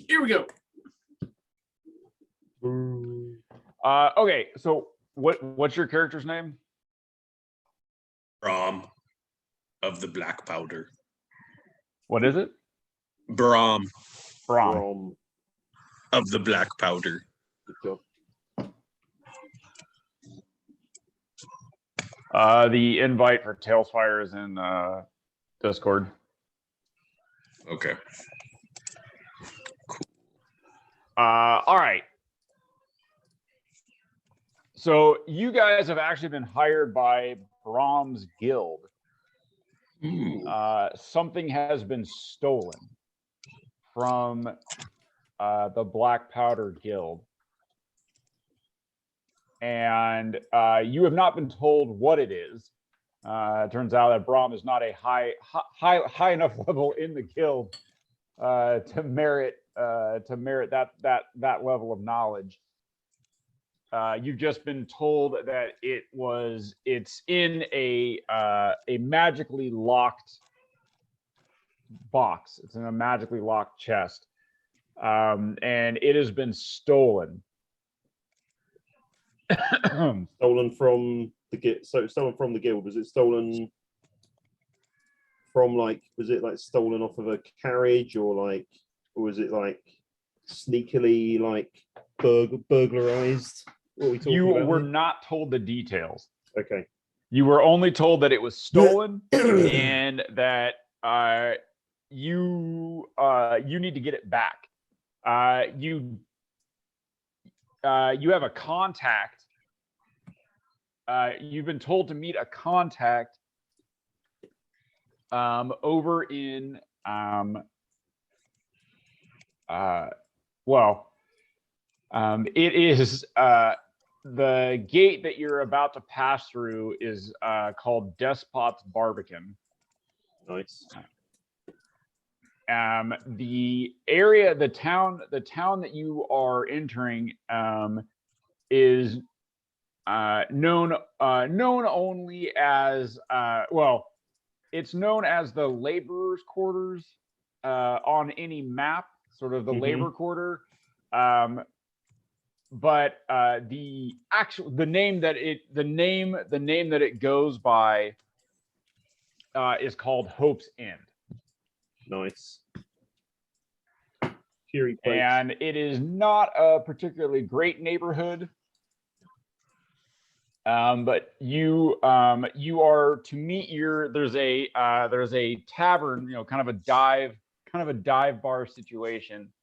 Here we go. Okay, so what's your character's name? Brom of the Black Powder. What is it? Brom Brom. of the Black Powder. Good job. The invite for Tailsfire is in Discord. Okay. All right. So you guys have actually been hired by Brom's guild. Something has been stolen from the Black Powder Guild. And you have not been told what it is. It turns out that Brom is not a high enough level in the guild to merit that level of knowledge. You've just been told that it's in a magically locked box. It's in a magically locked chest, and it has been stolen. Stolen from the guild. So stolen from the guild. Was it stolen from was it like stolen off of a carriage, or was it like sneakily burglarized? What are we talking You about were here? not told the details. Okay. You were only told that it was stolen and that you need to get it back. You have a contact. You've been told to meet a contact over in it is the gate that you're about to pass through is called Despot's Barbican. Nice. The area, the town that you are entering is known only as it's known as the laborers' quarters on any map, sort of the labor quarter. But the name that it goes by is called Hope's End. Nice. Cheery place. And it is not a particularly great neighborhood. But you are to meet there's a tavern, kind of a dive bar situation.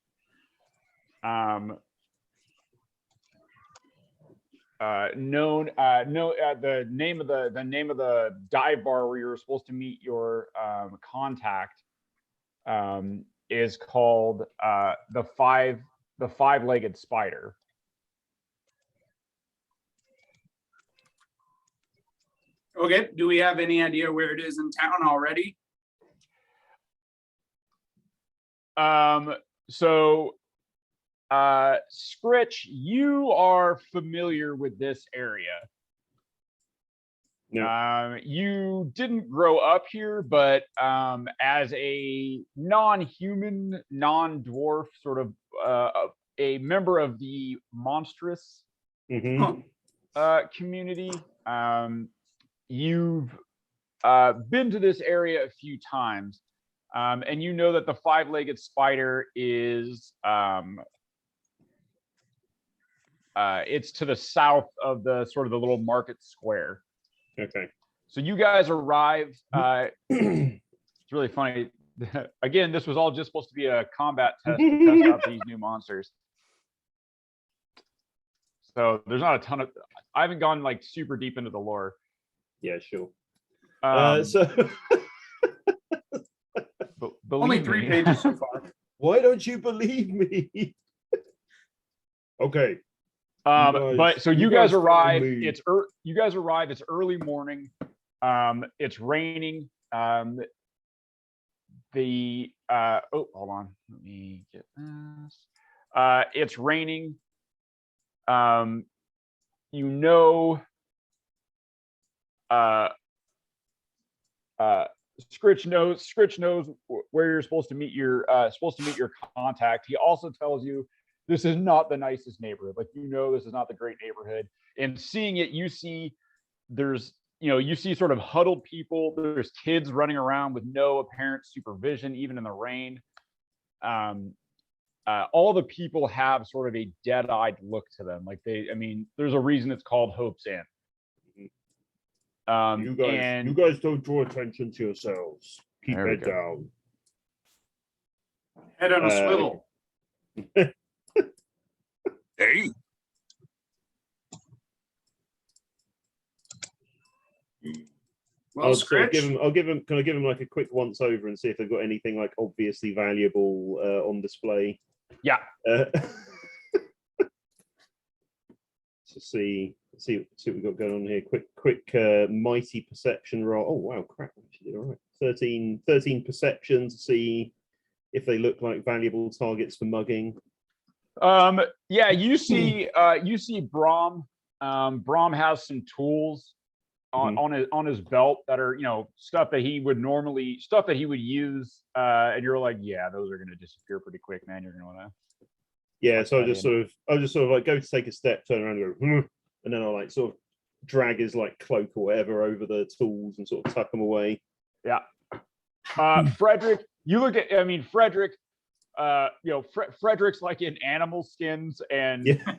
The name of the dive bar where you're supposed to meet your contact is called the five-legged spider. Okay. Do we have any idea where it is in town already? So Scritch, you are familiar with this area. No. You didn't grow up here, but as a non-human, non-dwarf, sort of a member of the monstrous community, you've been to this area a few times, and you know that the five-legged spider is it's to the south of the sort of the little market square. Okay. So you guys arrive. It's really funny. Again, this was all just supposed to be a combat test to test out these new monsters. So there's not a ton of. I haven't gone super deep into the lore. Yeah, sure. Only 3 pages so far. Why don't you believe me? Okay. But so you guys arrive. You guys arrive. It's early morning. It's raining. Hold on. Let me get this. It's raining. Scritch knows where you're supposed to meet your contact. He also tells you this is not the nicest neighborhood. Like, this is not the great neighborhood. And seeing it, you see you see sort of huddled people. There's kids running around with no apparent supervision, even in the rain. All the people have sort of a dead-eyed look to them. Like there's a reason it's called Hope's Inn. You guys don't draw attention to yourselves. Keep head down. Head on a swivel. Hey. Well, Scritch, Can I give him like a quick once over and see if they've got anything like obviously valuable on display? Yeah. To see what we've got going on here. Quick mighty perception roll. Oh wow, crap! Actually did all right. 13 perception to see if they look like valuable targets for mugging. Yeah, you see Brom. Brom has some tools on his belt that are stuff that he would use, and you're like, yeah, those are gonna disappear pretty quick, man. You're gonna wanna. Yeah, so I'll just sort of like go to take a step, turn around, and go, and then I'll like sort of drag his like cloak or whatever over the tools and sort of tuck them away. Yeah. Fredrick, Fredrick, Fredrick's like in animal skins, and Yeah.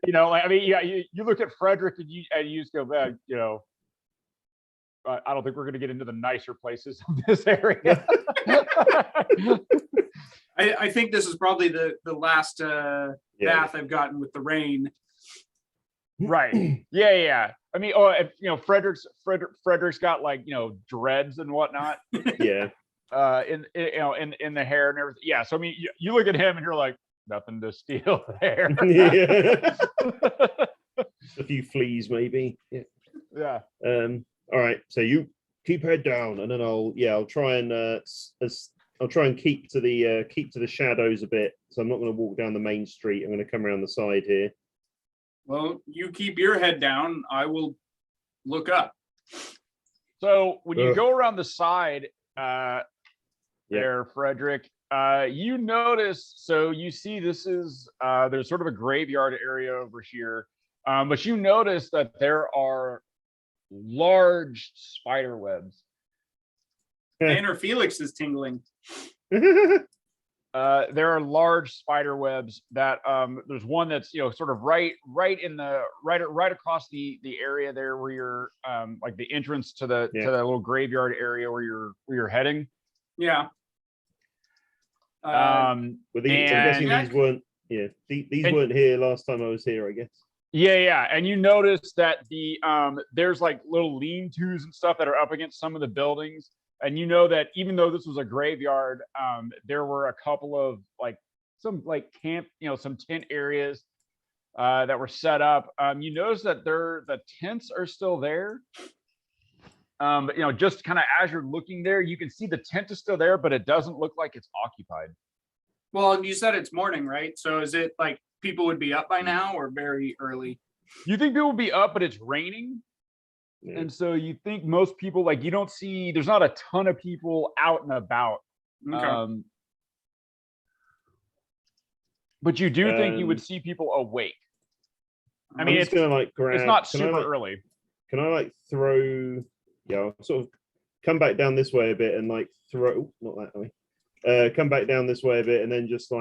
you look at Fredrick and you just go, I don't think we're going to get into the nicer places of this area. I think this is probably the last bath I've gotten with the rain. Right. Yeah. I mean, Frederick's got like dreads and whatnot. Yeah. In the hair and everything. Yeah. So I mean, you look at him and you're like, nothing to steal there. Yeah. A few fleas maybe. Yeah. All right. So you keep head down, and then I'll try and keep to the shadows a bit. So I'm not going to walk down the main street. I'm going to come around the side here. Well, you keep your head down. I will look up. So when you go around the side, there, Fredrick, you notice. So you see, this is there's sort of a graveyard area over here, but you notice that there are large spider webs. Inner Felix is tingling. There are large spider webs that there's one that's sort of right across the area there where you're like the entrance to the little graveyard area where you're heading. Yeah. I'm guessing these weren't weren't here last time I was here, I guess. Yeah, and you notice that there's like little lean-tos and stuff that are up against some of the buildings. And you know that even though this was a graveyard, there were a couple of some camp, some tent areas that were set up. You notice that the tents are still there. But just kind of as you're looking there, you can see the tent is still there, but it doesn't look like it's occupied. Well, you said it's morning, right? So is it like people would be up by now or very early? You think people would be up, but it's raining. Yeah. And so you think most people, you don't see, there's not a ton of people out and about. Okay. But you do think you would see people awake. I mean, it's gonna grab, it's not super early. Can I throw? Yeah, I'll sort of come back down this way a bit and throw. Not that way. Come back down this way a bit and then just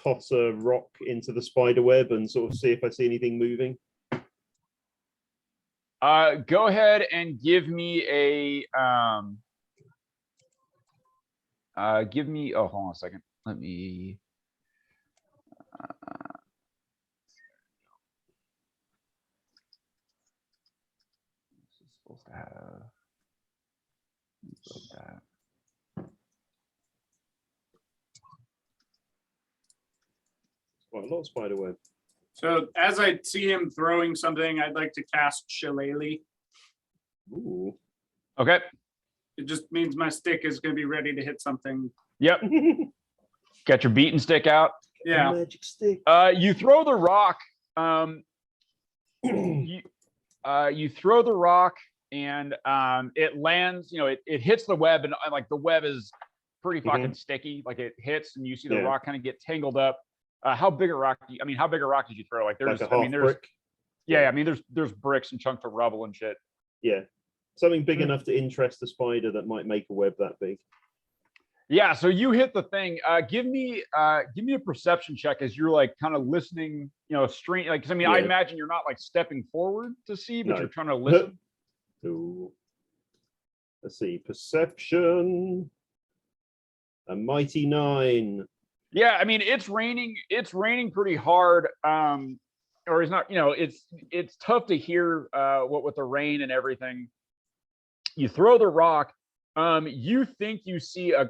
toss a rock into the spider web and sort of see if I see anything moving. Go ahead and give me a hold on a second. Let me this is supposed to have that. Quite a lot of spider web. So as I see him throwing something, I'd like to cast Shillelagh. Ooh. Okay. It just means my stick is going to be ready to hit something. Yep. Got your beating stick out. Yeah. Magic stick. You throw the rock. You throw the rock, and it lands. You know, it hits the web, and like the web is pretty fucking sticky. Like it hits, and you see the rock kind of get tangled up. How big a rock? How big a rock did you throw? Like there's, like a half brick. Yeah, I mean, there's bricks and chunks of rubble and shit. Yeah, something big enough to interest the spider that might make a web that big. Yeah, so you hit the thing. Give me a perception check as you're like kind of listening. You know, strange. Like, 'cause, I mean, I imagine you're not like stepping forward to see, but you're trying to listen. So, let's see, perception. A mighty 9. Yeah, I mean, it's raining. It's raining pretty hard. Or it's not. You know, it's tough to hear what with the rain and everything. You throw the rock. You think you see the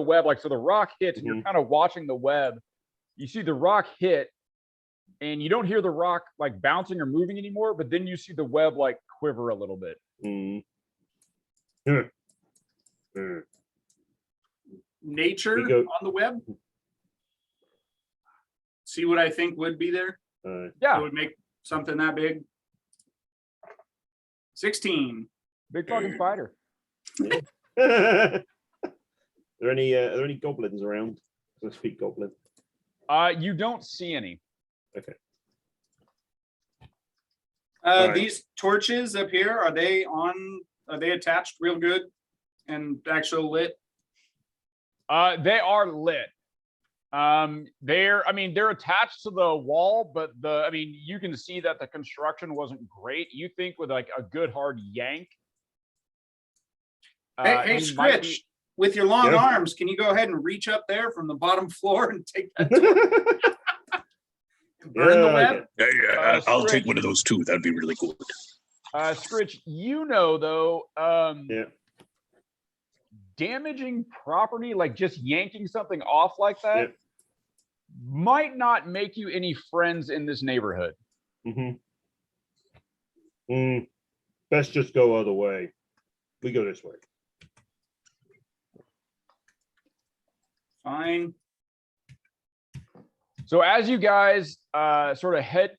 web, like, so the rock hits and you're kind of watching the web. You see the rock hit and you don't hear the rock like bouncing or moving anymore, but then you see the web like quiver a little bit. Nature on the web. See what I think would be there. Yeah, it would make something that big. 16. Big fucking spider. Are there any goblins around? I speak goblin. You don't see any. Okay. These torches up here, are they attached real good and actual lit? They are lit. They're attached to the wall, but you can see that the construction wasn't great. You think with like a good hard yank. Hey, Scritch, with your long arms, can you go ahead and reach up there from the bottom floor and take that and burn the web? Yeah, I'll take one of those too. That'd be really good. Scritch, you know though, damaging property, like just yanking something off like that, might not make you any friends in this neighborhood. Best just go other way. We go this way. Fine. So as you guys sort of head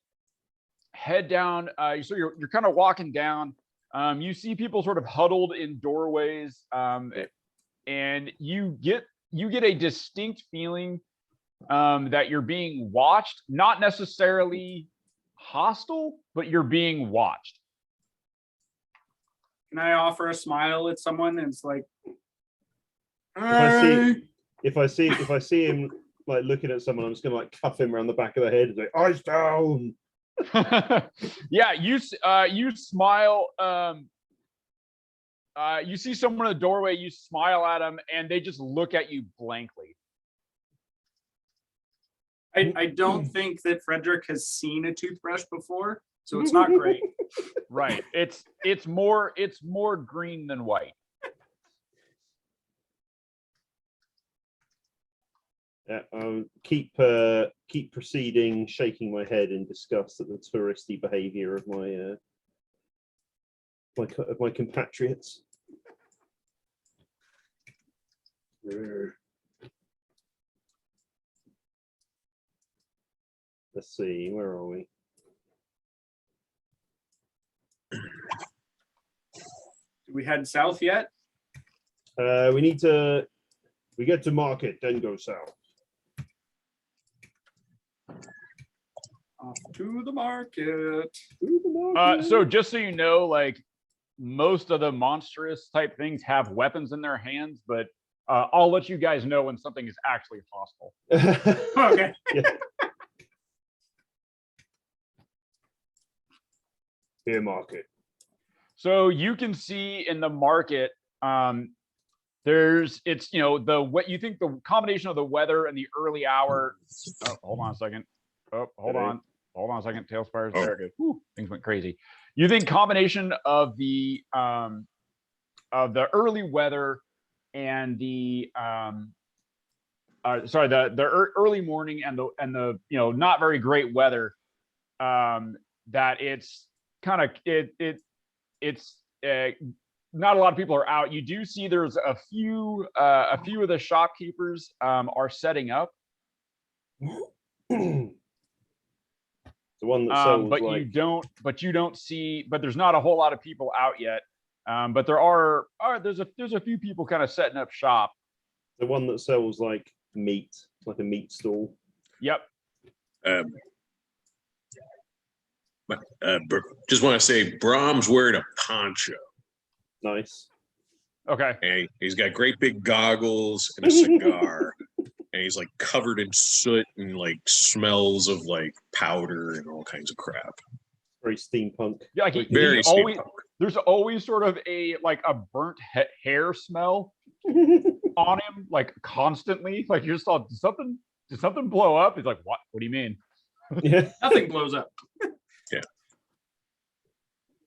down, so you're kind of walking down. You see people sort of huddled in doorways, and you get a distinct feeling that you're being watched, not necessarily hostile, but you're being watched. Can I offer a smile at someone? And it's like, if I see him like looking at someone, I'm just gonna like cuff him around the back of the head and say, "Eyes down." Yeah, you smile. You see someone in the doorway. You smile at them, and they just look at you blankly. I don't think that Fredrick has seen a toothbrush before, so it's not great. Right. It's more green than white. Keep proceeding, shaking my head in disgust at the touristy behaviour of my compatriots. Let's see, where are we? Did we head south yet? We get to market, then go south. Off to the market. So just so you know, like most of the monstrous type things have weapons in their hands, but I'll let you guys know when something is actually hostile. Okay. Here, market. So you can see in the market, it's what you think the combination of the weather and the early hour. Oh, hold on a second. Oh, hold on a second. Tailspires. There it goes. Whew, things went crazy. You think combination of the early weather and the early morning and the not very great weather, that it's kind of it's not a lot of people are out. You do see there's a few of the shopkeepers are setting up. The one that sells but like you don't see, but there's not a whole lot of people out yet. But there's a few people kind of setting up shop. the one that sells like meat, like a meat stall. Yep. Just want to say, Brom's wearing a poncho. Nice. Okay. And he's got great big goggles and a cigar. And he's like covered in soot and like smells of like powder and all kinds of crap. Very steampunk. Yeah, Very always, steampunk. there's always sort of a burnt hair smell on him, like constantly. Like you're just all, did something blow up? He's like, what? What do you mean? Yeah. Nothing blows up.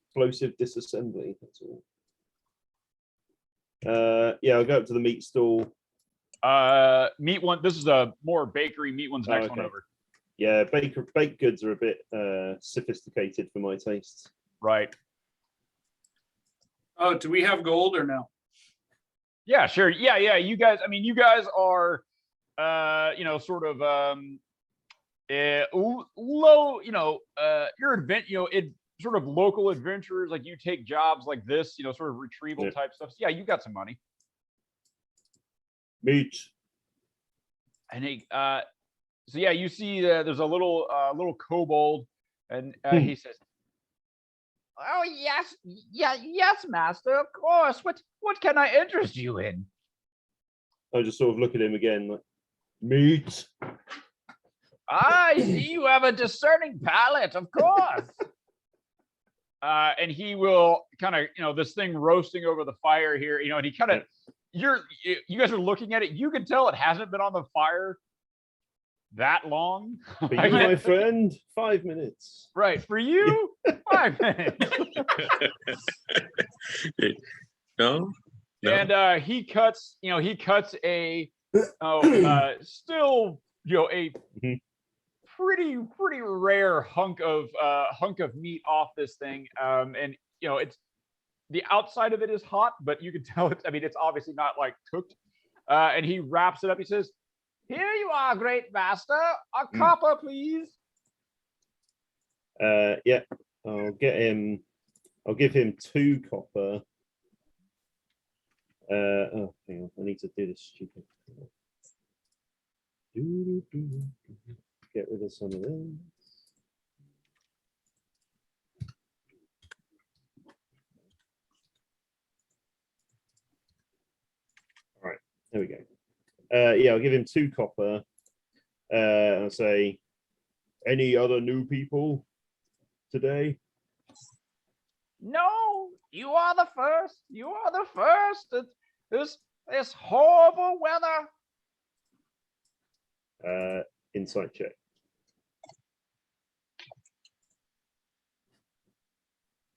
Explosive disassembly. That's all. Yeah, I'll go up to the meat stall. Meat one. This is a more bakery. Meat one's next one Okay. over. Yeah, baked goods are a bit sophisticated for my tastes. Right. Oh, do we have gold or no? Yeah, sure. Yeah. You guys. I mean, you guys are, sort of low. You're sort of local adventurers. Like you take jobs like this. Sort of retrieval type stuff. So, yeah, you got some money. Meat. And so yeah, you see there's a little kobold, and he says, "Oh yes, master, of course. What can I interest you in?" I just sort of look at him again, like meat. I see you have a discerning palate, of course. And he will kind of, this thing roasting over the fire here, and he kind of, you guys are looking at it. You can tell it hasn't been on the fire that long. For you, my friend, 5 minutes. Right. For you, 5 minutes. No. And he cuts a still, a pretty rare hunk of meat off this thing. And it's, the outside of it is hot, but you can tell it's obviously not like cooked. And he wraps it up. He says, "Here you are, great master. A copper, please." Yeah, I'll give him 2 copper. Oh, hang on, I need to do this stupid. Get rid of some of them. All right, there we go. Yeah, I'll give him 2 copper. I'll say, any other new people today? No, you are the first. You are the first. This horrible weather. Insight check.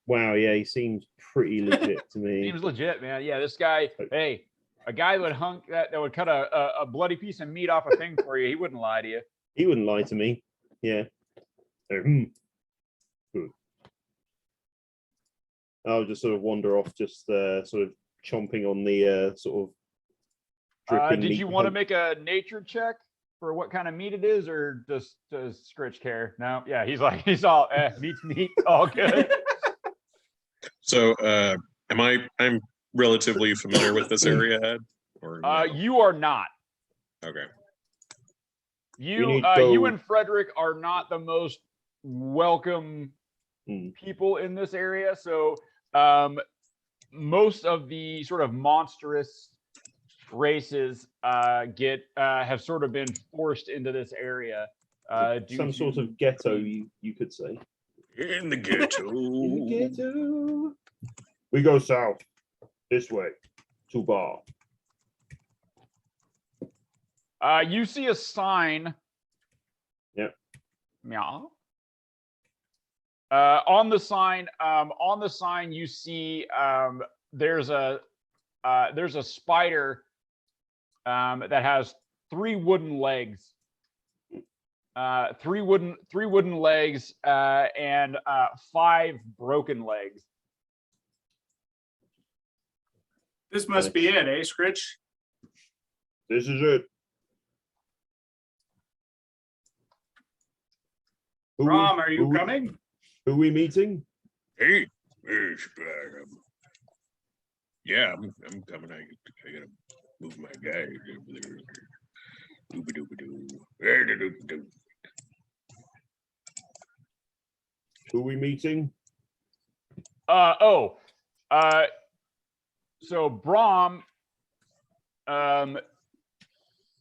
Wow, yeah, he seems pretty legit to me. Seems legit, man. Yeah, this guy. Hey, a guy that would cut a bloody piece of meat off a thing for you. He wouldn't lie to you. He wouldn't lie to me. Yeah. Good. I'll just sort of wander off, just sort of chomping on the sort of. Did meat you want to hunk. make a nature check for what kind of meat it is, or does Scritch care? No. Yeah, he's all meat's meat, all good. So, I'm relatively familiar with this area, Ed? Or no? You are not. Okay. You and Fredrick are not the most welcome people in this area. So most of the sort of monstrous races have sort of been forced into this area. Some sort of ghetto, you could say. In the ghetto. In the ghetto. We go south. This way. To bar. You see a sign. Yep. Meow. On the sign, you see there's a spider that has 3 wooden legs. 3 wooden legs and 5 broken legs. This must be it, eh, Scritch? This is it. Brom, are you coming? Who we meeting? Hey, yeah, I'm coming. I gotta move my guy over there. Ooba-dooba-doo. Who we meeting? So Brom,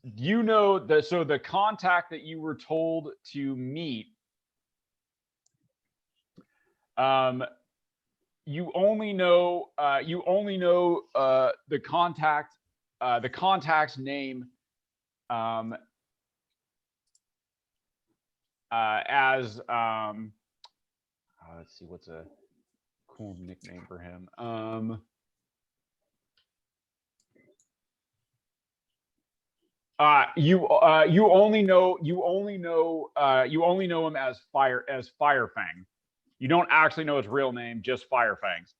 you know the contact that you were told to meet, you only know the contact's name as let's see, what's a cool nickname for him. You only know him as Firefang. You don't actually know his real name, just Firefangs.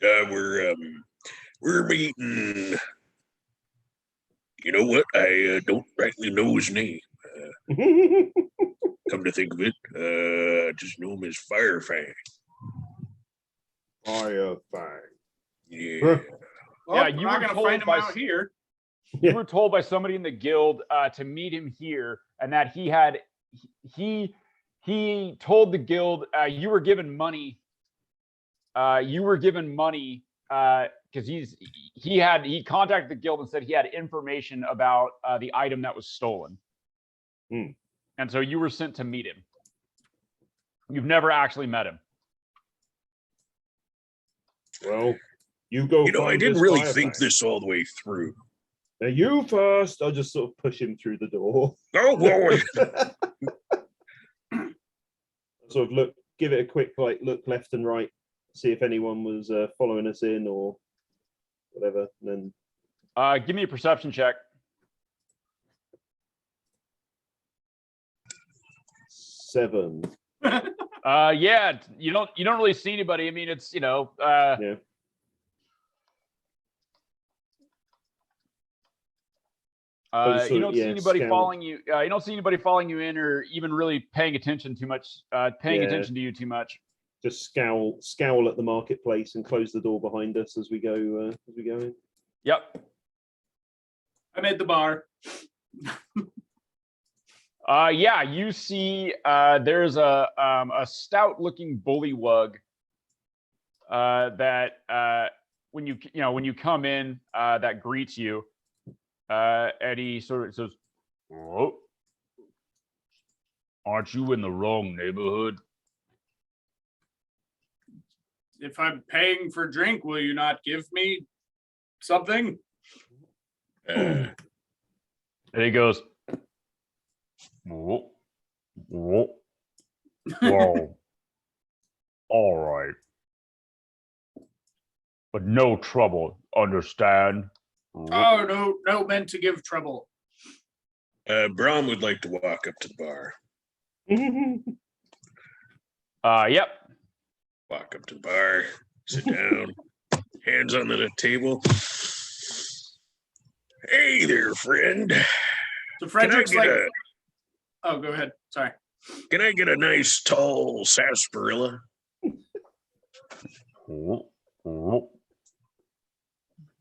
We're meeting. You know what? I don't rightly know his name. Come to think of it, just know him as Firefang. Firefang. Yeah. Well, Yeah, you you are were going to told find him by out here. You were told by somebody in the guild to meet him here, and that he told the guild you were given money. You were given money because he contacted the guild and said he had information about the item that was stolen. And so you were sent to meet him. You've never actually met him. Well, you go. You know, I didn't really think this all the way through. Now you first. I'll just sort of push him through the door. Oh, Lord. Sort of give it a quick look left and right, see if anyone was following us in or whatever. And then give me a perception check. 7. Yeah, you don't really see anybody. I mean, it's yeah. You don't see anybody following you. You don't see anybody following you in, or even really paying attention too much. Attention to you too much. Just scowl at the marketplace and close the door behind us as we go in. Yep. I'm at the bar. Yeah, you see there's a stout-looking bullywug that when you come in that greets you, and he sort of says, "Oh, aren't you in the wrong neighborhood?" If I'm paying for drink, will you not give me something? And he goes, "Whoa, whoa, well, all right, but no trouble, understand?" Oh, no meant to give trouble. Brom would like to walk up to the bar. Yep. Walk up to the bar, sit down, hands on the table. Hey there, friend. So Fredrick's like, oh, go ahead. Sorry. Can I get a nice tall sarsaparilla?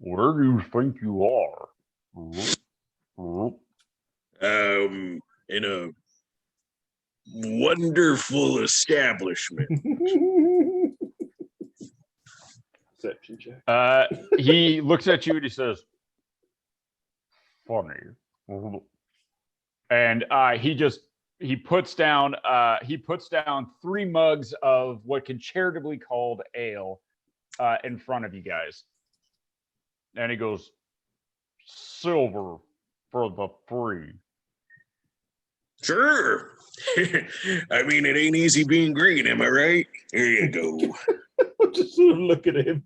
Where do you think you are? In a wonderful establishment. Perception check. He looks at you and he says, "Funny," and he puts down 3 mugs of what can charitably called ale in front of you guys, and he goes, "Silver for the 3." Sure. I mean, it ain't easy being green, am I right? Here you go. I'm just sort of looking at him.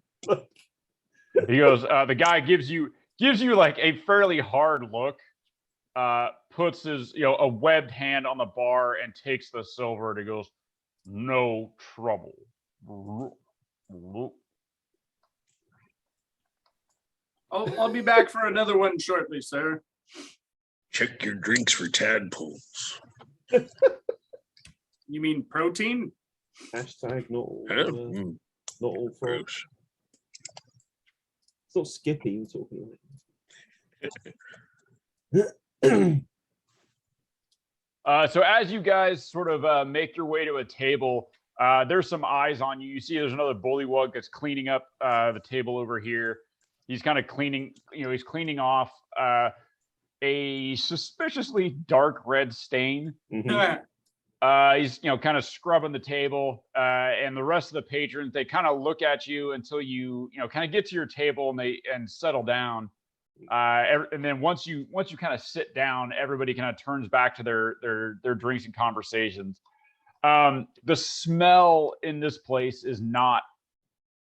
He goes, the guy gives you like a fairly hard look, puts his, a webbed hand on the bar and takes the silver, and he goes, "No trouble." I'll be back for another one shortly, sir. Check your drinks for tadpoles. You mean protein? Hashtag not all, Huh? Mm, not all frogs. gross. It's not Skippy we're talking about. So as you guys sort of make your way to a table, there's some eyes on you. You see there's another bullywug that's cleaning up the table over here. He's kind of cleaning, he's cleaning off a suspiciously dark red stain. Mhm. He's kind of scrubbing the table, and the rest of the patrons, they kind of look at you until you kind of get to your table and settle down. And then once you kind of sit down, everybody kind of turns back to their drinks and conversations. The smell in this place is not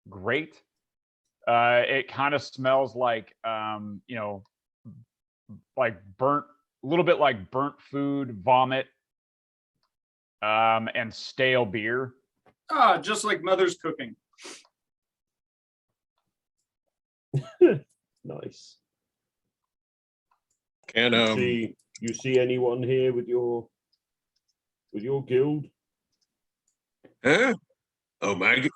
great. It kind of smells like like burnt, a little bit like burnt food, vomit, and stale beer. Just like mother's cooking. Nice. Can You see anyone here with your guild? huh? Oh my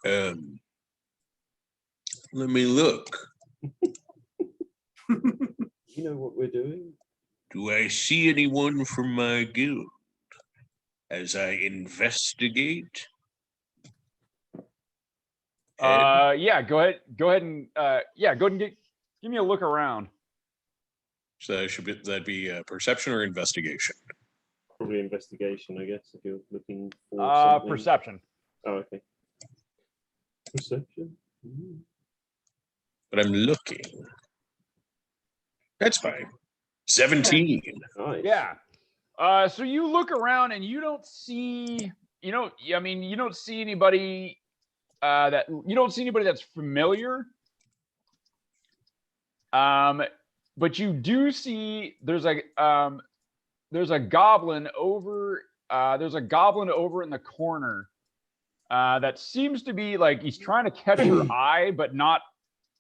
let me look. You know what we're doing? Do I see anyone from my guild as I investigate? Yeah, go ahead and give me a look around. So that'd be perception or investigation? Probably investigation, I guess, if you're looking for something. Perception. Oh, okay. Perception. Mm. But I'm looking. That's fine. 17. Nice. Yeah. So you look around and you don't see, you don't see anybody that's familiar. But you do see there's a goblin over in the corner that seems to be like he's trying to catch your eye, but not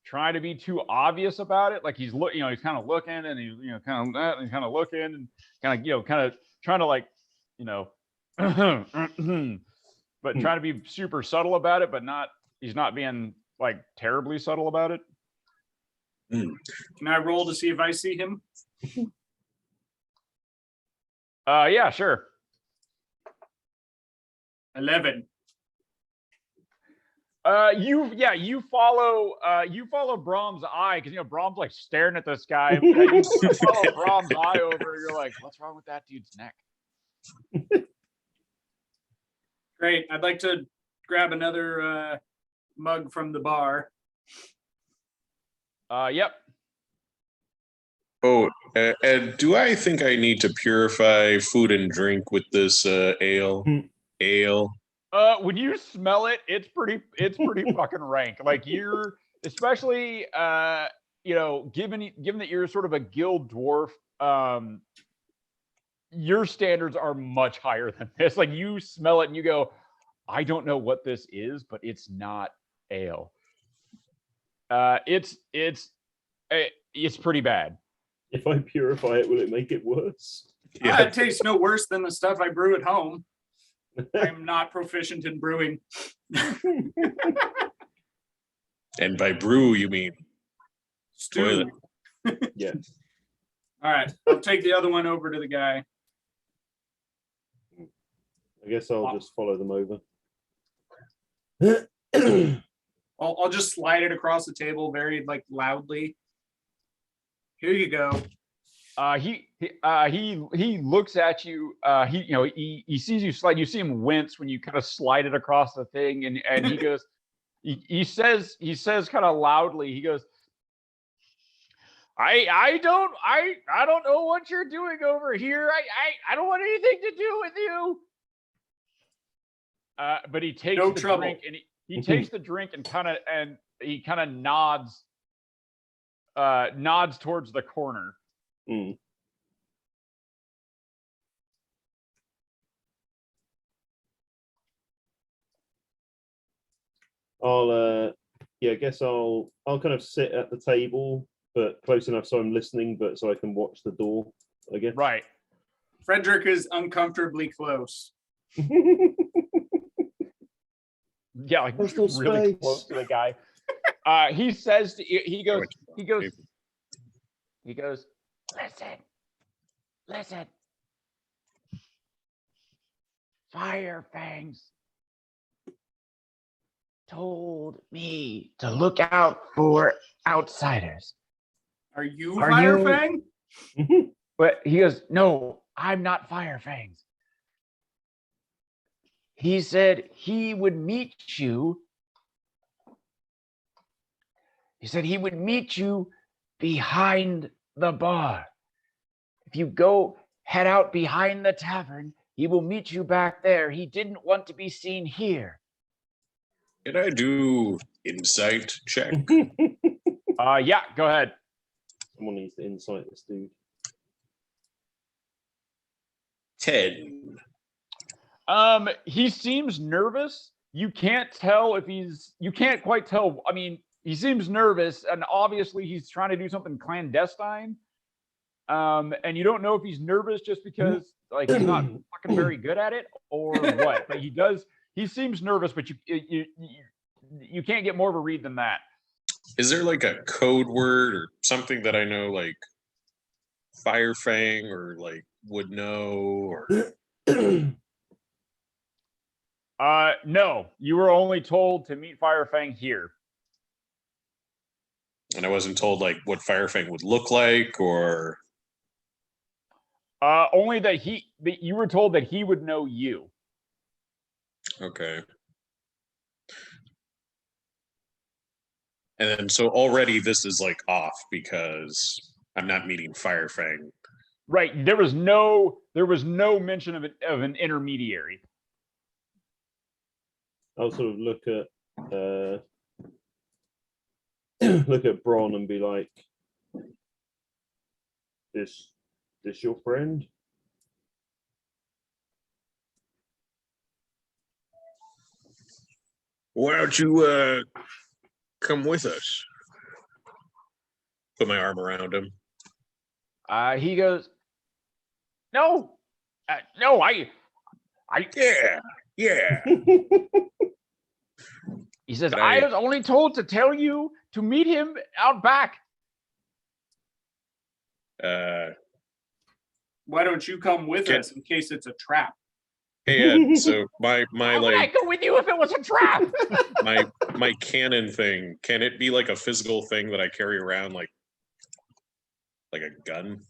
trying to be too obvious about it. Like he's he's kind of looking and he's kind of looking and kind of trying to like but trying to be super subtle about it, but he's not being like terribly subtle about it. Can I roll to see if I see him? Yeah, sure. 11. You follow Brom's eye because Brom's like staring at this guy. You follow Brom's eye over. You're like, what's wrong with that dude's neck? Great. I'd like to grab another mug from the bar. Yep. Oh, Ed, do I think I need to purify food and drink with this ale? Ale. When you smell it, it's pretty fucking rank. Like you're, especially given that you're sort of a guild dwarf, your standards are much higher than this. Like you smell it and you go, I don't know what this is, but it's not ale. It's pretty bad. If I purify it, will it make it worse? Yeah. It tastes no worse than the stuff I brew at home. I'm not proficient in brewing. And by brew, you mean Stew. toilet. Yeah. All right. I'll take the other one over to the guy. I guess I'll just follow them over. I'll just slide it across the table very like loudly. Here you go. He looks at you. He sees you slide. You see him wince when you kind of slide it across the thing, and he goes. He says kind of loudly. He goes, I don't know what you're doing over here. I don't want anything to do with you. But he takes No the trouble. drink and he takes the drink and he kind of nods towards the corner. Mm. I guess I'll kind of sit at the table, but close enough so I'm listening, but so I can watch the door I guess. Right. Fredrick is uncomfortably close. Yeah, like Personal really space. close to the guy. He says, he goes, listen. Fire Fangs told me to look out for outsiders. Are you Are Fire you- Fang? But he goes, no, I'm not Fire Fangs. He said he would meet you. He said he would meet you behind the bar. If you head out behind the tavern, he will meet you back there. He didn't want to be seen here. Can I do insight check? Yeah, go ahead. Someone needs to insight this dude. 10. He seems nervous. You can't quite tell. I mean, he seems nervous, and obviously he's trying to do something clandestine. And you don't know if he's nervous just because like he's not fucking very good at it or what. But he seems nervous, but you can't get more of a read than that. Is there like a code word or something that I know, like Fire Fang or like would know or No, you were only told to meet Fire Fang here. and I wasn't told like what Fire Fang would look like or Only that you were told that he would know you. okay. And then so already this is like off because I'm not meeting Fire Fang. Right. There was no mention of an intermediary. I'll sort of look at Bron and be like, this your friend? Why don't you come with us? Put my arm around him. He goes, no, I. Yeah. He says, Can I I- was only told to tell you to meet him out back. Why don't you come with us in case it's a trap? Hey Ed, so my Why would I like go with you if it was a trap? my cannon thing, can it be like a physical thing that I carry around like a gun?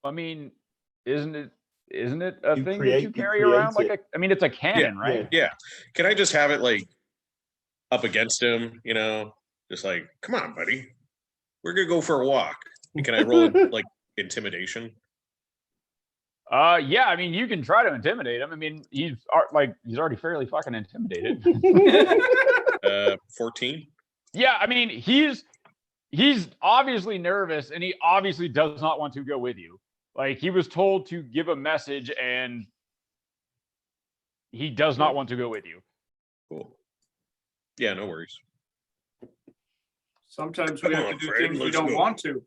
I mean, isn't it a You thing create- that you you carry create around like it. I mean, it's a cannon, right? Yeah. Can I just have it like up against him, just like, come on, buddy. We're gonna go for a walk. And can I roll like intimidation? Yeah, I mean, you can try to intimidate him. I mean, he's already fairly fucking intimidated. 14? Yeah, I mean, he's obviously nervous and he obviously does not want to go with you. Like, he was told to give a message and he does not want to go with you. Cool. Yeah, no worries. Sometimes we Come have on, to do Fred, things we let's don't go. want to.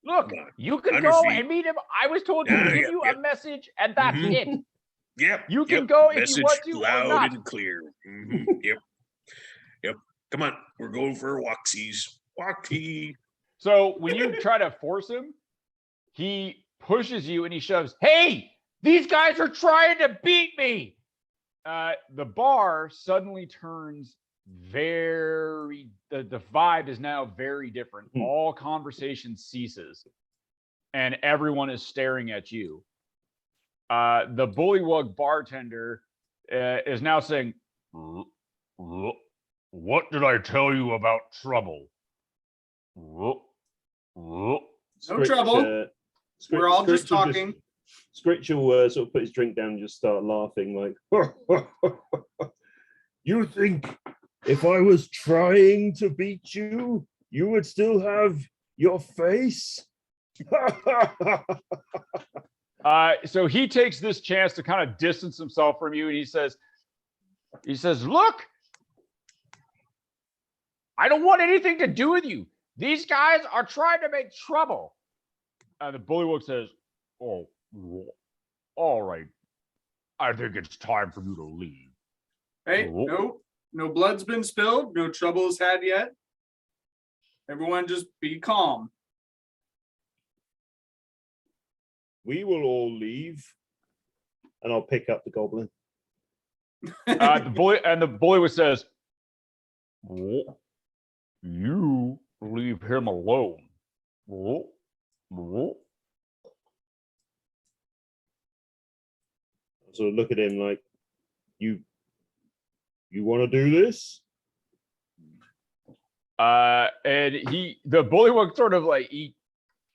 Look, Come on, you can on your go feet. and meet him. I was told to Yeah, give yeah, you yeah. a message and that's Mhm. it. Yep. You can yep. go if you Message want to or loud not. and clear. Mhm. Yep. Come on, we're going for walksies. Walkie. So when you try to force him, he pushes you and he shoves, hey, these guys are trying to beat me. The bar suddenly turns the vibe is now very different. All conversation ceases and everyone is staring at you. The bullywug bartender is now saying, what did I tell you about trouble? No trouble. We're all just talking. Scritch will sort of put his drink down and just start laughing like, you think if I was trying to beat you, you would still have your face? So he takes this chance to kind of distance himself from you, and he says, look, I don't want anything to do with you. These guys are trying to make trouble. And the bullywug says, oh, all right. I think it's time for you to leave. Hey, no blood's been spilled. No trouble is had yet. Everyone just be calm. We will all leave, and I'll pick up the goblin. The bullywug says, you leave him alone. So look at him like, you want to do this? And the bullywug sort of like, he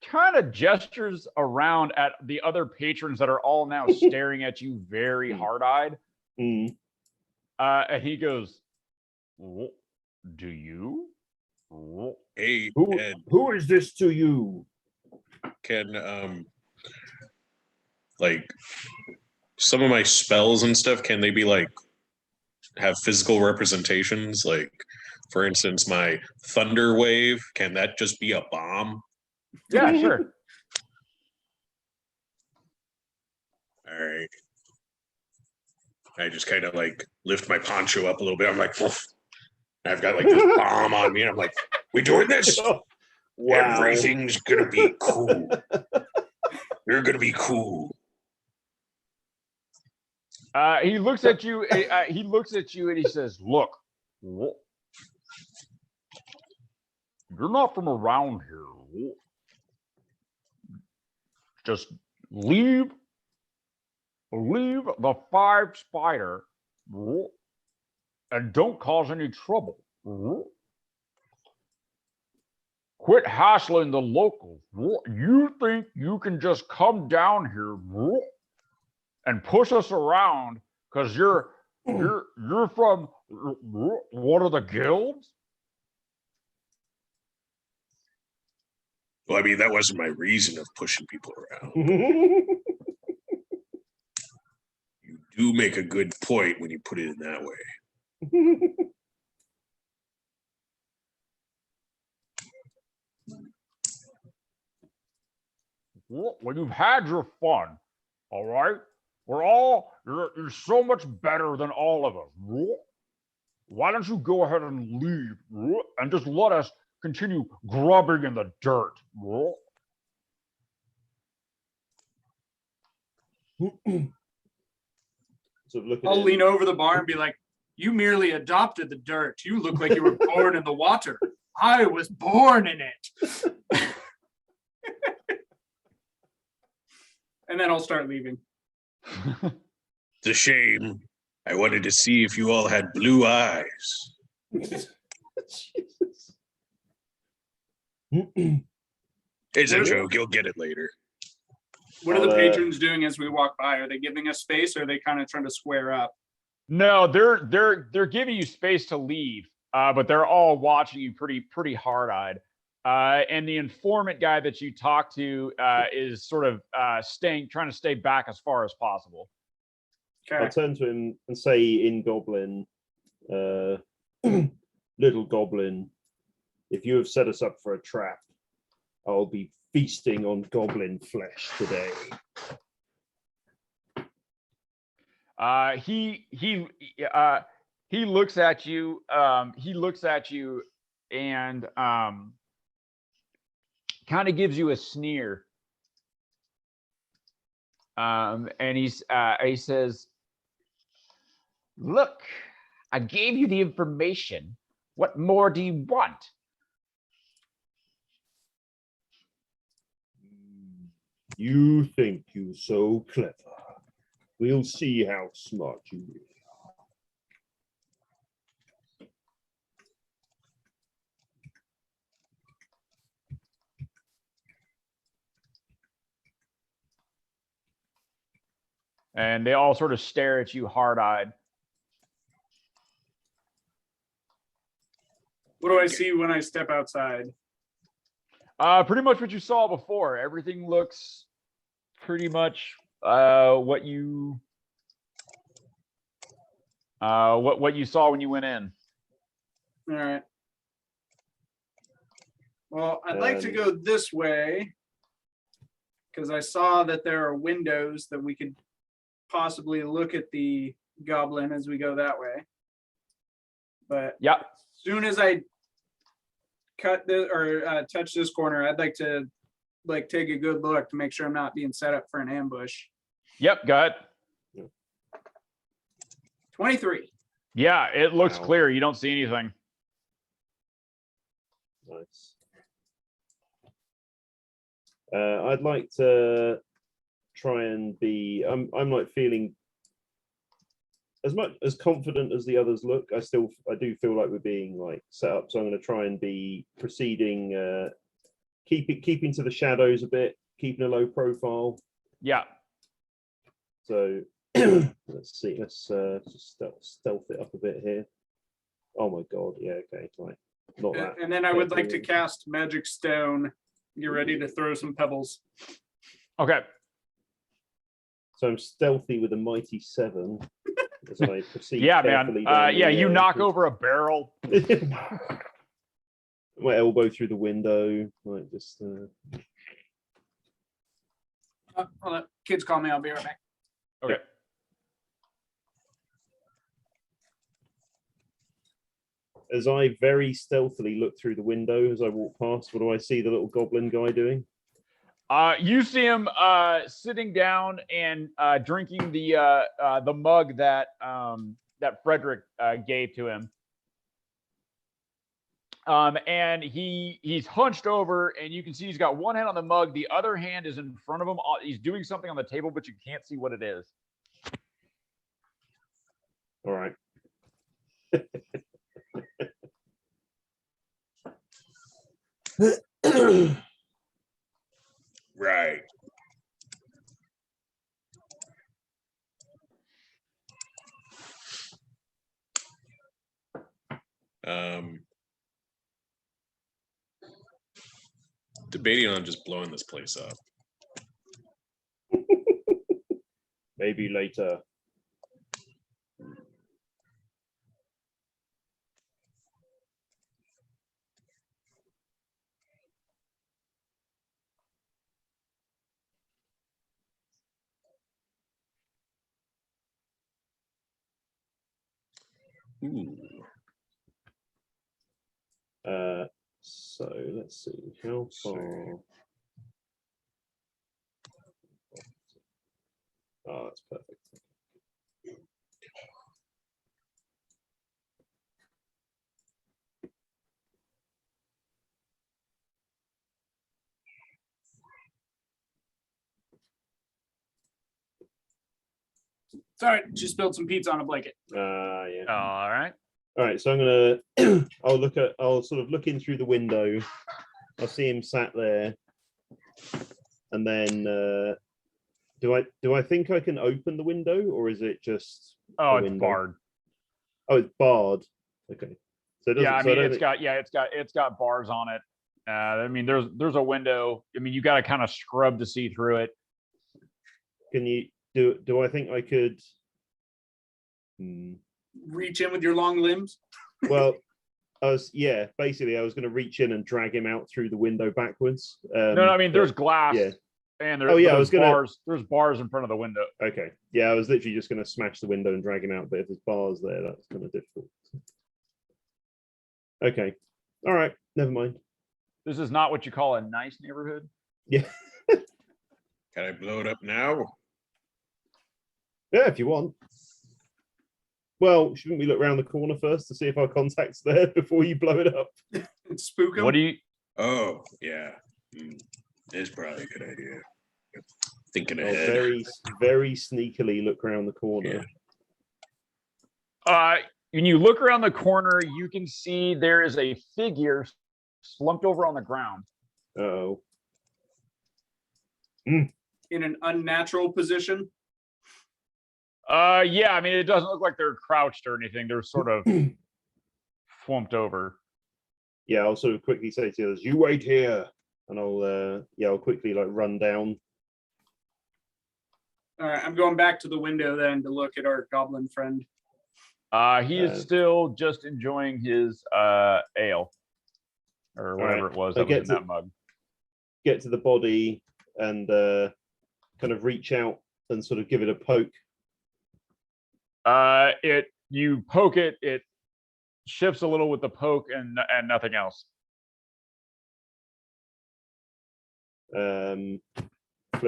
kind of gestures around at the other patrons that are all now staring at you very hard-eyed. Mm. And he goes, do you? Hey, Ed, Who is this to you? can like some of my spells and stuff, can they be like have physical representations? Like, for instance, my thunder wave, can that just be a bomb? Yeah, sure. All right. I just kind of like lift my poncho up a little bit. I'm like, "Woof." I've got like this bomb on me, and I'm like, we doing this? Wow. Everything's gonna be cool. You're gonna be cool. He looks at you. He looks at you and he says, "Look, you're not from around here. Just leave the 5 spider, and don't cause any trouble. Quit hassling the locals. You think you can just come down here and push us around because you're from one of the guilds?" Well, I mean, that wasn't my reason of pushing people around. You do make a good point when you put it in that way. Well, you've had your fun, all right? You're so much better than all of us. Why don't you go ahead and leave and just let us continue grubbing in the dirt? So look at I'll him. lean over the bar and be like, you merely adopted the dirt. You look like you were born in the water. I was born in it. And then I'll start leaving. It's a shame. I wanted to see if you all had blue eyes. Jesus. It's a joke. You'll get it later. What are the patrons doing as we walk by? Are they giving us space, or are they kind of trying to square up? No, they're giving you space to leave, but they're all watching you pretty hard-eyed. And the informant guy that you talked to is sort of trying to stay back as far as possible. Okay. I'll turn to him and say in Goblin, little Goblin, if you have set us up for a trap, I'll be feasting on goblin flesh today. He looks at you. He looks at you and kind of gives you a sneer. And he says, "Look, I gave you the information. What more do you want?" You think you're so clever. We'll see how smart you really are. And they all sort of stare at you hard-eyed. What do I see when I step outside? Pretty much what you saw before. Everything looks pretty much what you saw when you went in. All right. Well, I'd like to go this way because I saw that there are windows that we could possibly look at the goblin as we go that way. But Yeah. as soon as I cut this or touch this corner, I'd like to take a good look to make sure I'm not being set up for an ambush. Yep. Go ahead. 23. Yeah, it looks Wow. clear. You don't see anything. Nice. I'd like to try and be. I'm like feeling as much as confident as the others look. I do feel like we're being like set up. So I'm going to try and be proceeding, keeping to the shadows a bit, keeping a low profile. Yeah. So let's see. Let's just stealth it up a bit here. Oh my god! Yeah. Okay. Right. Not that. And then I would like to cast Magic Stone. Get ready to throw some pebbles. Okay. So I'm stealthy with a mighty 7 as I proceed. Yeah, man. carefully down Yeah, the, you knock over a barrel. my elbow through the window, like just. Hold on. Kids call me. I'll be right back. Okay. As I very stealthily look through the window as I walk past, what do I see the little goblin guy doing? You see him sitting down and drinking the mug that that Fredrick gave to him. And he's hunched over, and you can see he's got one hand on the mug, the other hand is in front of him. He's doing something on the table, but you can't see what it is. All right. Right. Debating on just blowing this place up. Maybe later. Ooh. So let's see how far. Oh, that's perfect. Sorry, just spilled some pizza on a blanket. Yeah. All right. All right, so I'm gonna. I'll sort of look in through the window. I'll see him sat there, and then do I think I can open the window, or is it just? Oh, it's window? barred. Oh, it's barred. Okay. So it doesn't- Yeah, I so mean, don't it's got bars on it. I mean, there's a window. I mean, you got to kind of scrub to see through it. Can you do I think I could? Reach in with your long limbs. Well, basically I was going to reach in and drag him out through the window backwards. No, I mean, there's glass. yeah. And there's bars. There's bars in front of the window. Okay. Yeah, I was literally just going to smash the window and drag him out, but if there's bars there, that's kind of difficult. Okay. All right. Never mind. This is not what you call a nice neighborhood. Yeah. Can I blow it up now? Yeah, if you want. Well, shouldn't we look around the corner first to see if our contact's there before you blow it up? Spook him. What do you? Oh, yeah. It's probably a good idea. Thinking I'll ahead. very, very sneakily look around the corner. Yeah. When you look around the corner, you can see there is a figure slumped over on the ground. Uh-oh. In an unnatural position. Yeah, I mean, it doesn't look like they're crouched or anything. They're sort of slumped over. Yeah, I'll sort of quickly say to the others, "You wait here," and I'll quickly like run down. All right, I'm going back to the window then to look at our goblin friend. He is still just enjoying his ale or whatever right. it was I that was get in to- that mug. Get to the body and kind of reach out and sort of give it a poke. You poke it, it shifts a little with the poke and nothing else. Flip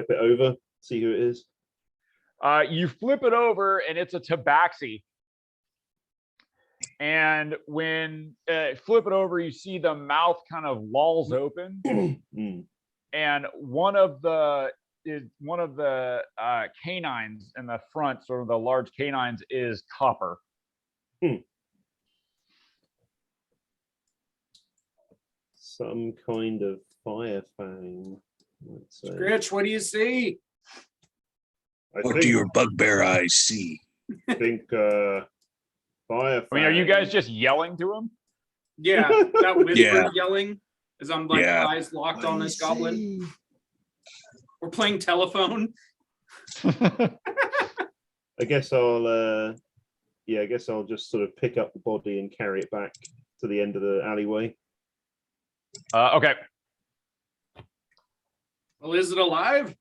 it over, see who it is. You flip it over and it's a tabaxi. And when flip it over, you see the mouth kind of lolls open, and one of the canines in the front, sort of the large canines, is copper. Some kind of fire fang. Let's say. Scritch, what do you see? What do your bugbear eyes see? I think fire fang. I mean, are you guys just yelling to him? Yeah, that whispered Yeah. yelling as I'm like Yeah. eyes locked on this goblin. We're playing telephone. I guess I'll I guess I'll just sort of pick up the body and carry it back to the end of the alleyway. Okay. Well, is it alive?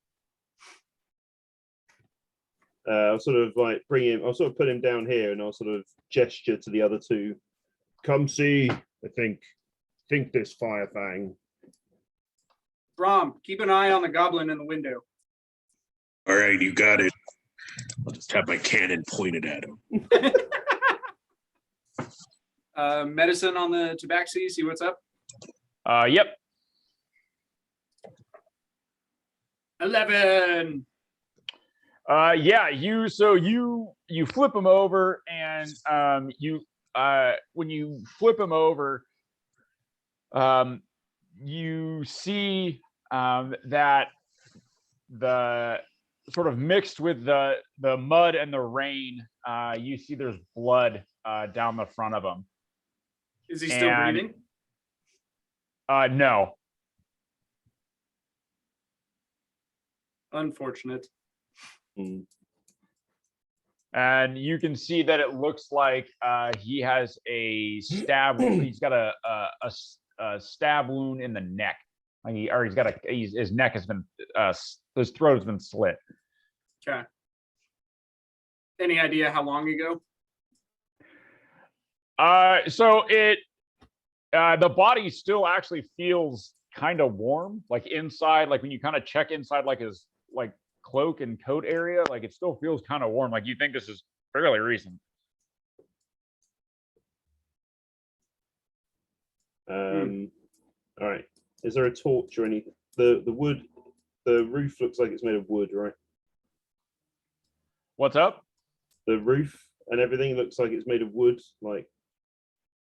I'll sort of like bring him, I'll sort of put him down here and I'll sort of gesture to the other two. Come see, I think this fire fang. Brom, keep an eye on the goblin in the window. All right, you got it. I'll just have my cannon pointed at him. Medicine on the tabaxi, see what's up. Yep. 11. Yeah, you flip him over, and when you flip him over, you see that the sort of mixed with the mud and the rain, you see there's blood down the front of him. Is he still And- breathing? No. Unfortunate. And you can see that it looks like he has a stab. He's got a stab wound in the neck. Like his neck has been his throat has been slit. Okay. Any idea how long ago? So the body still actually feels kind of warm, like inside, like when you kind of check inside, like his cloak and coat area, like it still feels kind of warm. Like you think this is fairly recent. All right. Is there a torch or anything? The wood, the roof looks like it's made of wood, right? What's up? The roof and everything looks like it's made of wood. Like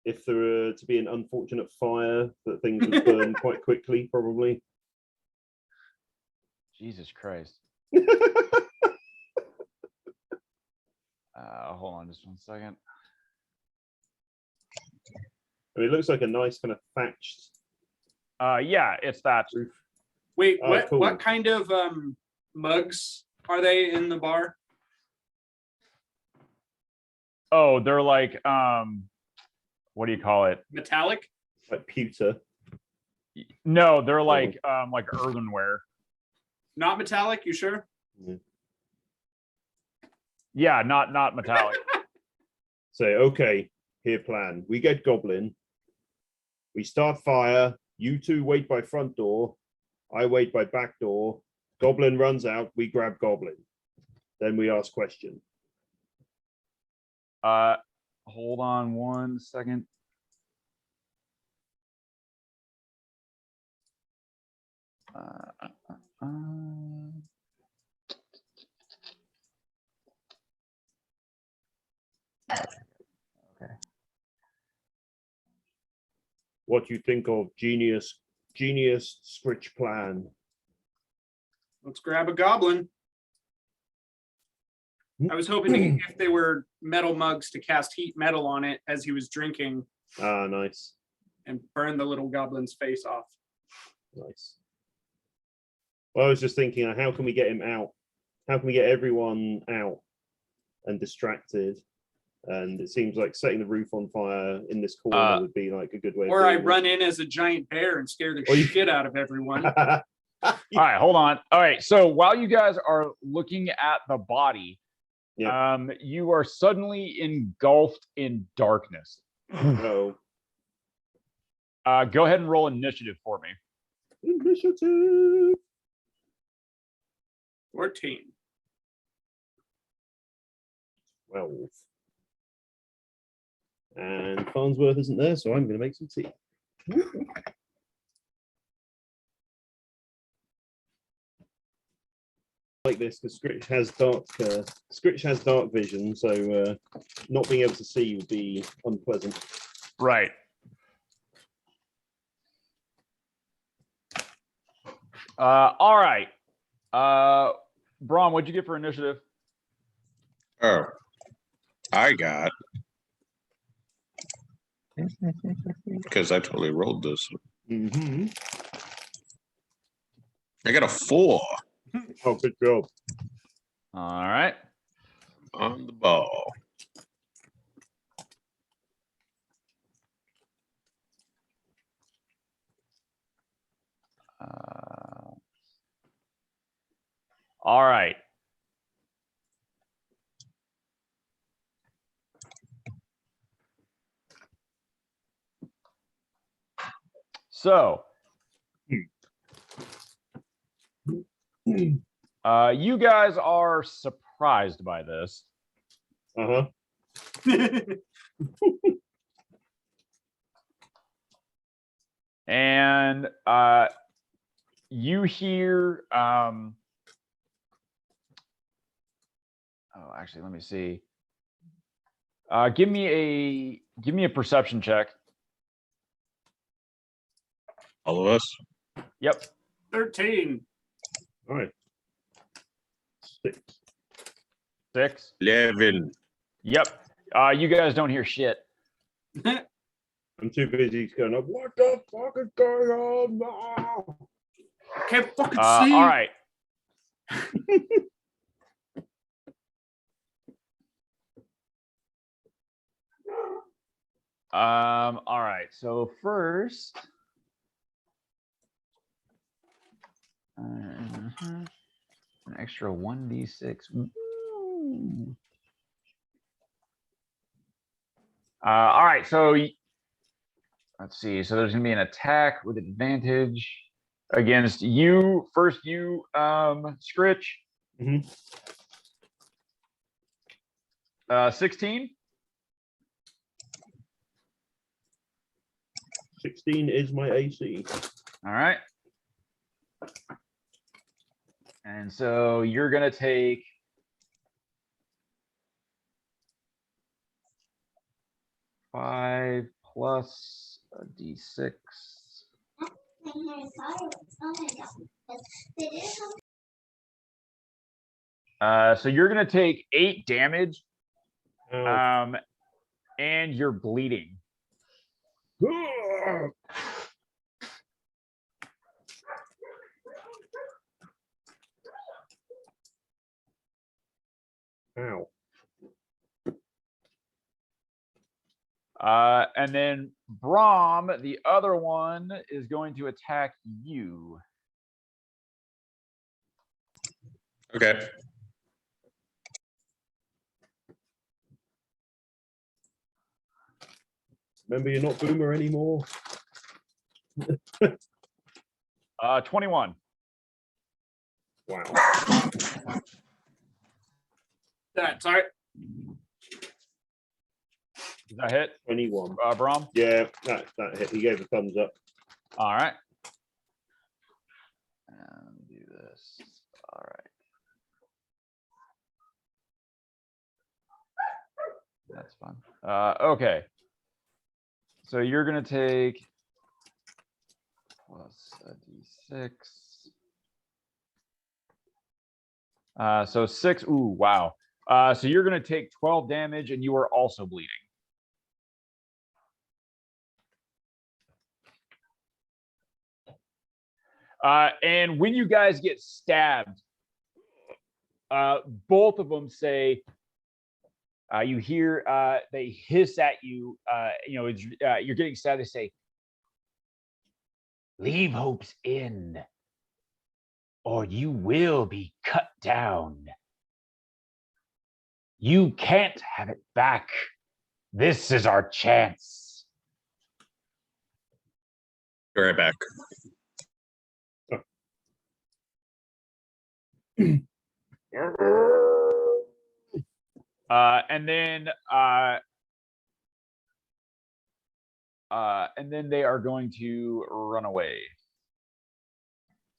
if there were to be an unfortunate fire, that things would burn quite quickly, probably. Jesus Christ. Hold on just one second. I mean, it looks like a nice kind of thatched Yeah, it's that. roof. Wait, Oh, what cool. what kind of mugs are they in the bar? Oh, they're like what do you call it? Metallic? Like pewter. No, they're like earthenware. Not metallic, you sure? Yeah, not metallic. Say, okay, here plan. We get Goblin. We start fire. You two wait by front door. I wait by back door. Goblin runs out. We grab Goblin. Then we ask question. Hold on one second. Okay. What you think of genius Scritch plan? Let's grab a goblin. I was hoping to, if they were metal mugs, to cast heat metal on it as he was drinking Ah, nice, and burn the little goblin's face off. nice. Well, I was just thinking, how can we get him out? How can we get everyone out and distracted? And it seems like setting the roof on fire in this corner would be like a good way. Or I of run in as a giant bear and scare the Or you- shit out of everyone. All right, hold on. All right, so while you guys are looking at the body, you are suddenly engulfed in darkness. No. Go ahead and roll initiative for me. Initiative. 14. 12. And Farnsworth isn't there, so I'm going to make some tea. Like this, because Scritch has dark vision, so not being able to see would be unpleasant. Right. All right. Brom, what'd you get for initiative? Oh, I got because I totally rolled this. Mm-hmm. I got a 4 Oh, good job. All right. on the ball. All right. So, you guys are surprised by this. Uh-huh. And you hear oh, actually, let me see. Give me a perception check. All of us. Yep. 13. All right. 6. 6. 11. Yep. You guys don't hear shit. I'm too busy going up. What the fuck is going on now? I can't fucking see. All right. All right. So first, an extra 1d6. Ooh. All right. So let's see. So there's gonna be an attack with advantage against you. First, you, Scritch. Mhm. 16. 16 is my AC. All right. And so you're going to take 5 plus a d6. So you're going to take 8 damage, Ow. and you're bleeding. Ow. And then Brom, the other one, is going to attack you. Okay. Remember, you're not Boomer anymore. 21. Wow. That's all right. Does that hit, 21. Brom? Yeah, that hit. He gave a thumbs up. All right. Let me do this. All right. That's fun. Okay. So you're going to take plus a d6. So 6. Ooh, wow. So you're going to take 12 damage, and you are also bleeding. And when you guys get stabbed, both of them say, You hear they hiss at you. You're getting sad. They say, "Leave Hope's Inn, or you will be cut down. You can't have it back. This is our chance." Be right back. And then they are going to run away.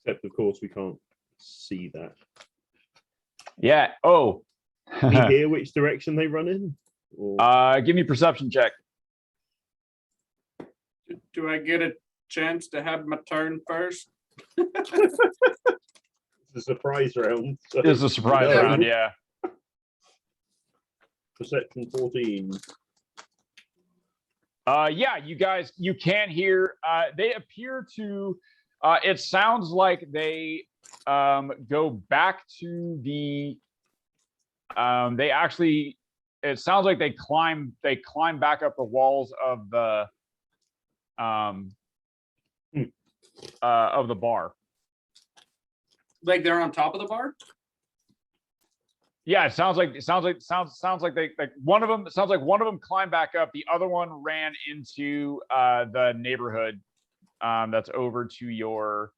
Except, of course, we can't see that. Yeah. Oh. Can we hear which direction they run in? Or... Give me a perception check. Do I get a chance to have my turn first? It's a surprise round. So It's a surprise no. round, yeah. Perception 14. Yeah, you guys, you can hear, they appear to, it sounds like they go back to the, it sounds like they climb back up the walls of the bar. Like they're on top of the bar? Yeah, it sounds like they like one of them. It sounds like one of them climbed back up. The other one ran into the neighborhood that's over to your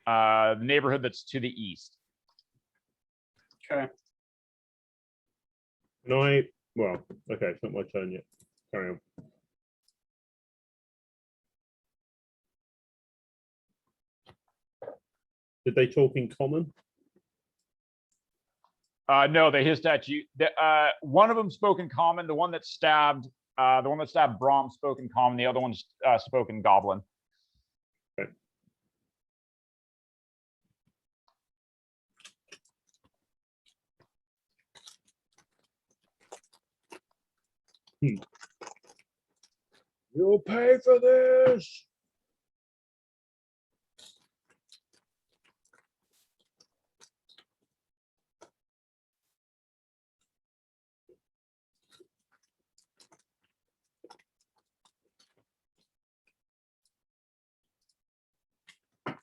neighborhood that's to the east. Okay. Well, okay, it's not my turn yet. Carry on. Did they talk in common? No, they hissed at you. One of them spoke in common. The one that stabbed Brom spoke in common. The other one spoke in Goblin. Okay. You'll pay for this.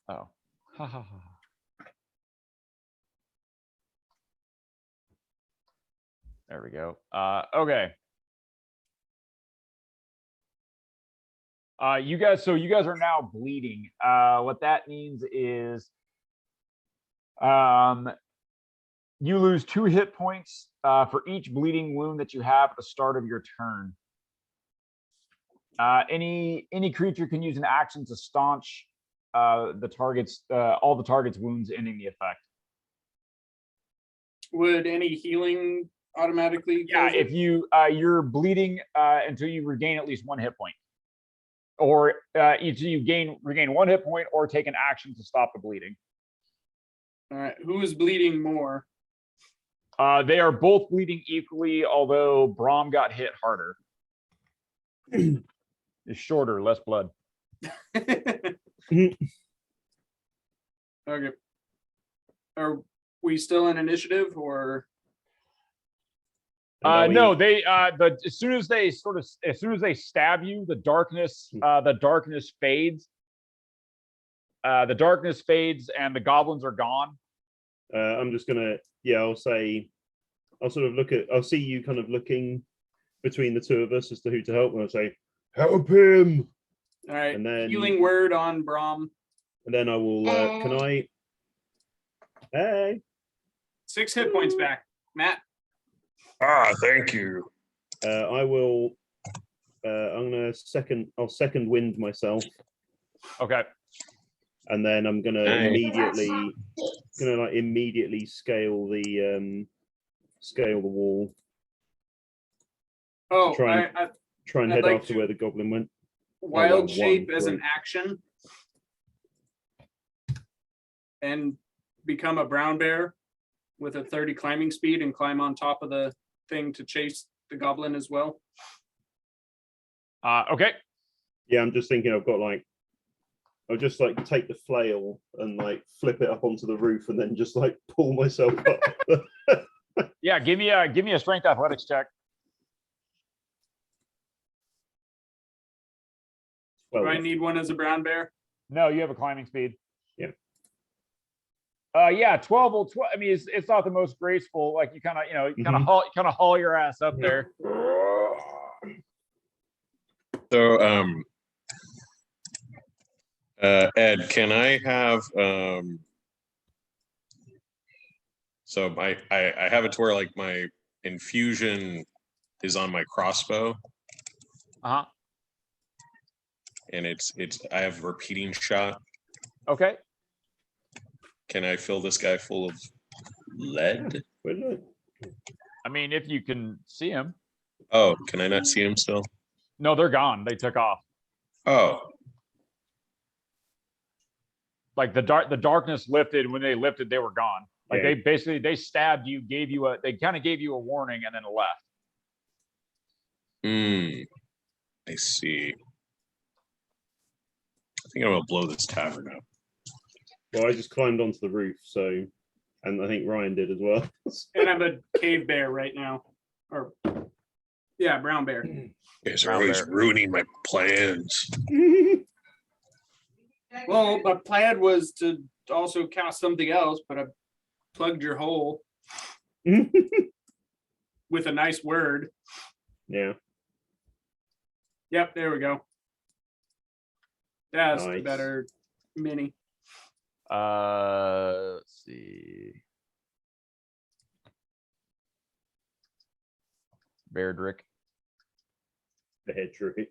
Oh. Ha ha ha. There we go. Okay. You guys are now bleeding. What that means is you lose 2 hit points for each bleeding wound that you have at the start of your turn. Any creature can use an action to staunch all the target's wounds, ending the effect. Would any healing automatically? Yeah, if you're bleeding until you regain at least 1 hit point, or either you regain 1 hit point or take an action to stop the bleeding. All right, who is bleeding more? They are both bleeding equally, although Brom got hit harder. It's shorter, less blood. Okay. Are we still in initiative or? No, they as soon as they stab you, the darkness fades. The darkness fades and the goblins are gone. I'm just gonna, I'll say, I'll see you kind of looking between the two of us as to who to help, and I'll say, help him. All right, and then healing word on Brom. And then I will, hey. 6 hit points back, Matt. Thank you. I will, I'll second wind myself. Okay. And then I'm gonna immediately scale the wall. Oh, try and head like after where the goblin went. Wild shape as an action and become a brown bear with a 30 climbing speed and climb on top of the thing to chase the goblin as well. Okay. Yeah, I'm just thinking I'll just take the flail and flip it up onto the roof and then just pull myself up. Yeah, give me a strength athletics check. Do Well, I need one as a brown bear? No, you have a climbing speed. Yeah. Yeah, 12 will 12. I mean, it's not the most graceful. Like you kind of, you kind of haul your ass up there. So, Ed, can I have so I have it to where like my infusion is on my crossbow, Uh-huh. and I have repeating shot. Okay. Can I fill this guy full of lead? I mean, if you can see him. Oh, can I not see him still? No, they're gone. They took off. Oh, Like the darkness lifted. When they lifted, they were gone. Like Yeah. they stabbed you, they kind of gave you a warning and then left. I see. I think I'm gonna blow this tavern up. Well, I just climbed onto the roof, so, and I think Ryan did as well. And I'm a cave bear right now. Or, yeah, brown bear. You guys are Brown always bear. ruining my plans. Well, my plan was to also cast something else, but I plugged your hole with a nice word. Yeah. Yep, there we go. That's the Nice. better mini. Let's see. Fredrick. Fredrick.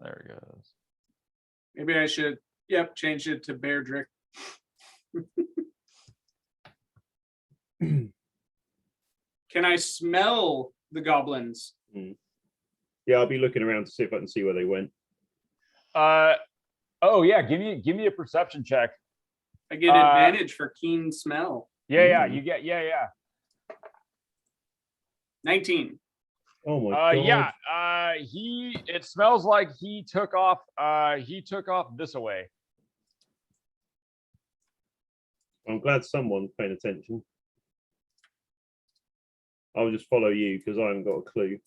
There he goes. Maybe I should, yep, change it to Fredrick. Can I smell the goblins? Yeah, I'll be looking around to see if I can see where they went. Oh yeah, give me a perception check. I get advantage for keen smell. Yeah, you get yeah. 19. Oh my god. Yeah. It smells like he took off this way. I'm glad someone's paying attention. I'll just follow you because I haven't got a clue.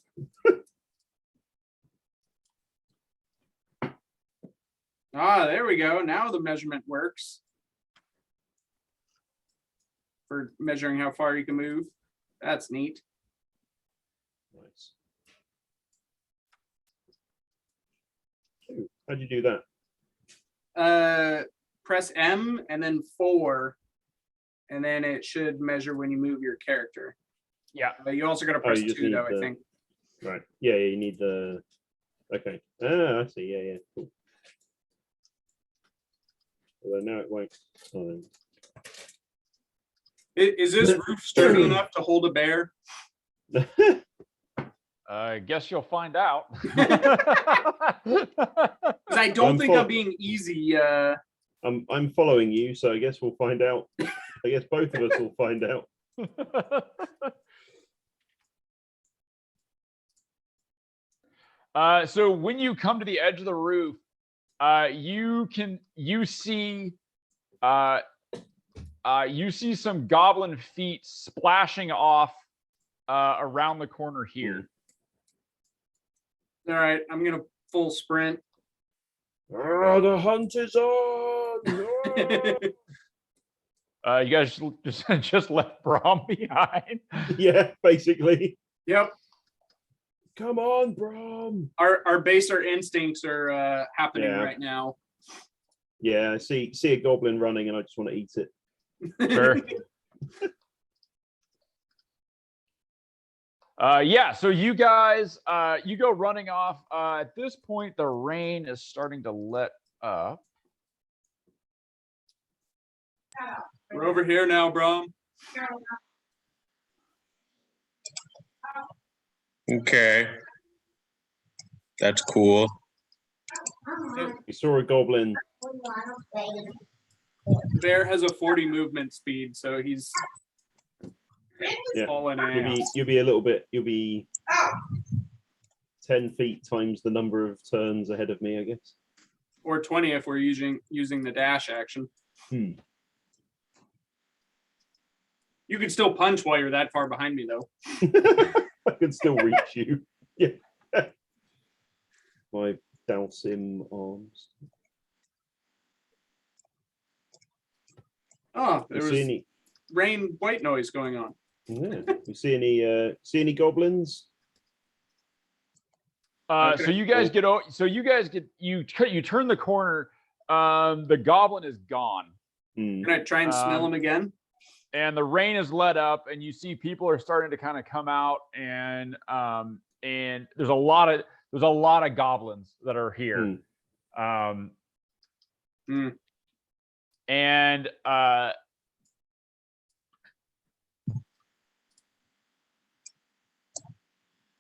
Ah, there we go. Now the measurement works. For measuring how far you can move. That's neat. Nice. Ooh, how'd you do that? Press M and then 4, and then it should measure when you move your character. Yeah. You also got to press you just 2 though, need I think. Right. Yeah, you need the. Okay. Ah, I see. Yeah, cool. Although now it won't. Oh, then. Is this roof sturdy enough to hold a bear? I guess you'll find out. 'Cause I don't I'm think full- I'm being easy. I'm following you, so I guess we'll find out. I guess both of us will find out. So when you come to the edge of the roof, you see some goblin feet splashing off around the corner here. All right, I'm gonna full sprint. Oh, the hunt is on! No! You guys just left Brom behind. Yeah, basically. Yep, Come on, Brom. our baser instincts are happening Yeah. right now. Yeah, I see a goblin running, and I just want to eat it. Sure. Yeah, so you guys, you go running off. At this point, the rain is starting to let up. We're over here now, Brom. Okay. That's cool. We saw a goblin. Bear has a 40 movement speed, so he's Yeah. falling You'll be a little bit. You'll be 10 feet times the number of turns ahead of me, I guess. Or 20 if we're using the dash action. Hmm. You can still punch while you're that far behind me, though. I can still reach you. Yeah. My Dalsim arms. Oh, there You was see any? rain white noise going on. Yeah. You see any goblins? Okay. So you guys get you turn the corner. The goblin is gone. Hmm. Can I try and smell him again? And the rain is let up, and you see people are starting to kind of come out, and there's a lot of goblins that are here. And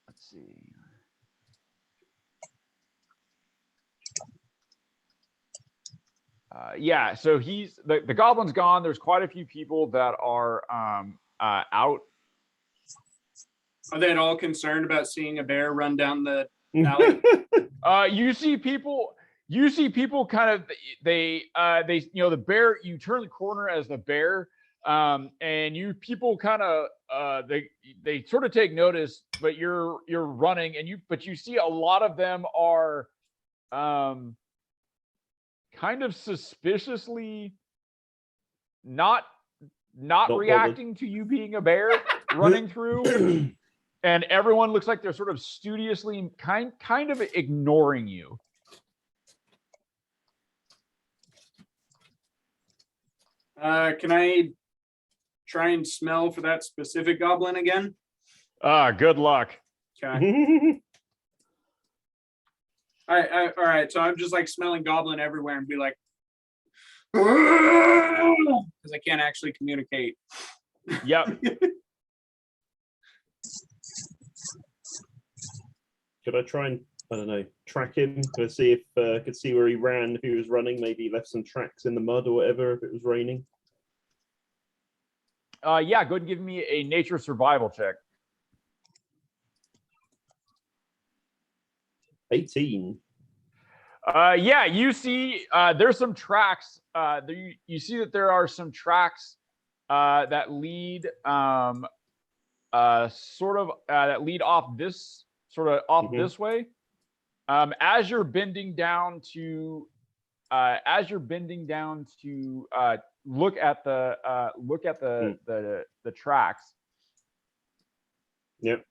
let's see. Yeah, so the goblin's gone. There's quite a few people that are out. Are they at all concerned about seeing a bear run down the alley? You see people kind of they the bear, you turn the corner as the bear, and you people kind of they sort of take notice, but you're running, and you see a lot of them are kind of suspiciously not reacting to you being a bear running through. And everyone looks like they're sort of studiously kind of ignoring you. Can I try and smell for that specific goblin again? Good luck. Okay. All right. So I'm just like smelling goblin everywhere and be like, because I can't actually communicate. Yep. Could I try and, I don't know, track him? Could I see if I could see where he ran, if he was running, maybe left some tracks in the mud or whatever, if it was raining? Yeah, go ahead and give me a nature survival check. 18. Yeah, you see there's some tracks. You see that there are some tracks that lead that lead off this this way. As you're bending down to look at the tracks. Yep.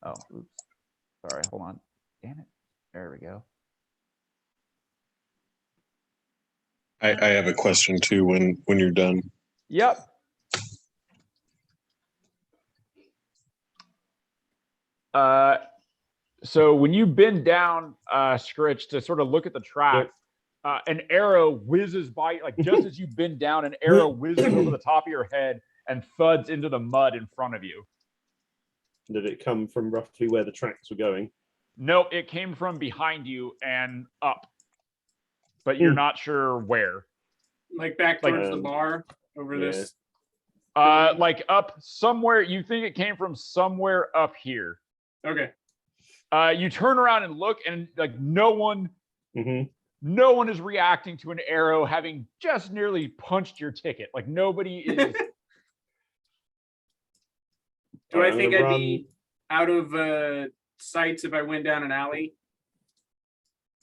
Oh, oops. Sorry, hold on. Damn it. There we go. I have a question too when you're done. Yep. So when you bend down, Scritch, to sort of look at the tracks, an arrow whizzes by, like just as you bend down, an arrow whizzes over the top of your head and thuds into the mud in front of you. Did it come from roughly where the tracks were going? Nope, it came from behind you and up, but you're not sure where. Like back towards the bar over this. Like up somewhere. You think it came from somewhere up here. Okay. You turn around and look, and like no one is reacting to an arrow having just nearly punched your ticket. Like nobody is. Do I think I'd be out of sights if I went down an alley?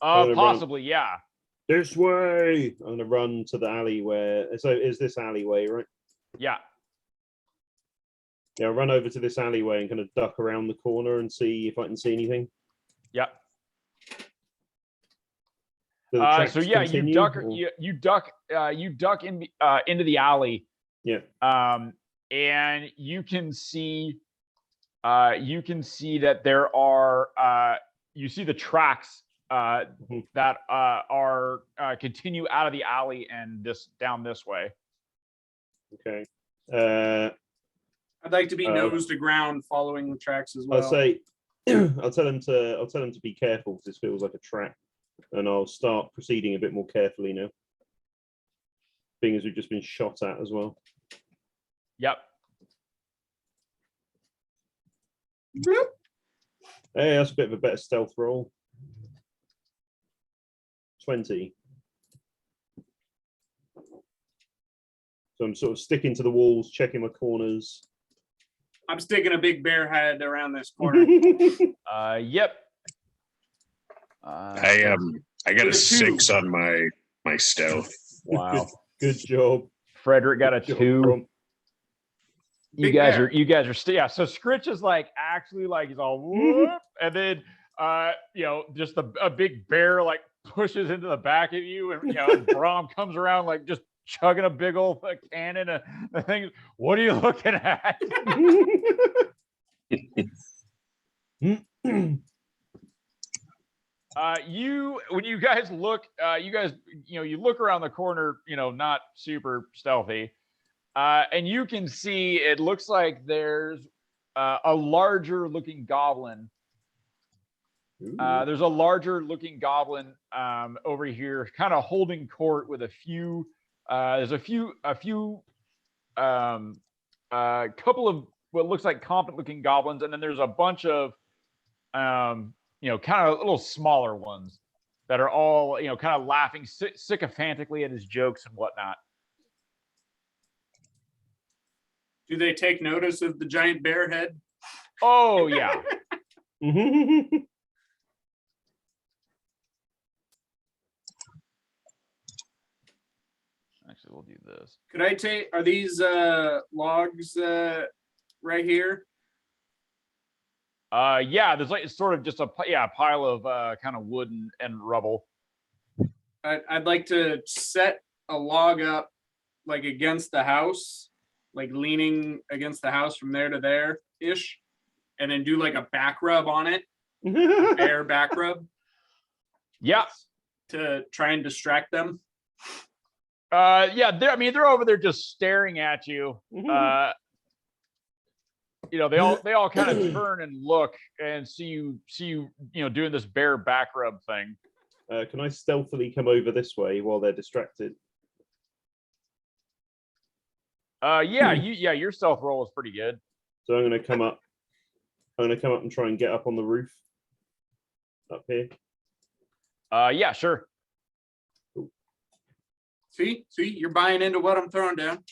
Possibly, yeah. This way. I'm gonna run to the alley where. So is this alleyway, right? Yeah. Yeah, I'll run over to this alleyway and kind of duck around the corner and see if I can see anything. Yep. So yeah, continue, you duck into the alley. Yeah. And you can see that there are you see the tracks that are continue out of the alley and down this way. Okay. I'd like to be nose to ground following the tracks as well. I'll say I'll tell them to be careful because this feels like a trap, and I'll start proceeding a bit more carefully now, being as we've just been shot at as well. Yep. Hey, that's a bit of a better stealth roll. 20. So I'm sort of sticking to the walls, checking my corners. I'm sticking a big bear head around this corner. Yep. I got a With a 6 2. on my stealth. Wow. Good job. Fredrick got a Good job, 2. Brom. You Big guys bear. are yeah. So Scritch is like actually like he's all whoop, and then just a big bear like pushes into the back of you, and Brom comes around like just chugging a big old cannon. And the thing, what are you looking at? When you guys look, you look around the corner, not super stealthy, and you can see it looks like there's a larger looking goblin. There's a larger looking goblin over here, kind of holding court with a few. There's a couple of what looks like competent looking goblins, and then there's a bunch of kind of little smaller ones that are all kind of laughing sycophantically at his jokes and whatnot. Do they take notice of the giant bear head? Oh yeah. Actually, we'll do this. Could I take, are these logs right here? Yeah, there's like it's sort of just a pile of kind of wood and rubble. I'd like to set a log up like against the house, like leaning against the house from there to there ish, and then do like a back rub on it, bear back rub Yeah. to try and distract them. Yeah, they're over there just staring at you. They all kind of turn and look and see you doing this bear back rub thing. Can I stealthily come over this way while they're distracted? Your stealth roll is pretty good. So I'm going to come up. I'm going to come up and try and get up on the roof. Up here. Yeah, sure. See, you're buying into what I'm throwing down.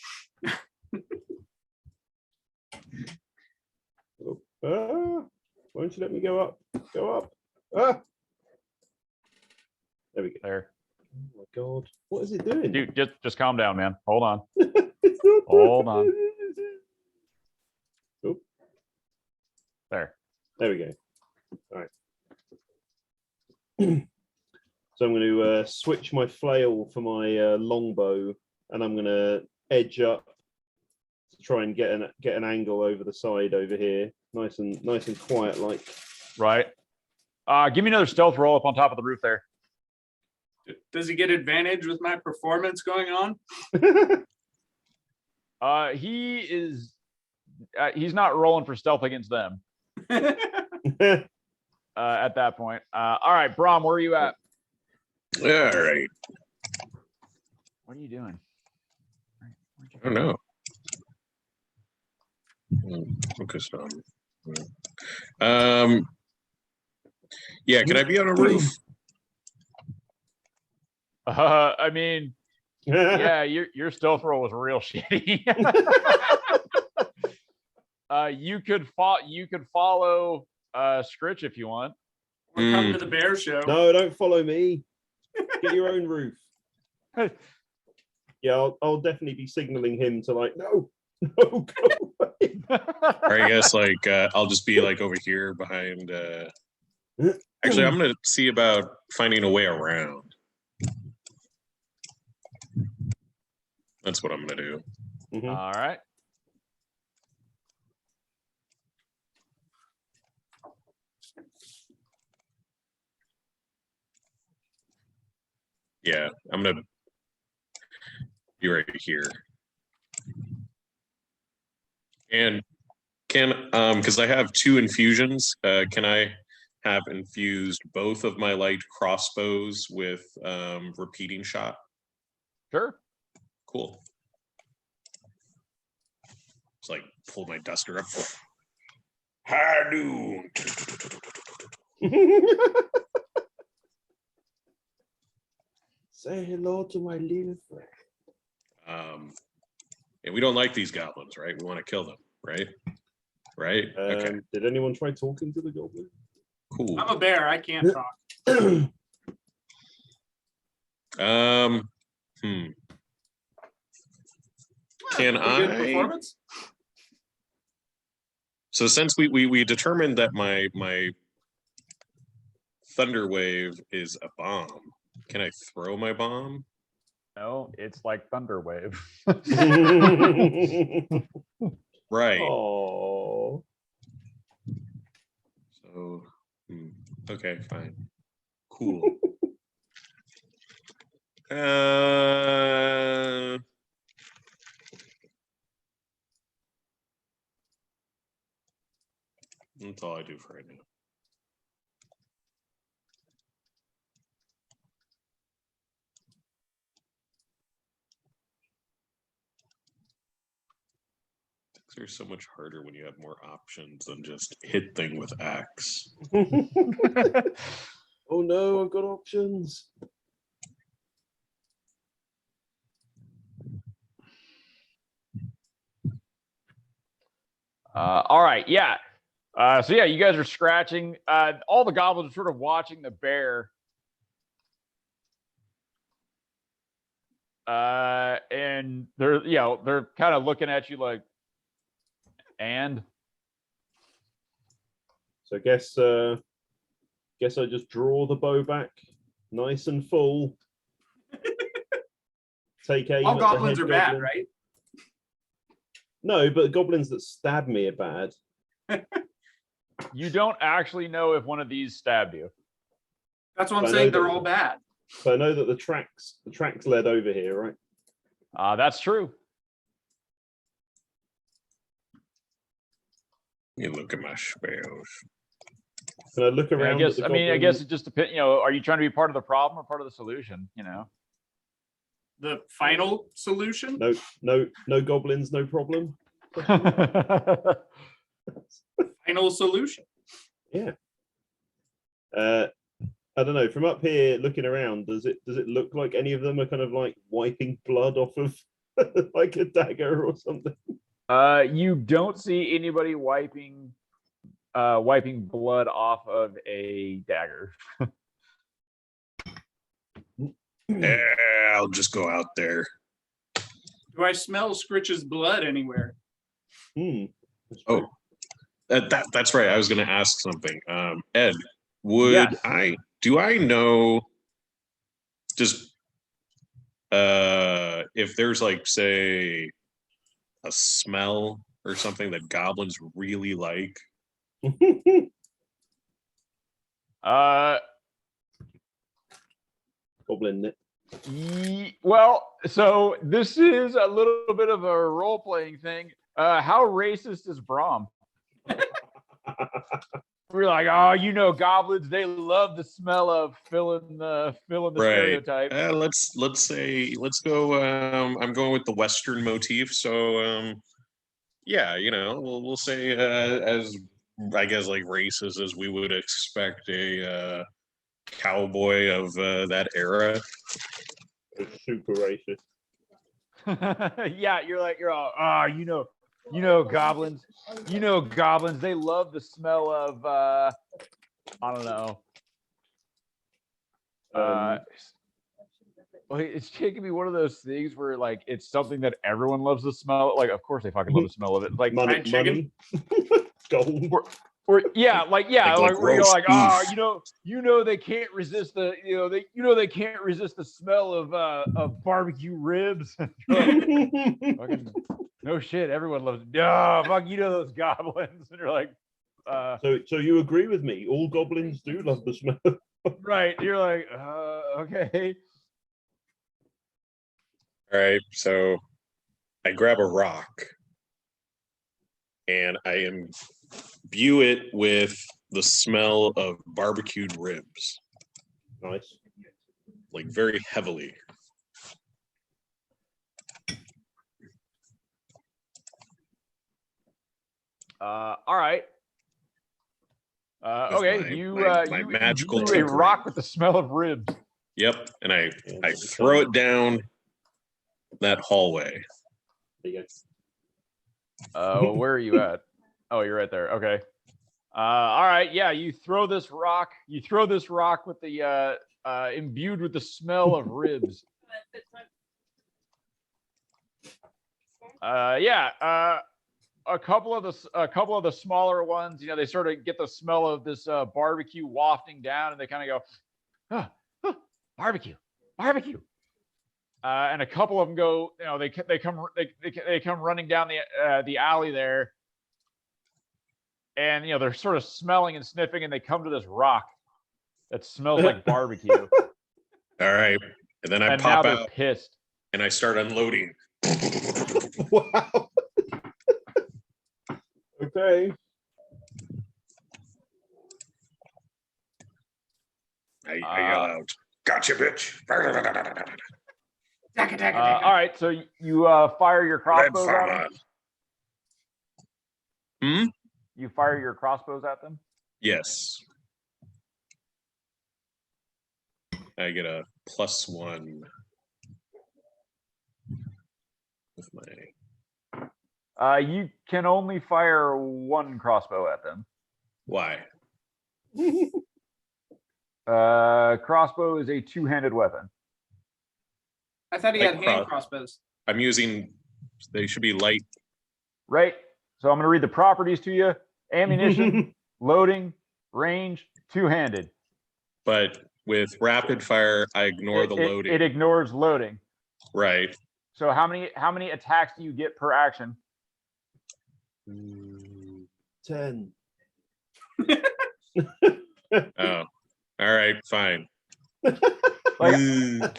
Why don't you let me go up? Go up. Ah! There we go. There. Oh my god. What is it doing? Dude, just calm down, man. Hold on. It's not Hold on. Oh. There. There we go. All right. So I'm going to switch my flail for my longbow, and I'm going to edge up to try and get an angle over the side over here, nice and quiet like. Right. Give me another stealth roll up on top of the roof there. Does he get advantage with my performance going on? He's not rolling for stealth against them at that point. All right, Brom, where are you at? All right. What are you doing? I don't know. Focus on. Yeah, can I be on a roof? I mean, yeah, your stealth roll was real shitty. You could follow Scritch if you want. Or come to the bear show. No, don't follow me. Get your own roof. Yeah, I'll definitely be signaling him to like, no, go away. Or I guess like I'll just be like over here behind. Actually, I'm gonna see about finding a way around. That's what I'm gonna do. All right. Yeah, I'm gonna be right here. And because I have 2 infusions, can I have infused both of my light crossbows with repeating shot? Sure. Cool. It's like pull my duster up. High noon. Say hello to my little friend. And we don't like these goblins, right? We want to kill them, right? Right? Okay. Did anyone try talking to the goblin? Cool. I'm a bear. I can't talk. Can Good I? performance. So since we determined that my thunder wave is a bomb, can I throw my bomb? No, it's like Thunderwave. Right. Oh. So okay, fine. Cool. That's all I do for right now. They're so much harder when you have more options than just hit thing with axe. Oh no, I've got options. All right, yeah. So yeah, you guys are scratching. All the goblins are sort of watching the bear. And they're kind of looking at you like, and So guess I just draw the bow back, nice and full. Take aim. All at the goblins head are bad, goblin. right? No, but goblins that stab me are bad. you don't actually know if one of these stabbed you. That's what I'm I know saying. They're that- all bad. So I know that the tracks led over here, right? That's true. You look at my spells. Can I look I mean, around? At the I guess it just depends. Are you trying to be part of the problem or part of the solution? The final solution. No goblins, no problem. Final solution. Yeah. I don't know. From up here, looking around, does it look like any of them are kind of like wiping blood off of like a dagger or something? You don't see anybody wiping blood off of a dagger. Yeah, I'll just go out there. Do I smell Scritch's blood anywhere? Oh, that's right. I was going to ask something. Ed, Yes. do I know just if there's like, say, a smell or something that goblins really like? Goblin knit. Well, so this is a little bit of a role-playing thing. How racist is Brom? We're like, goblins, they love the smell of filling the stereotype. Let's go. I'm going with the Western motif. So, yeah, we'll say as I guess like racist as we would expect a cowboy of that era. Super racist. Yeah, you're all, goblins. Goblins, they love the smell of I don't know. It's taking me one of those things where like it's something that everyone loves the smell. Like, of course they fucking love the smell of it. Like money. Gold. Or like where you're like, they can't resist they can't resist the smell of barbecue ribs. Fucking, no shit, everyone loves it. Fuck, those goblins. And you're like, so you agree with me? All goblins do love the smell. Right. You're like, okay. All right, so I grab a rock and I imbue it with the smell of barbecued ribs. Nice. Like very heavily. All right. With Okay, my- you my you magical imbue a tinkering. rock with the smell of ribs. Yep, and I Yeah, throw it down that hallway. There you Where are you at? Oh, you're right there. Okay. All right. Yeah, you throw this rock. You throw this rock with the imbued with the smell of ribs. Yeah. A couple of the smaller ones, you know, they sort of get the smell of this barbecue wafting down, and they kind of go, barbecue. And a couple of them go, you know, they come running down the alley there, and you know they're sort of smelling and sniffing, and they come to this rock that smells like barbecue. All right, and then I And now pop they're out pissed. and I start unloading. Wow. Okay. I yell out, "Gotcha, bitch!" All right, so you fire your Red crossbows at farmer. them. You fire your crossbows at them. Yes. I get a +1 with my. You can only fire one crossbow at them. Why? Crossbow is a two-handed weapon. I thought he Like had hand cross- crossbows. I'm using. They should be light. Right. So I'm going to read the properties to you: ammunition, loading, range, two-handed. But with rapid fire, I ignore the It loading. ignores loading. Right. So how many attacks do you get per action? 10. Oh. All right. Fine. Like,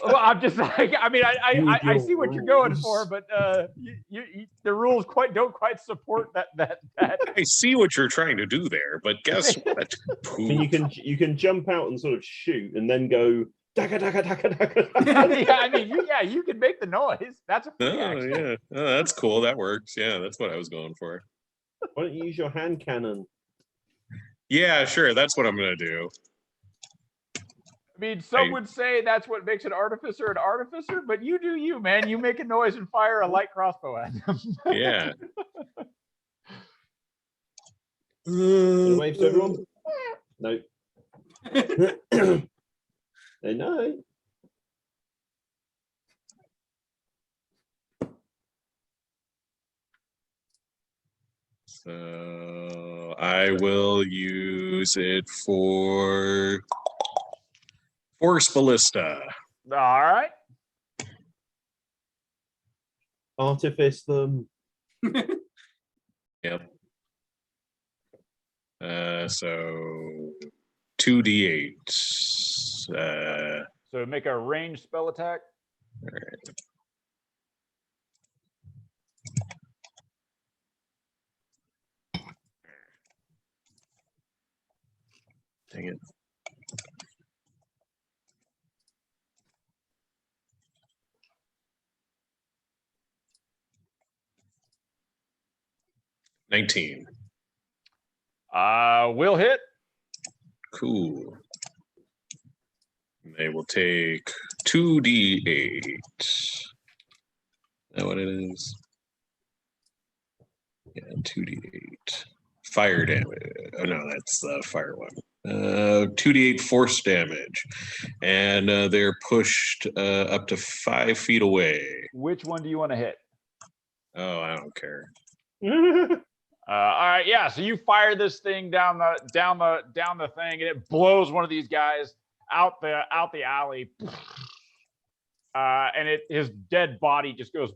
well, I'm just like, I mean, I see what you're going for, but the rules don't quite support that. I see what you're trying to do there, but guess what? I mean, you can jump out and sort of shoot and then go dagga dagga dagga dagga. Yeah, I mean, you can make the noise. That's a free Oh, action. yeah. Oh, that's cool. That works. Yeah, that's what I was going for. Why don't you use your hand cannon? Yeah, sure. That's what I'm gonna do. I mean, some would say that's what makes an artificer, but you do you, man. You make a noise and fire a light crossbow at them. Yeah. Wanna wave to everyone? No. They know. So I will use it for Force Ballista. All right. Artifice them. Yep. So 2d8. So make a ranged spell attack. All right. Dang it. $19. Will hit. Cool. They will take 2d8. Is that what it is? Yeah, 2d8. Fire damage. Oh no, that's the fire one. 2d8 force damage. And they're pushed up to 5 feet away. Which one do you want to hit? Oh, I don't care. All right, yeah. So you fire this thing down the thing, and it blows one of these guys out the alley, and his dead body just goes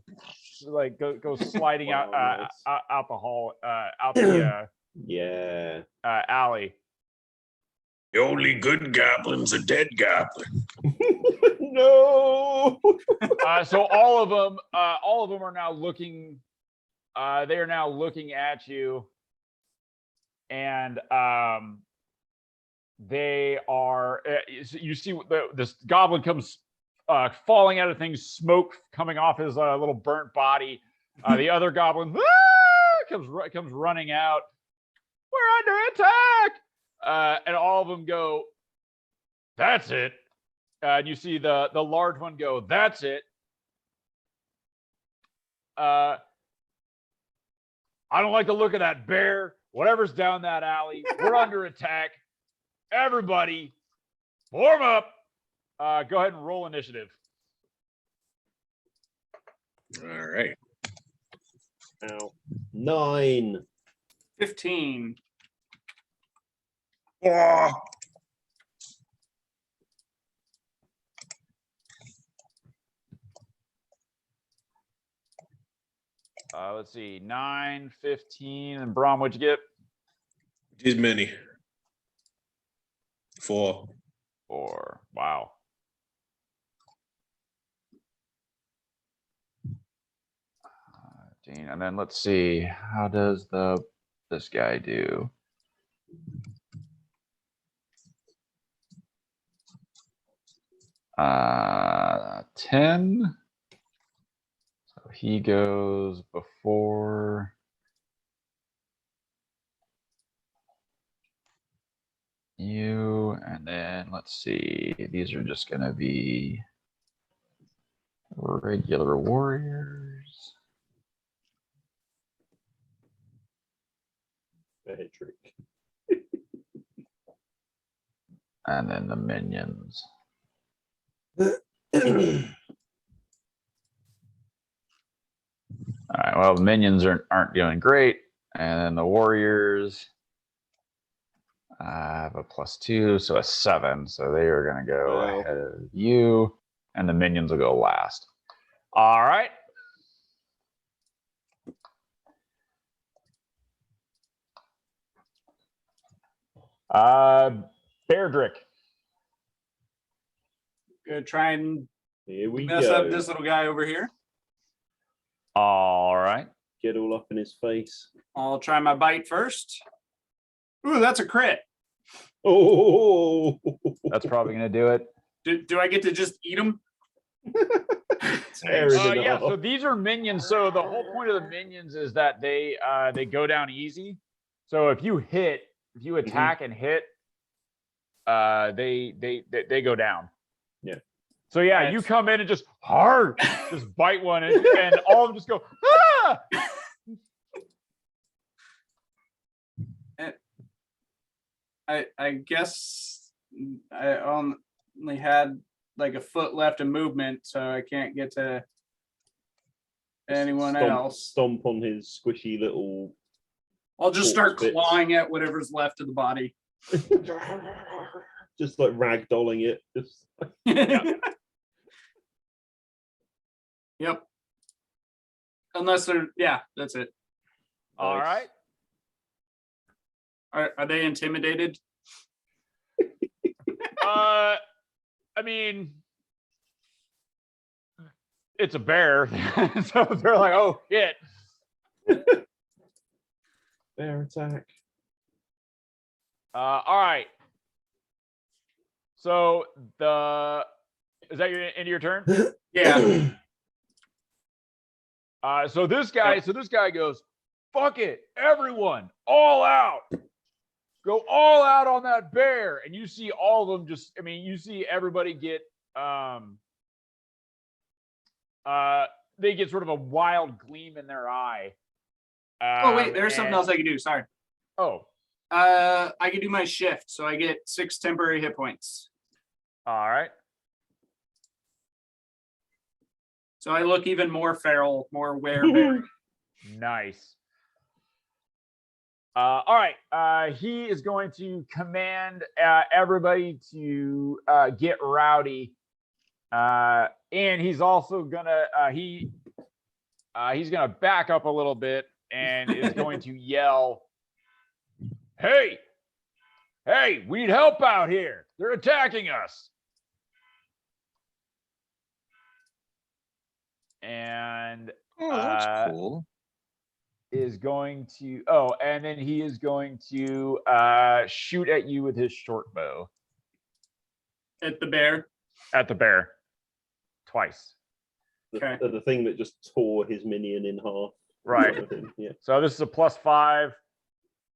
sliding out out the hall, out the Yeah. alley. The only good goblin's a dead goblin. No. So all of them are now looking. They are now looking at you, and they are. You see, this goblin comes falling out of things, smoke coming off his little burnt body. The other goblin comes running out. we're under attack. And all of them go, that's it. And you see the large one go, that's it. I don't like the look of that bear. Whatever's down that alley, we're under attack. Everybody, form up. Go ahead and roll initiative. All right. Ow. 9. 15. Oh, Let's see, 9, 15, and Brom, what'd you get? did many. 4. 4. Wow. And then let's see, how does this guy do? Uh, 10. So he goes before. You, and then let's see, these are just gonna be regular warriors. Fredrick. And then the minions. All right, well, the minions aren't doing great. And then the warriors have a +2, so a 7. So they are going to go Wow. ahead of you, and the minions will go last. All right. Fredrick. Gonna try and Here we mess go. up this little guy over here. All right. Get all up in his face. I'll try my bite first. Ooh, that's a crit. Oh, That's probably going to do it. Do I get to just eat him? Tear it Yeah, off. so these are minions. So the whole point of the minions is that they go down easy. So if you attack and hit, they go down. Yeah. So yeah, Right. you come in and just just bite one, and all of them just go, ah! I guess I only had like a foot left of movement, so I can't get to anyone else. Stomp on his squishy little. I'll just start bits. clawing at whatever's left of the body. Just like ragdolling it. Just Yep. Unless they're, yeah, that's it. All Nice. right. Are they intimidated? I mean, it's a bear, so they're like, oh shit. bear attack. All right. So is that your end of your turn? Yeah. So this guy goes, fuck it, everyone, all out. Go all out on that bear. And you see all of them you see everybody get they get sort of a wild gleam in their eye. Oh wait, there's something else I can do. Sorry. Oh. I can do my shift, so I get 6 temporary hit points. All right. So I look even more feral, more werebear. Nice. All right. He is going to command everybody to get rowdy, and he's also gonna he's gonna back up a little bit and is going to yell, "Hey, we need help out here! They're attacking us!" And Oh, that's cool. is going to and then he is going to shoot at you with his short bow. At the bear. At the bear. Twice. The thing that just tore his minion in half. Right. Yeah. So this is a +5.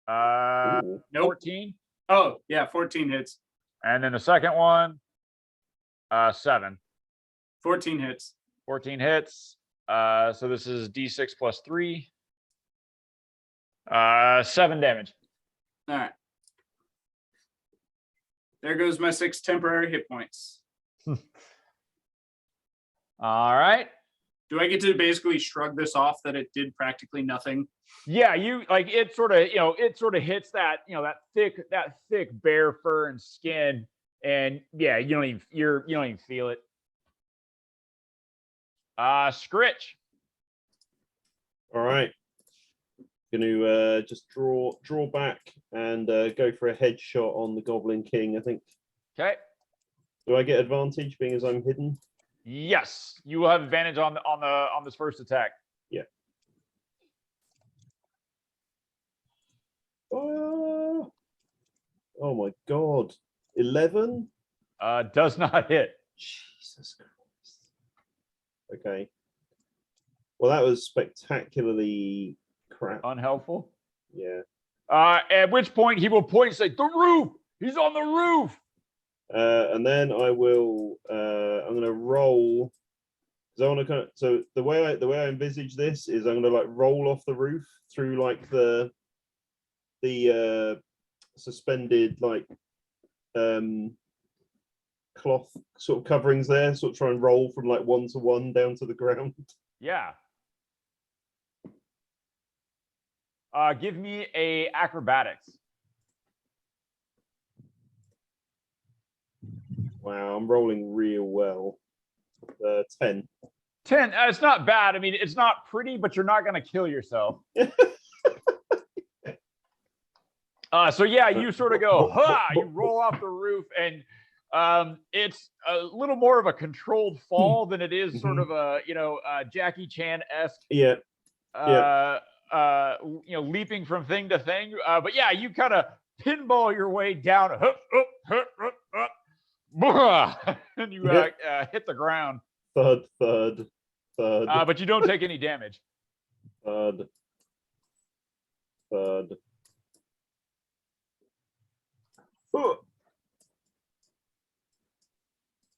Ooh. Nope. 14. Oh, yeah, 14 hits. And then the second one, 7. 14 hits. 14 hits. So this is D6 plus 3. 7 damage. All right. There goes my 6 temporary hit points. All right. Do I get to basically shrug this off that it did practically nothing? Yeah, you like it sort of, it sort of hits that, that thick bear fur and skin, and yeah, you don't even feel it. Scritch. All right. Going to just draw back and go for a headshot on the Goblin King, I think. Okay. Do I get advantage being as I'm hidden? Yes, you will have advantage on this first attack. Yeah. Oh my god. 11? Does not hit. Jesus Christ. Okay. Well, that was spectacularly crap. Unhelpful. Yeah. At which point he will point and say, "The roof! He's on the roof!" And then I will. I'm gonna roll. So I want to so the way I envisage this is I'm gonna like roll off the roof through like the suspended like cloth sort of coverings there, sort of try and roll from like 1 to 1 down to the ground. Yeah. Give me a acrobatics. Wow, I'm rolling real well. 10. 10. It's not bad. I mean, it's not pretty, but you're not going to kill yourself. So yeah, you sort of go, ha! You roll off the roof, and it's a little more of a controlled fall than it is sort of a Jackie Chan-esque. Yeah. Leaping from thing to thing. But yeah, you kind of pinball your way down, and you hit the ground. Thud. But you don't take any damage. Thud.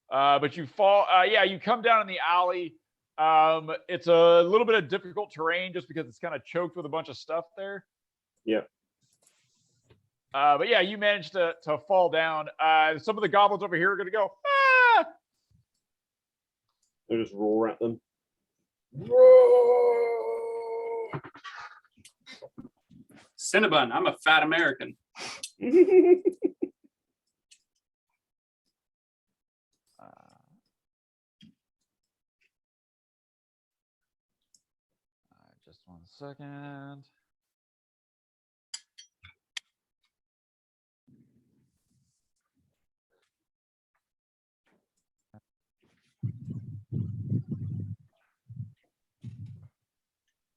But you fall. You come down in the alley. It's a little bit of difficult terrain just because it's kind of choked with a bunch of stuff there. Yeah. But yeah, you managed to fall down. Some of the goblins over here are going to go, ah! I'll just roar at them. Cinnabon, I'm a fat American. Just 1 second.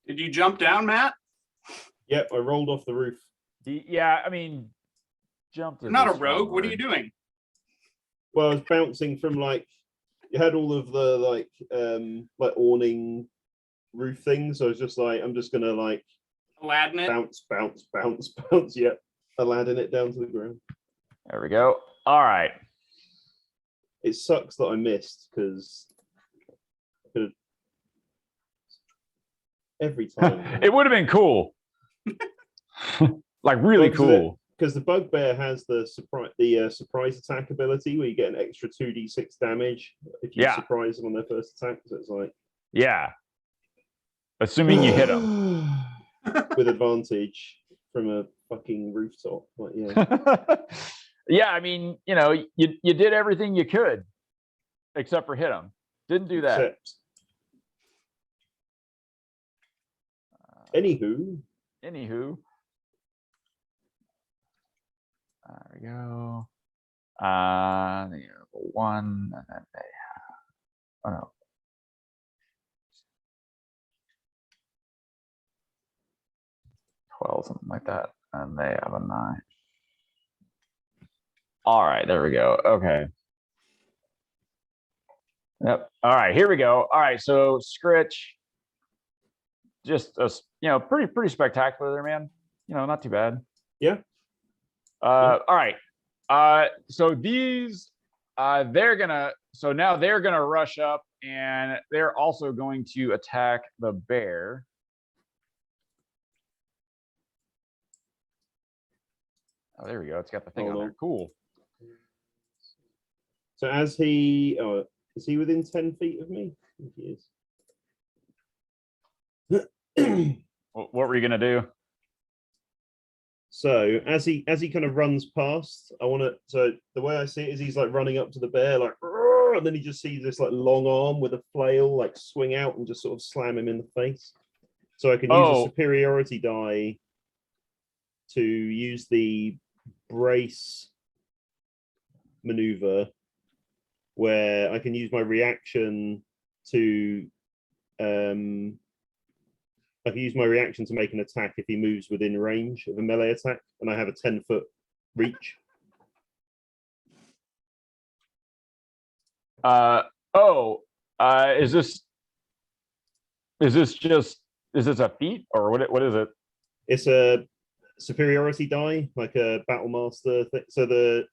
Did you jump down, Matt? Yep, I rolled off the roof. Yeah, I mean, jumped. You're not a rogue. What are you doing? Well, I was bouncing from like you had all of the like awning roof things. So I was just like, I'm just gonna like Aladdin it? bounce. Yep, Aladdin it down to the ground. There we go. All right. It sucks that I missed because every time It would have been cool. Like really cool. Because the bugbear has the surprise attack ability where you get an extra 2d6 damage if you surprise them on their first attack. So it's like assuming you hit them with advantage from a fucking rooftop. Like, yeah, I mean, you did everything you could except for hit them. Didn't do that. Anywho. There we go. The 1, and then they have, 12, something like that, and they have a 9. All right, there we go. Okay. Yep. All right, here we go. All right, so Scritch, just pretty spectacular there, man. Not too bad. All right. So these, so now they're gonna rush up, and they're also going to attack the bear. Oh, there we go. It's got the thing on Hold there. on. Cool. So as he, is he within 10 feet of me? I think he is. What were you gonna do? So as he kind of runs past, I want to. So the way I see it is he's like running up to the bear, like, "Arr!" And then he just sees this like long arm with a flail like swing out and just sort of slam him in the face. So I can use a superiority die to use the brace maneuver, where I can use my reaction to I can use my reaction to make an attack if he moves within range of a melee attack, and I have a 10-foot reach. Is this a feat, or what is it? It's a superiority die, like a battle master thing. So the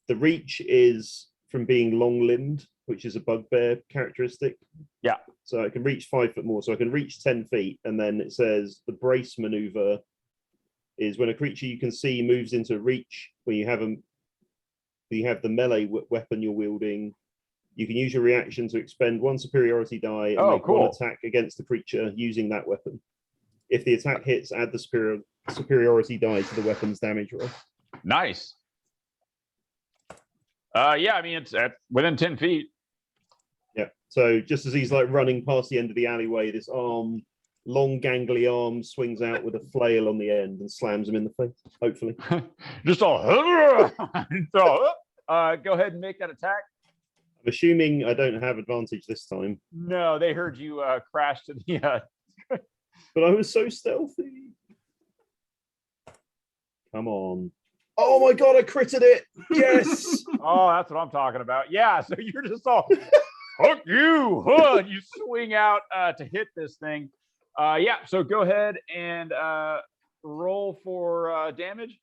reach is from being long-limbed, which is a bugbear characteristic. Yeah. So I can reach 5 foot more. So I can reach 10 feet. And then it says the brace maneuver is when a creature you can see moves into reach, where you have the melee weapon you're wielding. You can use your reaction to expend 1 superiority die and make cool. 1 attack against the creature using that weapon. If the attack hits, add the superiority die to the weapon's damage roll. Nice. Yeah, I mean, it's within 10 feet. Yeah. So just as he's like running past the end of the alleyway, this long gangly arm swings out with a flail on the end and slams him in the face, hopefully. Just all go ahead and make that attack. I'm assuming I don't have advantage this time. No, they heard you crash to the But I was so stealthy. Come on. Oh my god, I critted it! Yes! Oh, that's what I'm talking about. Yeah, so you're just all fuck you, huh? You swing out to hit this thing. Yeah, so go ahead and roll for damage.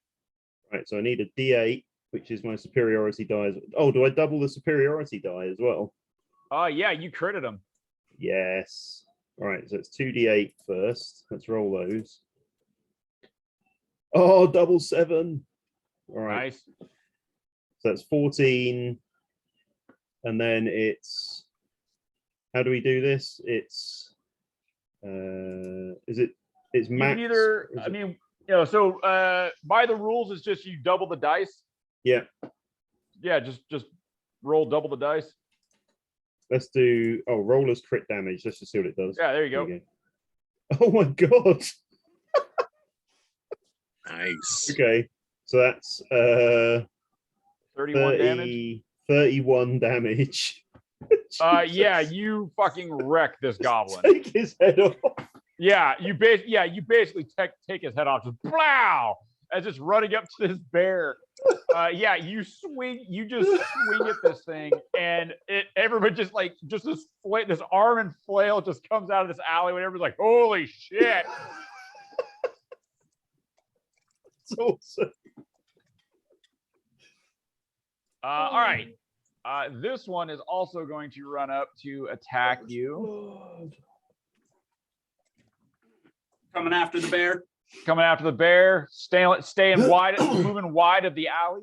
Right, so I need a D8, which is my superiority die. Oh, do I double the superiority die as well? Yeah, you critted him. Yes. All right, so it's 2D8 first. Let's roll those. Oh, double 7. All right. Nice. So that's 14. And then it's, how do we do this? It's, it's max. Either, I mean, so by the rules, it's just you double the dice. Yeah. Yeah, just roll double the dice. Let's do, roller's crit damage. Let's just see what it does. Yeah, there you go. Oh my god. Nice. Okay. So that's 31 damage. 31 damage. Yeah, you fucking wreck this goblin. Take his head off. Yeah, you basically take his head off, just blow, as it's running up to this bear. Yeah, you just swing at this thing, and everybody just this arm and flail just comes out of this alleyway. Everybody's like, holy shit. It's awesome. All right. This one is also going to run up to attack you. Coming after the bear. Coming after the bear, staying wide, moving wide of the alley.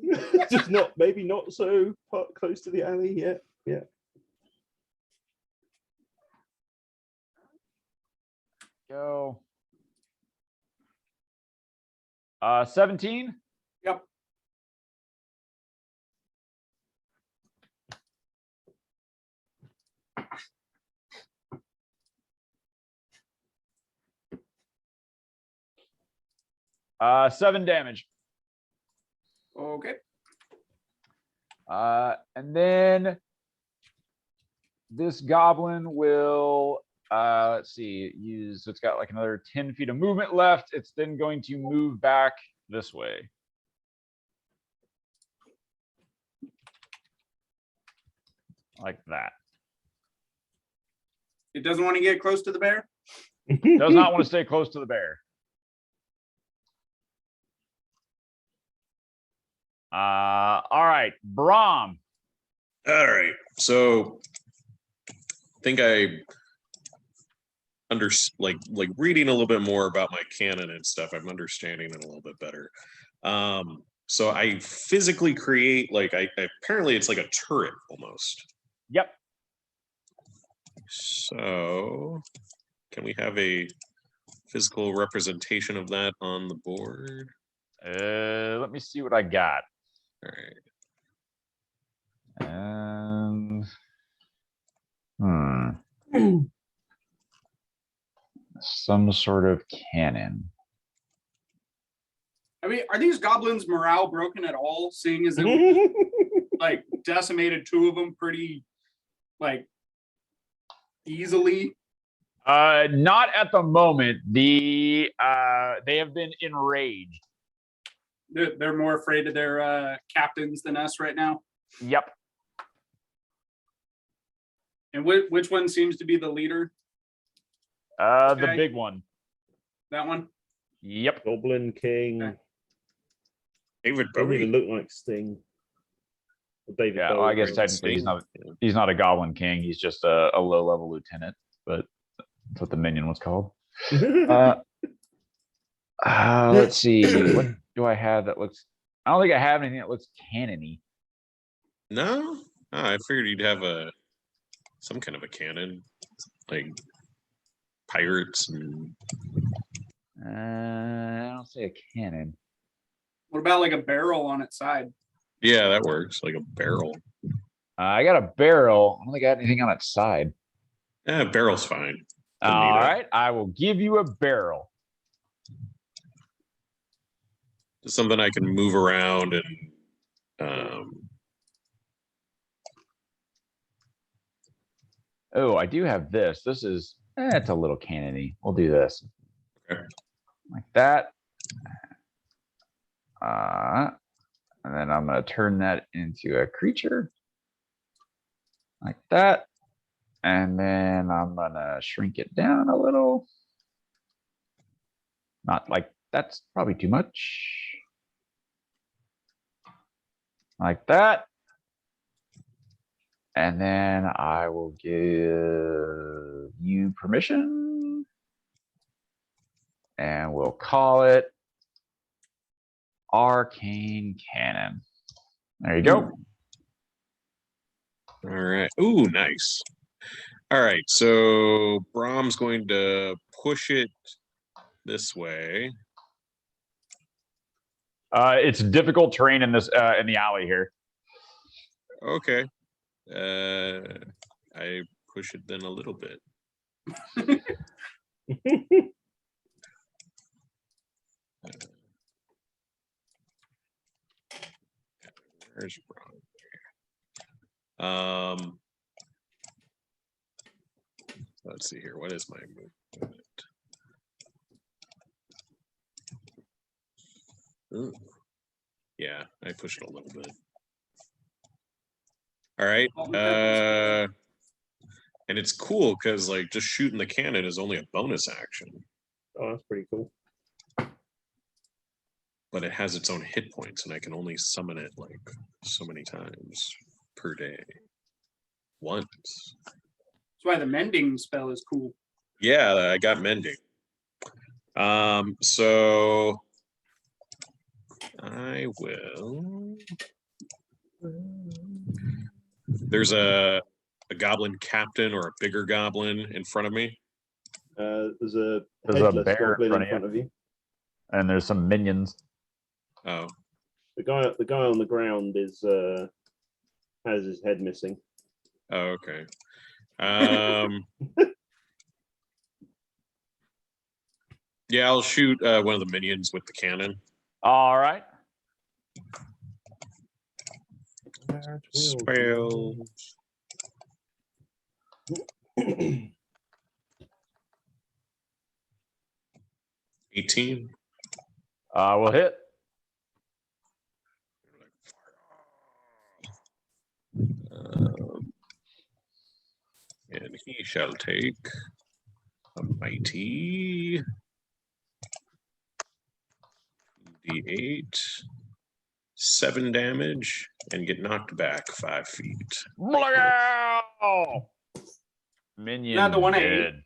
Just maybe not so close to the alley yet. Yeah. Go. 17. Yep. Seven damage. Okay. And then this goblin will let's see, it's got like another 10 feet of movement left. It's then going to move back this way. Like that. It doesn't want to get close to the bear? Does not want to stay close to the bear. All right, Brom. All right. So I think I like reading a little bit more about my canon and stuff. I'm understanding it a little bit better. So I physically create like I apparently it's like a turret almost. Yep. So can we have a physical representation of that on the board? Let me see what I got. All right. Some sort of cannon. I mean, are these goblins' morale broken at all? Seeing as it like decimated 2 of them pretty like easily. Not at the moment. They have been enraged. They're more afraid of their captains than us right now. Yep. And which one seems to be the leader? The Okay. big one. That one? Yep. Goblin King. Okay. David Doesn't even Bowie. look like Sting. Or David Yeah. Bowie, Well, I guess right? technically he's not a goblin king. He's just a low-level lieutenant, but that's what the minion was called. Let's see. What do I have that looks? I don't think I have anything that looks cannon-y. No? Oh, I figured you'd have some kind of a cannon, like pirates and I don't say a cannon. What about like a barrel on its side? yeah, that works. Like a barrel. I got a barrel. I don't think I got anything on its side. Yeah, barrel's fine. Doesn't All need a- right, I will give you a barrel. Just something I can move around and Oh, I do have this. This is it's a little cannon-y. We'll do this. Okay. Like that. And then I'm going to turn that into a creature. Like that. And then I'm going to shrink it down a little. Not like that's probably too much. Like that. And then I will give you permission. And we'll call it Arcane Cannon. There you go. all right. Ooh, nice. All right, so Brom's going to push it this way. It's difficult terrain in this in the alley here. Okay. I push it then a little bit. Where's Brom? Let's see here. What is my movement? Ooh. Yeah, I push it a little bit. All right. And it's cool because like just shooting the cannon is only a bonus action. Oh, that's pretty cool. But it has its own hit points, and I can only summon it like so many times per day. Once. That's why the mending spell is cool. Yeah, I got mending. So I will. There's a goblin captain or a bigger goblin in front of me. There's a There's a headless bear goblin in front of you. And there's some minions. Oh, The guy on the ground is has his head missing. oh, okay. Yeah, I'll shoot one of the minions with the cannon. All right. Spell. 18. We'll hit. And he shall take a mighty D8 7 damage and get knocked back 5 feet. Blow! Minion Not the one I dead.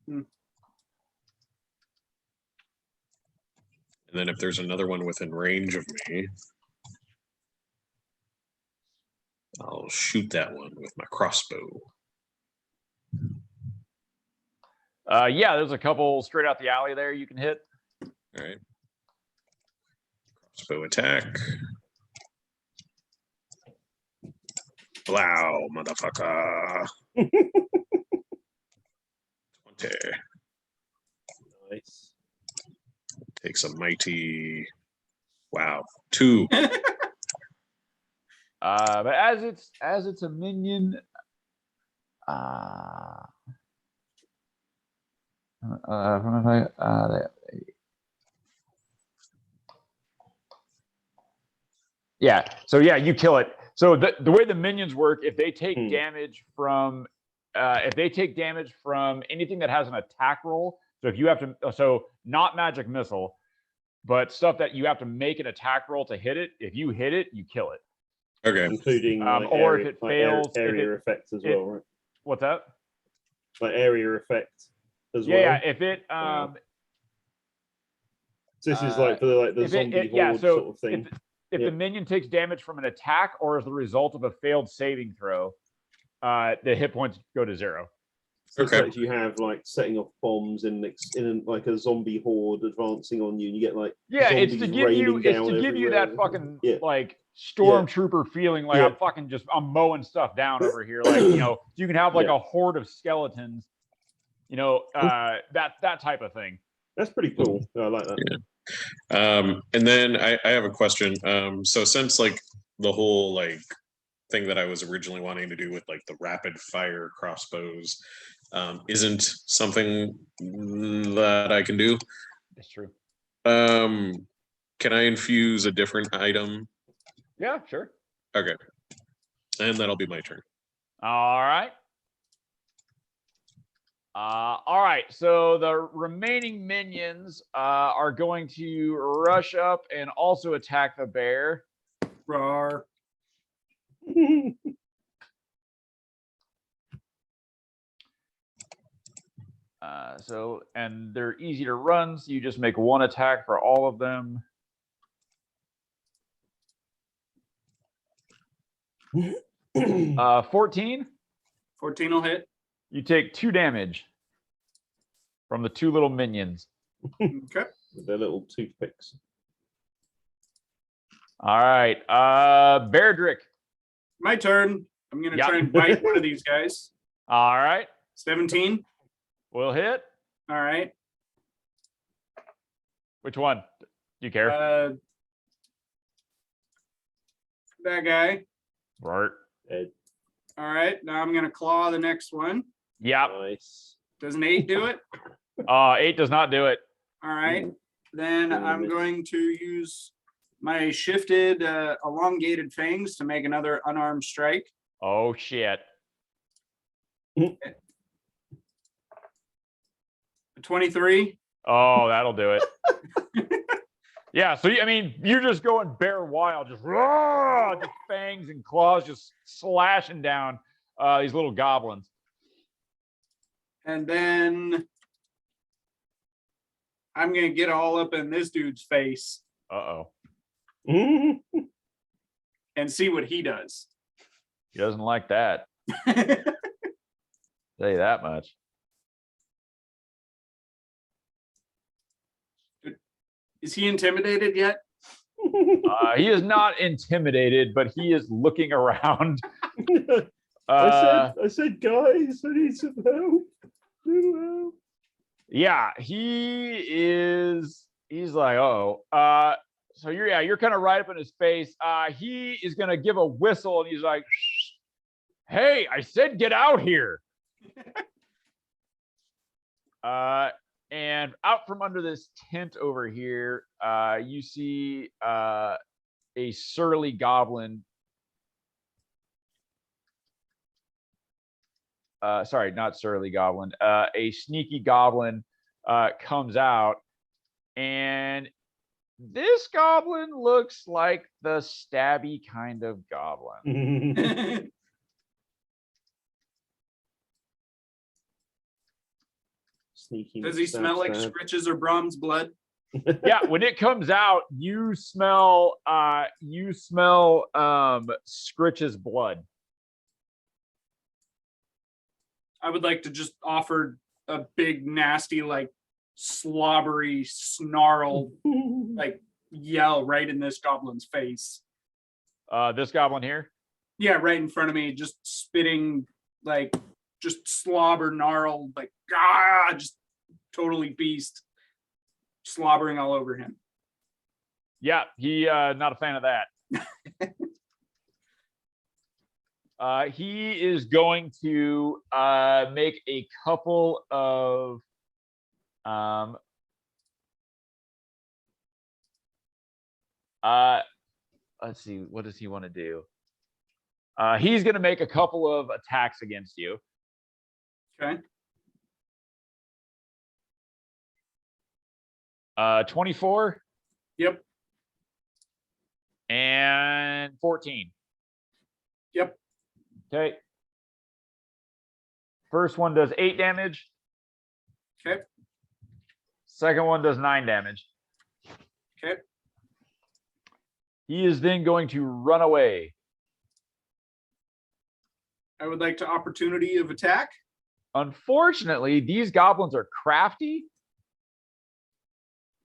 And then if there's another one within range of me, I'll shoot that one with my crossbow. Yeah, there's a couple straight out the alley there you can hit. All right. Crossbow attack. Wow, motherfucker. 20. Nice. Takes a mighty, wow, 2. But as it's a minion, yeah. So yeah, you kill it. So the way the minions work, if they take damage from anything that has an attack roll, so if you have to, so not magic missile, but stuff that you have to make an attack roll to hit it. If you hit it, you kill it. Okay. Including like or area, if it fails, area effects as well, right? What's that? Like area effect as well. Yeah, if it Wow. So this is like for the zombie horde sort of thing. If the minion takes damage from an attack or as the result of a failed saving throw, the hit points go to 0. So it's like you have like setting off bombs in like a zombie horde advancing on you, and you get like it's to give you that fucking like stormtrooper feeling, like I'm mowing stuff down over here, like you can have like a horde of skeletons, that type of thing. That's pretty cool. I like that. Yeah. And then I have a question. So since like the whole like thing that I was originally wanting to do with like the rapid fire crossbows isn't something that I can do. That's true. Can I infuse a different item? Yeah, sure. Okay. And that'll be my turn. All right. All right. So the remaining minions are going to rush up and also attack the bear. Roar. And they're easy to run, so you just make 1 attack for all of them. Uh, 14. 14 will hit. You take 2 damage from the 2 little minions. Okay. With their little toothpicks. All right. Fredrick. My turn. I'm going to try and bite one of these guys. All right. 17. Will hit. All right. Which one? Do you care? That guy. Right. All right. Now I'm going to claw the next one. Yep. Nice. Does an 8 do it? 8 does not do it. All right. Then I'm going to use my shifted elongated fangs to make another unarmed strike. Oh, shit. 23. Oh, that'll do it. Yeah, so I mean, you're just going bare wild, just fangs and claws just slashing down these little goblins. And then I'm going to get all up in this dude's face Uh-oh. and see what he does. He doesn't like that. Tell you that much. Is he intimidated yet? He is not intimidated, but he is looking around. I said, guys, I need some help. Help. Yeah, he's like, oh. So you're kind of right up in his face. He is gonna give a whistle and he's like, hey, I said get out here. And out from under this tent over here, you see a surly goblin. Sorry, not surly goblin. A sneaky goblin comes out, and this goblin looks like the stabby kind of goblin. Sneaky. Does he smell like Scritch's or Brom's blood? Yeah, when it comes out, you smell Scritch's blood. I would like to just offer a big, nasty, like slobbery snarl, like yell right in this goblin's face. This goblin here. Yeah, right in front of me, just spitting, like just slobber, gnarl, like just totally beast, slobbering all over him. Yeah, he not a fan of that. He is going to make a couple of let's see, what does he want to do? He's going to make a couple of attacks against you. Okay. 24. Yep. And 14. Yep. Okay. First one does 8 damage. Okay. Second one does 9 damage. Okay. He is then going to run away. I would like to opportunity of attack. Unfortunately, these goblins are crafty,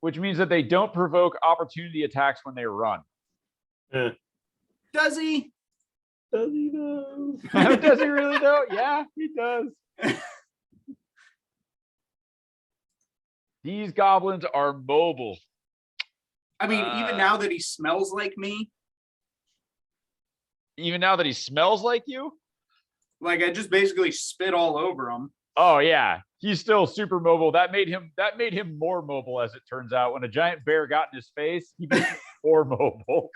which means that they don't provoke opportunity attacks when they run. Does he? Does he though? Does he really though? Yeah, he does. These goblins are mobile. I mean, even now that he smells like me, even now that he smells like you? like I just basically spit all over him. Oh yeah, he's still super mobile. That made him more mobile, as it turns out. When a giant bear got in his face, he became more mobile.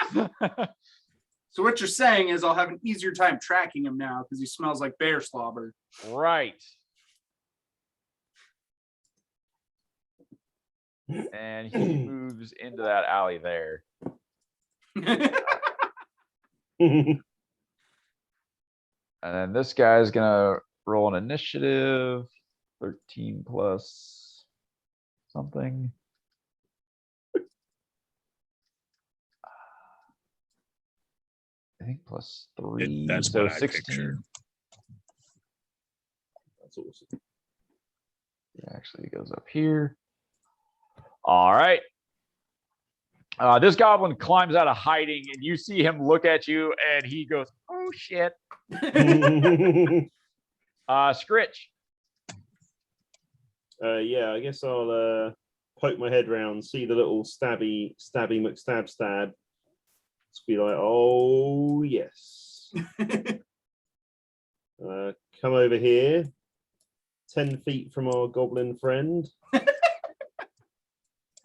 So what you're saying is I'll have an easier time tracking him now because he smells like bear slobber. Right. And he moves into that alley there. And then this guy's gonna roll an initiative. 13 plus something. I think plus 3. That's so what I 16. picture. That's awesome. Yeah, actually, it goes up here. All right. This goblin climbs out of hiding, and you see him look at you, and he goes, "Oh shit!" Scritch. Yeah, I guess I'll poke my head round, see the little stabby McStab stab. Just be like, oh yes. Come over here, 10 feet from our goblin friend.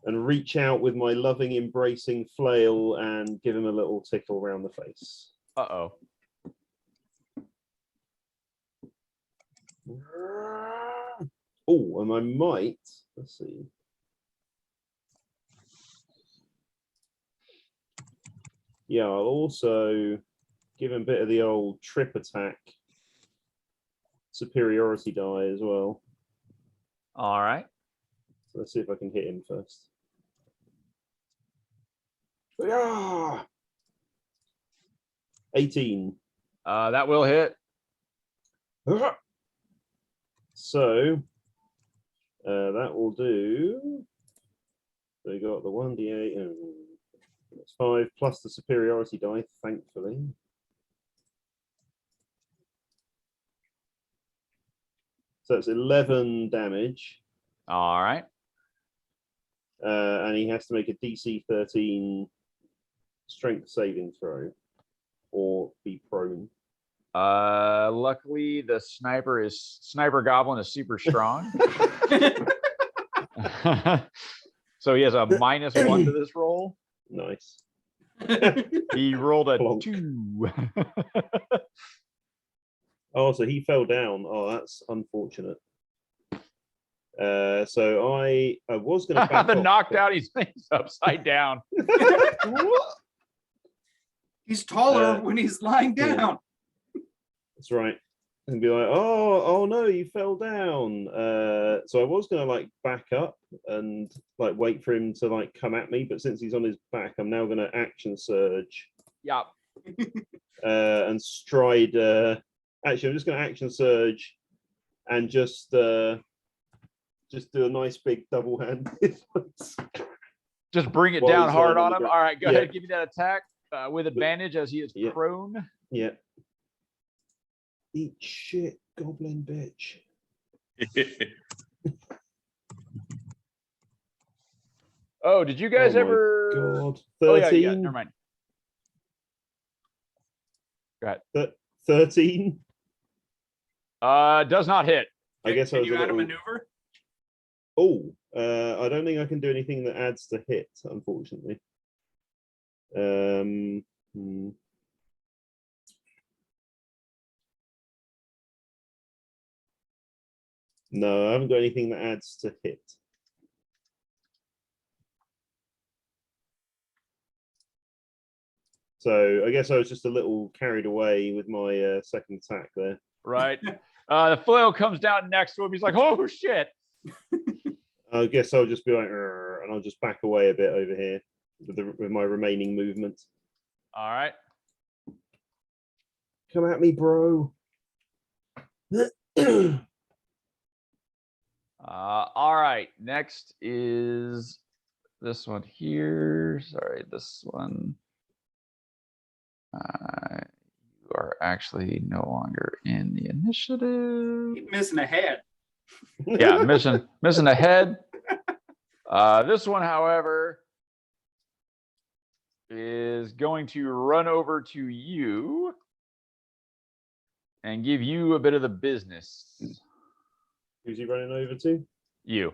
And reach out with my loving, embracing flail and give him a little tickle around the face. Uh-oh. Oh, and I might, let's see. Yeah, I'll also give him a bit of the old trip attack superiority die as well. All right. So let's see if I can hit him first. Yeah. 18. That will hit. So that will do. So you got the 1d8 and that's 5 plus the superiority die, thankfully. So it's 11 damage. All right. And he has to make a DC 13 strength saving throw or be prone. Luckily the sniper goblin is super strong. So he has a -1 to this roll. Nice. He rolled a Plonk. 2. Oh, so he fell down. Oh, that's unfortunate. So I was going to back The off, knocked but- out, he's upside down. He's taller Uh, when he's lying yeah. down. That's right. And be like, oh no, you fell down. So I was gonna like back up and like wait for him to like come at me, but since he's on his back, I'm now gonna action surge Yeah. and stride. Actually, I'm just gonna action surge and just do a nice big double hand. Just bring it While down he's hard lying on on the him. ground. All right, go Yeah. ahead, give me that attack with advantage as he is Yeah. prone. Yeah. Eat shit, goblin bitch. Oh, did you guys Oh my ever? God. Oh yeah, 13. yeah. Never mind. 13. Does not hit. I guess I Can was you a add a little. maneuver? Oh, I don't think I can do anything that adds to hit, unfortunately. Hmm. No, I haven't got anything that adds to hit. So I guess I was just a little carried away with my second attack there. Right. The flail comes down next to him. He's like, "Oh shit!" I guess I'll just be like, "Arr," and I'll just back away a bit over here with my remaining movement. All right. Come at me, bro. All right. Next is this one here. Sorry, this one. You are actually no longer in the initiative. Keep missing a head. Yeah, missing a head. This one, however, is going to run over to you and give you a bit of the business. Who's he running over to? You.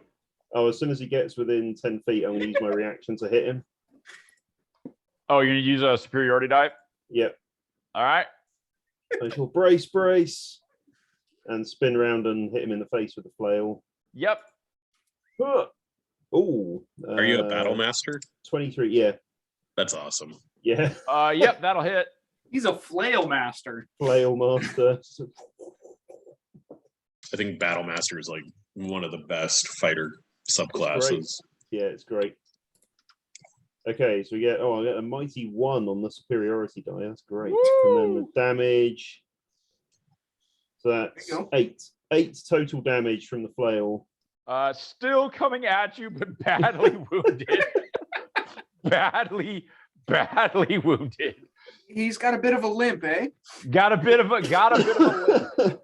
Oh, as soon as he gets within 10 feet, I'm going to use my reaction to hit him. Oh, you're going to use a superiority die? Yep. All right. I shall brace, and spin around and hit him in the face with the flail. Yep. Oh. Are you a battle master? 23, yeah. That's awesome. Yeah. Yep, that'll hit. He's a flail master. Flail master. I think battle master is like one of the best fighter subclasses. Yeah, it's great. Okay, so we get, I get a mighty 1 on the superiority die. That's great. Woo! And then the damage. So that's There you go. 8. 8 total damage from the flail. Still coming at you, but badly wounded. badly wounded. He's got a bit of a limp, eh? Got a bit of a limp.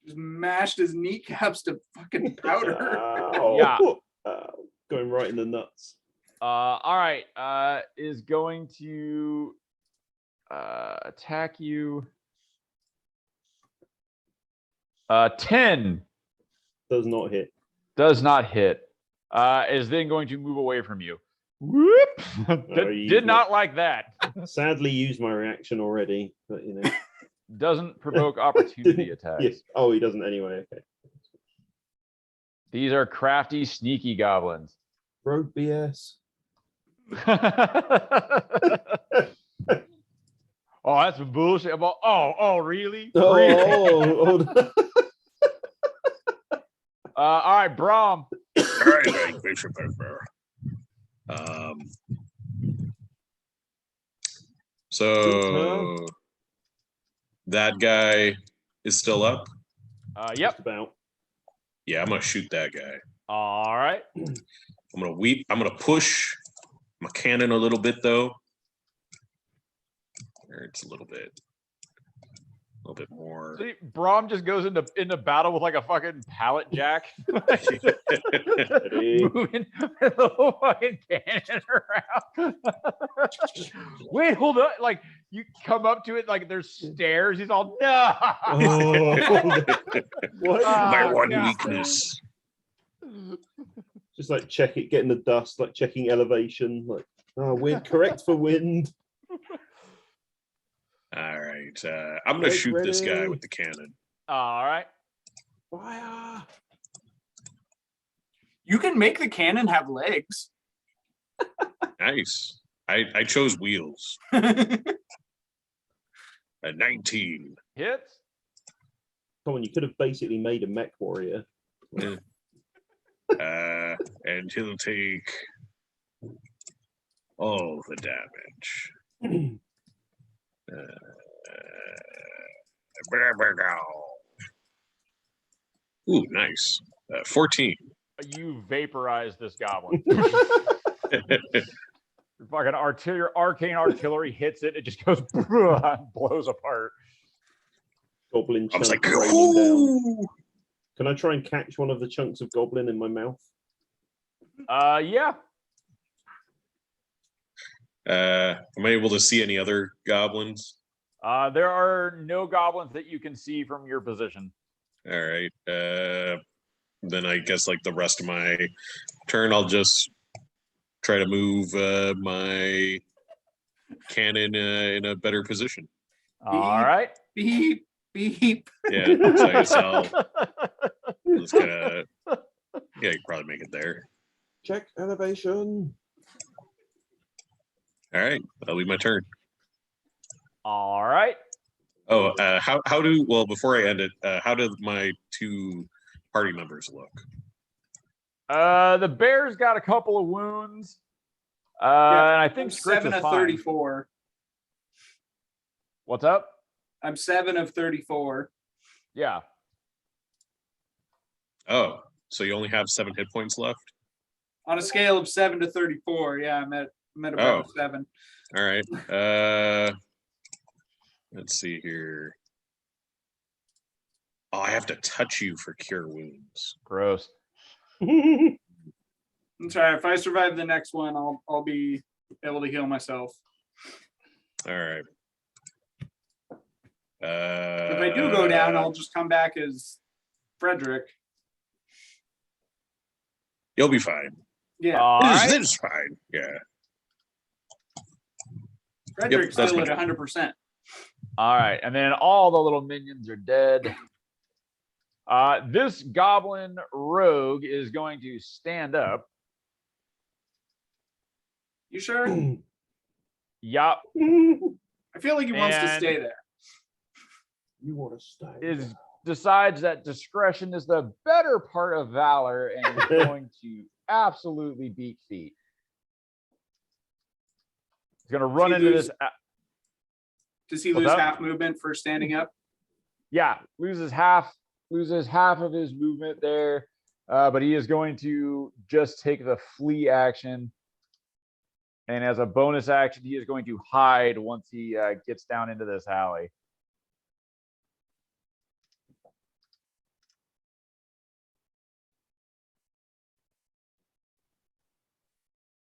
Just mashed his kneecaps to fucking powder. Ow. Yeah. Going right in the nuts. All right. Is going to attack you. 10 Does not hit. does not hit. Is then going to move away from you. Whoop! Did not like that. Sadly used my reaction already, but you know. Doesn't provoke opportunity attacks. Yes. Oh, he doesn't anyway. Okay. These are crafty, sneaky goblins. Road BS. Oh, that's some bullshit. Oh, really? Oh, Really? oh, All right, Brom. All right, Bishop. So that guy is still up. Yep. just about. Yeah, I'm gonna shoot that guy. All right. I'm gonna push my cannon a little bit though. It's a little bit more. See, Brom just goes into battle with like a fucking pallet jack. Ready? Moving the whole fucking cannon around. Wait, hold on. Like you come up to it, like there's stairs. He's all no. Oh, what? My one God. weakness. Just like check it, getting the dust, like checking elevation, like wind, correct for wind. All right, I'm gonna Get shoot this guy ready. with the cannon. All right. Fire! You can make the cannon have legs. Nice. I chose wheels. A 19. Hits. Come on, you could have basically made a mech warrior. And he'll take all the damage. Ooh, nice. 14. You vaporize this goblin. Fucking arcane artillery hits it. It just goes and blows apart. Goblin I was chunk like, raining down. ooh. Can I try and catch one of the chunks of goblin in my mouth? Yeah. Am I able to see any other goblins? There are no goblins that you can see from your position. All right. Then I guess like the rest of my turn, I'll just try to move my cannon in a better position. All right. Beep, beep. Yeah, so I guess I'll just kind of, yeah, you can probably make it there. Check elevation. All right, that'll be my turn. All right. Oh, well, before I end it, how do my 2 party members look? The bear's got a couple of wounds. And I think Scritch 7 is of fine. 34. What's up? I'm 7 of 34. Yeah. Oh, so you only have 7 hit points left? On a scale of 7 to 34, yeah, I'm at about 7. All right. Let's see here. Oh, I have to touch you for cure wounds. Gross. I'm sorry. If I survive the next one, I'll be able to heal myself. All right. If I do go down, I'll just come back as Fredrick. You'll be fine. Yeah, All right. This is fine. Yeah. Fredrick's that's still my at 100%. All right. And then all the little minions are dead. This goblin rogue is going to stand up. You sure? Yup. I feel like he wants to stay there. You want to stay? Decides that discretion is the better part of valor and is going to absolutely beat feet. He's going to run into this. Does he What's lose up? half movement for standing up? Yeah, loses half of his movement there, but he is going to just take the flee action. And as a bonus action, he is going to hide once he gets down into this alley.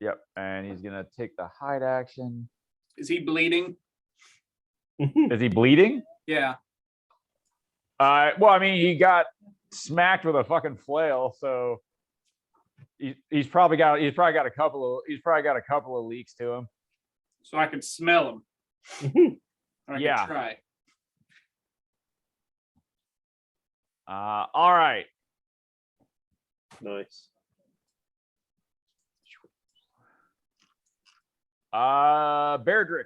Yep, and he's going to take the hide action. Is he bleeding? Is he bleeding? Yeah. Well, I mean, he got smacked with a fucking flail, so he's probably got a couple of leaks to him. So I can smell him. Or I Yeah. can try. All right. Nice. Fredrick.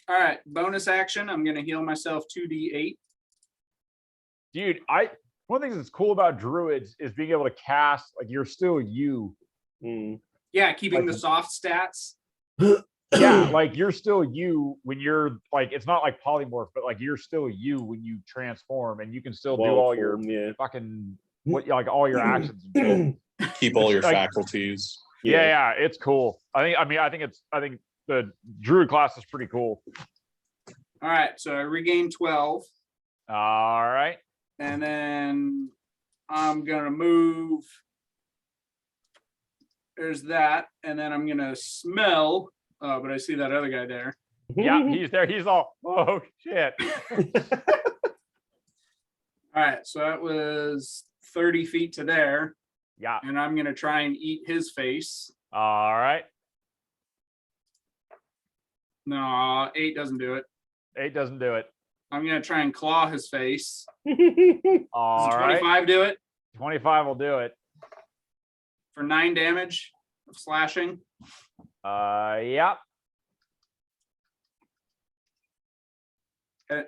All right. Bonus action. I'm going to heal myself 2d8. Dude, one of the things that's cool about druids is being able to cast, like, you're still you. Yeah, keeping Like- the soft stats. Yeah, like you're still you when you're like, it's not like polymorph, but like you're still you when you transform, and you can still do all your fucking all your actions and shit. Keep all your Like- faculties. Yeah, it's cool. I think the druid class is pretty cool. All right. So I regain 12. All right. And then I'm going to move. There's that. And then I'm going to smell. But I see that other guy there. Yeah, he's there. He's all, oh shit. All right. So that was 30 feet to there. Yeah. And I'm going to try and eat his face. All right. No, 8 doesn't do it. 8 doesn't do it. I'm gonna try and claw his face. All Does a right. 25 do it 25 will do it. for 9 damage of slashing? Yep.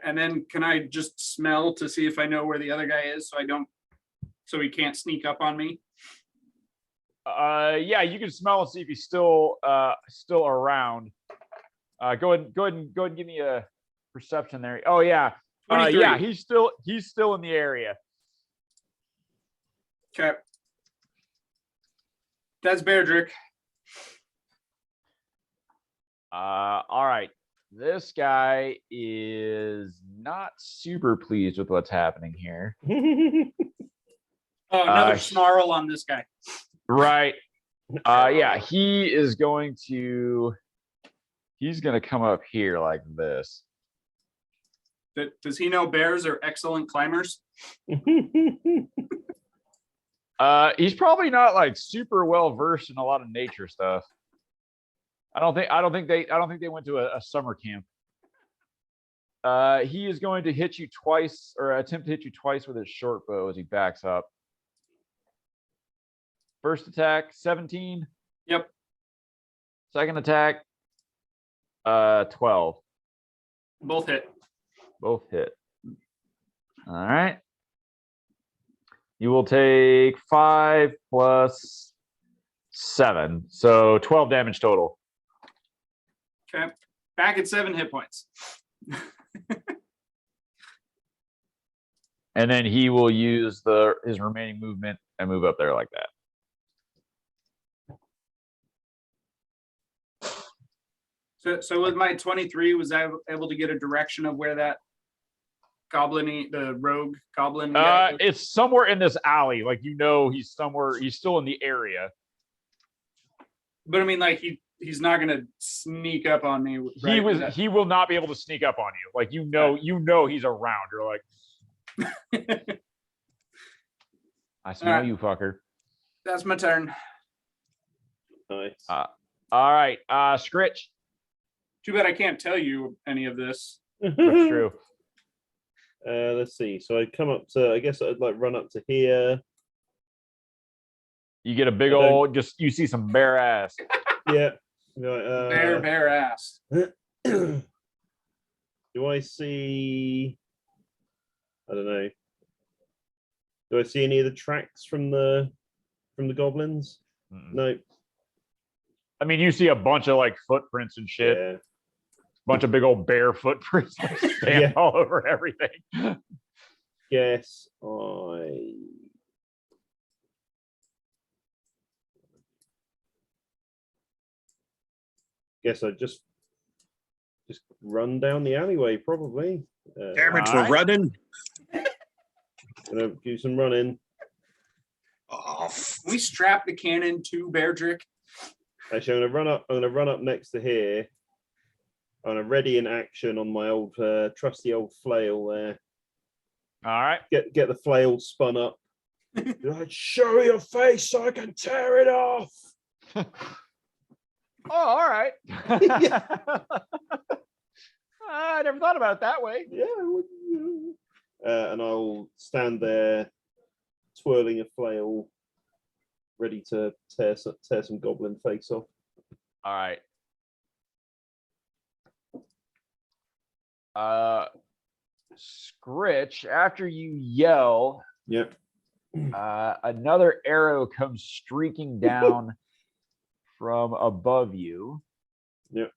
And then can I just smell to see if I know where the other guy is, so he can't sneak up on me? Yeah, you can smell and see if he's still around. Go ahead and give me a perception there. Oh yeah. 23. Yeah, he's still in the area. Okay. That's Fredrick. All right. This guy is not super pleased with what's happening here. Oh, another Uh, snarl on this guy. Right. Yeah, he's going to come up here like this. Does he know bears are excellent climbers? He's probably not like super well versed in a lot of nature stuff. I don't think they went to a summer camp. He is going to hit you twice, or attempt to hit you twice with his short bow as he backs up. First attack, 17. Yep. Second attack, 12. Both hit. Both hit. All right. You will take 5 plus 7, so 12 damage total. Okay. Back at 7 hit points. And then he will use his remaining movement and move up there like that. So with my 23, was I able to get a direction of where that the rogue goblin guy is? It's somewhere in this alley. Like, he's somewhere. He's still in the area. But I mean, like he's not gonna sneak up on me. Right? He will not be able to sneak up on you. Like, he's around. You're like, I smell you, fucker. That's my turn. Nice. All right, Scritch. Too bad I can't tell you any of this. That's true. Let's see. So I'd come up to, I guess I'd like run up to here. You get a big old, you see some bare ass. Yeah. Bare ass. Do I see? I don't know. Do I see any of the tracks from the goblins? No. I mean, you see a bunch of like footprints and shit. Yeah. Bunch of big old bear footprints stand all over everything. Guess I just run down the alleyway, probably. Damn it, we're running. Gonna do some running. Oh, Can we strap the cannon to Fredrick? Actually, I'm gonna run up next to here. I'm gonna ready in action on my old trusty old flail there. All right. Get the flail spun up. Like, show your face so I can tear it off. Oh, all right. I never thought about it that way. Yeah. And I'll stand there, twirling a flail, ready to tear some goblin face off. All right. Scritch, after you yell, Yep. another arrow comes streaking down from above you. Yep.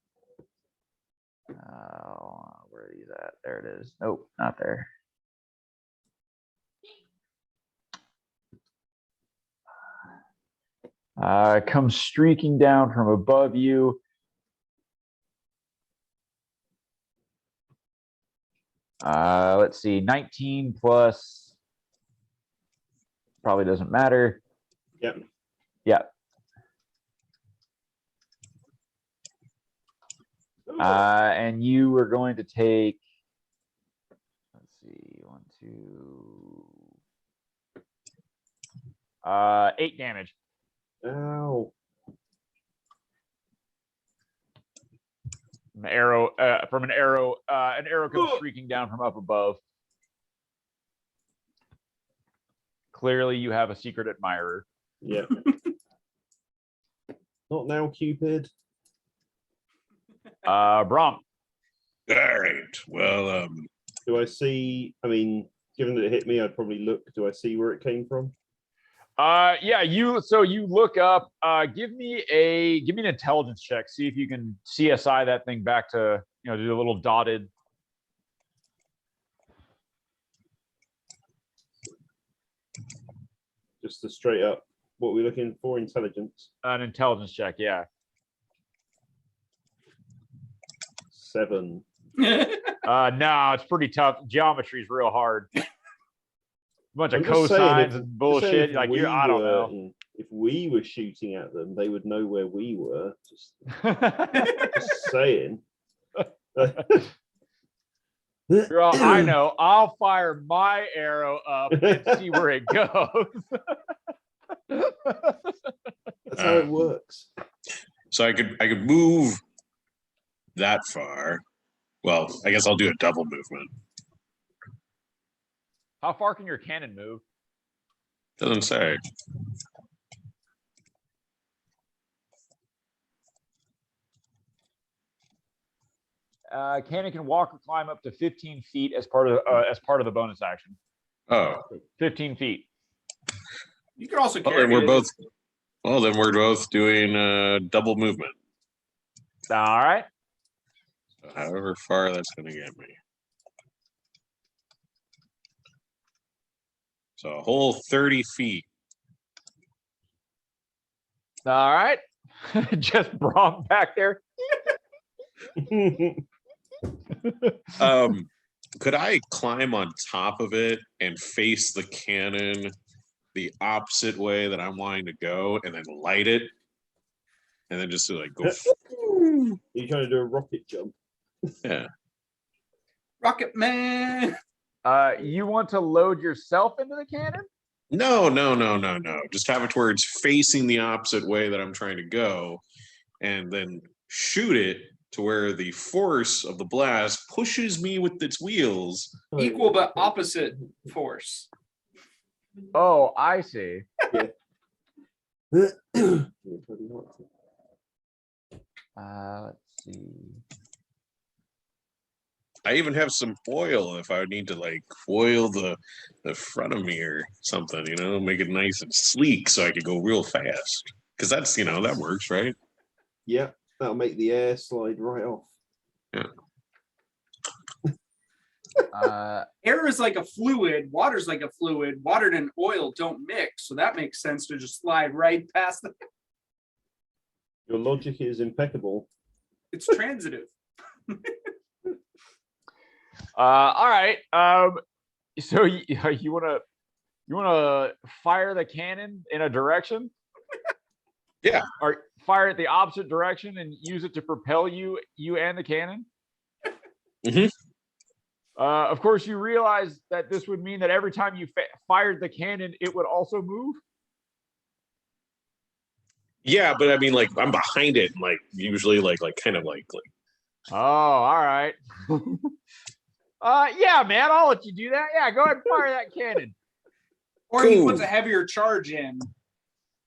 Where are these at? There it is. Nope, not there. Comes streaking down from above you. Let's see, 19 plus, probably doesn't matter. Yep. Yeah. And you are going to take, let's see, 1, 2, 8 damage. Ow. An arrow comes shrieking down from up above. Clearly, you have a secret admirer. Yeah. Not now, Cupid. Brom. All right. Well, Do I see? I mean, given that it hit me, I'd probably look. Do I see where it came from? Yeah, you look up, give me an intelligence check. See if you can CSI that thing back to, do a little dotted. Just the straight up. What are we looking for? Intelligence. An intelligence check, yeah. 7. No, it's pretty tough. Geometry's real hard. Bunch of I'm just saying, cosines if- and bullshit. Like we I don't know. If we were shooting at them, they would know where we were. Just saying. Girl, I know. I'll fire my arrow up and see where it goes. That's how it works. so I could move that far. Well, I guess I'll do a double movement. How far can your cannon move? Doesn't say. Cannon can walk or climb up to 15 feet as part of the bonus action. Oh, 15 feet. You could also well, carry then we're it. both. Well, then we're both doing double movement. All right. So however far that's going to get me. So a whole 30 feet. All right. Just Brom back there. Could I climb on top of it and face the cannon the opposite way that I'm wanting to go, and then light it, and then just like go? You're trying to do a rocket jump. Yeah. Rocket Man. You want to load yourself into the cannon? No. Just have it to where it's facing the opposite way that I'm trying to go, and then shoot it to where the force of the blast pushes me with its wheels. Equal but opposite force. Oh, I see. Let's Let's see. I even have some foil if I need to like foil the front of me or something, make it nice and sleek so I could go real fast. Because that's, that works, right? Yeah, that'll make the air slide right off. Yeah. Air is like a fluid. Water's like a fluid. Water and oil don't mix. So that makes sense to just slide right past them. Your logic is impeccable. It's transitive. All right. So you wanna fire the cannon in a direction? Yeah. Or fire it the opposite direction and use it to propel you and the cannon? Mhm. Of course, you realize that this would mean that every time you fired the cannon, it would also move. Yeah, but I mean, like I'm behind it, and like usually, like kind of like. Oh, all right. Yeah, man, I'll let you do that. Yeah, go ahead and fire that cannon. Or he Cool. puts a heavier charge in.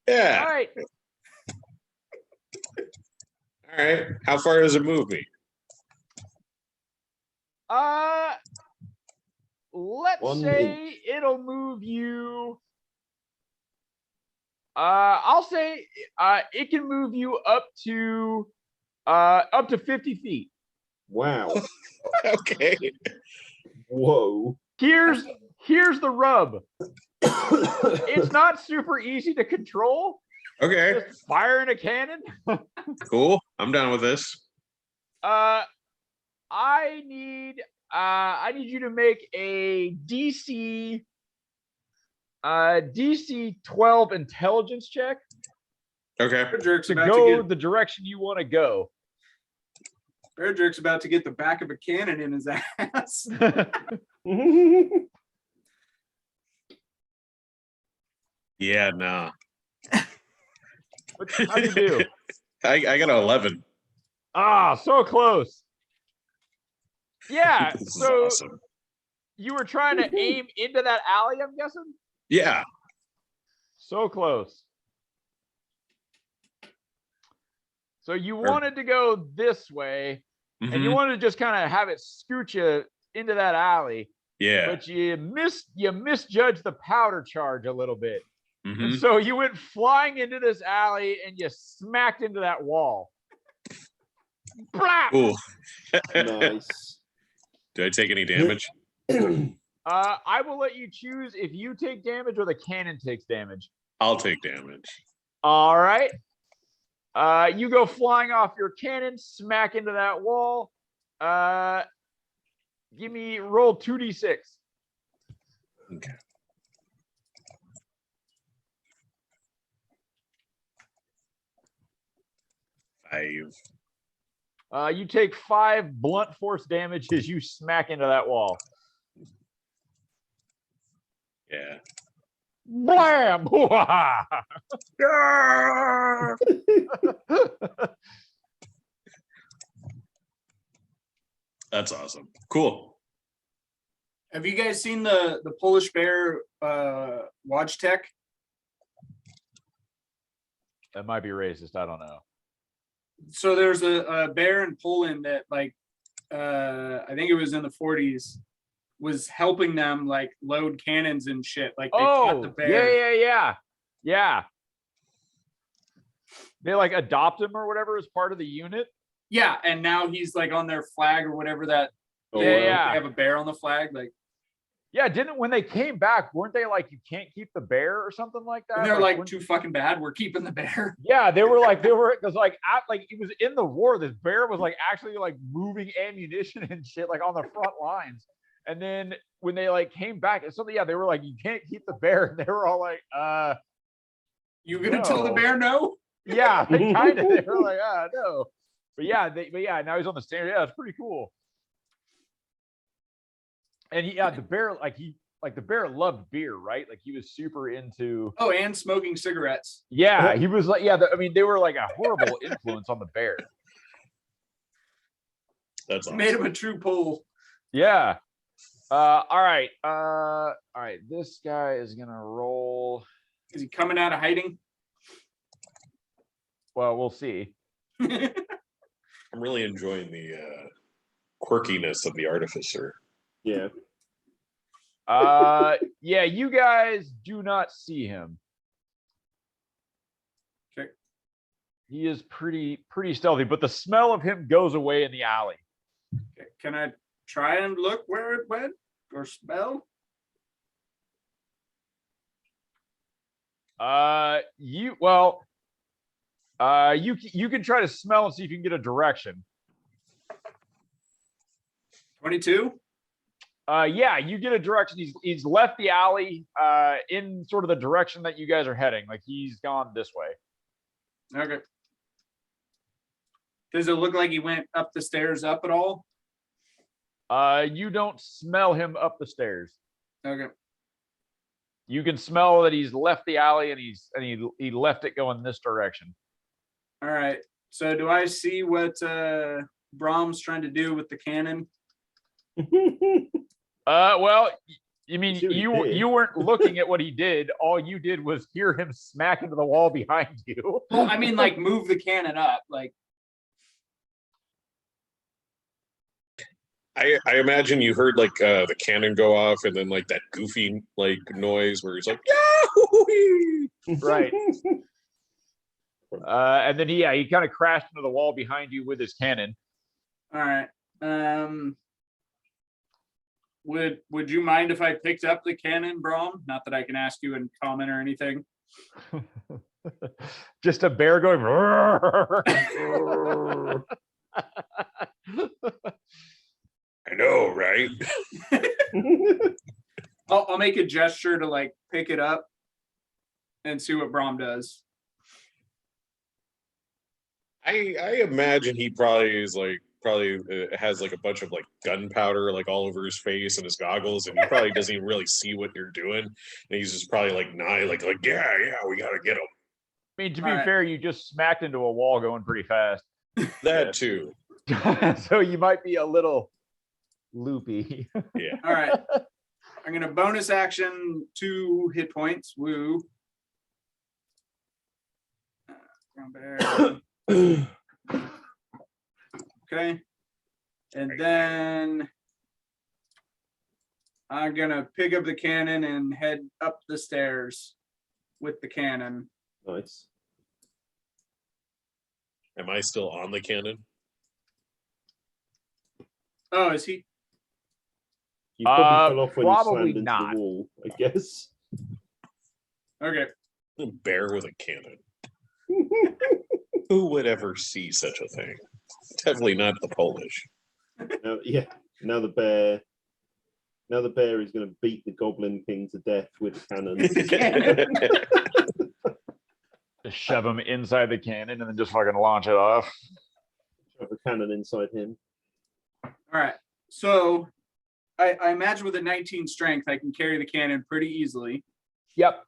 Yeah. All right. All right. How far does it move me? Let's 1 say it'll move you. I'll say it can move you up to 50 feet. Wow. Okay. Whoa. Here's the rub. It's not super easy to control. Okay. Just firing a cannon. Cool. I'm down with this. I need you to make a DC 12 intelligence check Okay. Fredrick's to about go to get the direction you want to go. Fredrick's about to get the back of a cannon in his ass. Yeah. Nah. How'd you do? I got an 11. Ah, so close. Yeah, This is so awesome. you were trying to aim into that alley, I'm guessing? Yeah. So close. So you Or- wanted to go this way, and you Mhm. wanted to just kind of have it scoot you into that alley, Yeah. but you misjudged the powder charge a little bit. And Mhm. so you went flying into this alley and you smacked into that wall. Brap! Cool. Nice. Do I take any damage? I will let you choose if you take damage or the cannon takes damage. I'll take damage. All right. You go flying off your cannon, smack into that wall. Give me roll 2d6. Okay. Five. You take 5 blunt force damage as you smack into that wall. Yeah. Blam! That's awesome. Cool. Have you guys seen the Polish bear watch tech? That might be racist. I don't know. So there's a bear in Poland that like I think it was in the 40s was helping them like load cannons and shit. Like they taught the Oh, bear. yeah. They like adopt him or whatever as part of the unit. Yeah, and now he's like on their flag or whatever that. Oh, Yeah, wow. yeah. They have a bear on the flag. Like Yeah, didn't when they came back, weren't they like you can't keep the bear or something like that? and they're like when- too fucking bad. We're keeping the bear. Yeah, they were because like it was in the war. This bear was like actually like moving ammunition and shit like on the front lines. And then when they like came back, it's something. Yeah, they were like, you can't keep the bear, and they were all like, You gonna tell the No. bear no? yeah, they kind of. They were like, no. But yeah, now he's on the stand. Yeah, it's pretty cool. And the bear the bear loved beer, right? Like he was super into. Oh, and smoking cigarettes. Yeah, he was like, they were like a horrible influence on the bear. That's awesome. Made him a true pole. Yeah. All right. This guy is gonna roll. Is he coming out of hiding? Well, we'll see. I'm really enjoying the quirkiness of the artificer. Yeah. Yeah, you guys do not see him. Okay. He is pretty stealthy, but the smell of him goes away in the alley. Okay, can I try and look where it went or smell? You can try to smell and see if you can get a direction. 22. Yeah, you get a direction. He's left the alley in sort of the direction that you guys are heading. Like he's gone this way. Okay. Does it look like he went up the stairs up at all? You don't smell him up the stairs. Okay. You can smell that he's left the alley and he left it going this direction. All right. So do I see what Brom's trying to do with the cannon? Well, you mean See what he did. you weren't looking at what he did. All you did was hear him smack into the wall behind you. Well, I mean, like move the cannon up. Like I imagine you heard like the cannon go off and then like that goofy like noise where he's like, Yahoo! Right. And then he kind of crashed into the wall behind you with his cannon. all right. Would you mind if I picked up the cannon, Brom? Not that I can ask you in comment or anything. Just a bear going. I know, right? I'll make a gesture to like pick it up and see what Brom does. I imagine he probably has like a bunch of like gunpowder like all over his face and his goggles, and he probably doesn't even really see what you're doing, and he's just probably like yeah, we gotta get him. I mean, to be All right. fair, you just smacked into a wall going pretty fast. That too. So you might be a little loopy. Yeah. All right. I'm gonna bonus action 2 hit points. Woo. Brown bear. Okay. And then I'm gonna pick up the cannon and head up the stairs with the cannon. Nice. Am I still on the cannon? Oh, is he? You probably fell off when you probably slammed into not. the wall, I guess. Okay. A bear with a cannon. Who would ever see such a thing? Definitely not the Polish. Now, yeah. Now the bear is going to beat the Goblin King to death with a cannon. Just shove him inside the cannon and then just fucking launch it off. Shove a cannon inside him. All right. So I imagine with a 19 strength, I can carry the cannon pretty easily, Yep.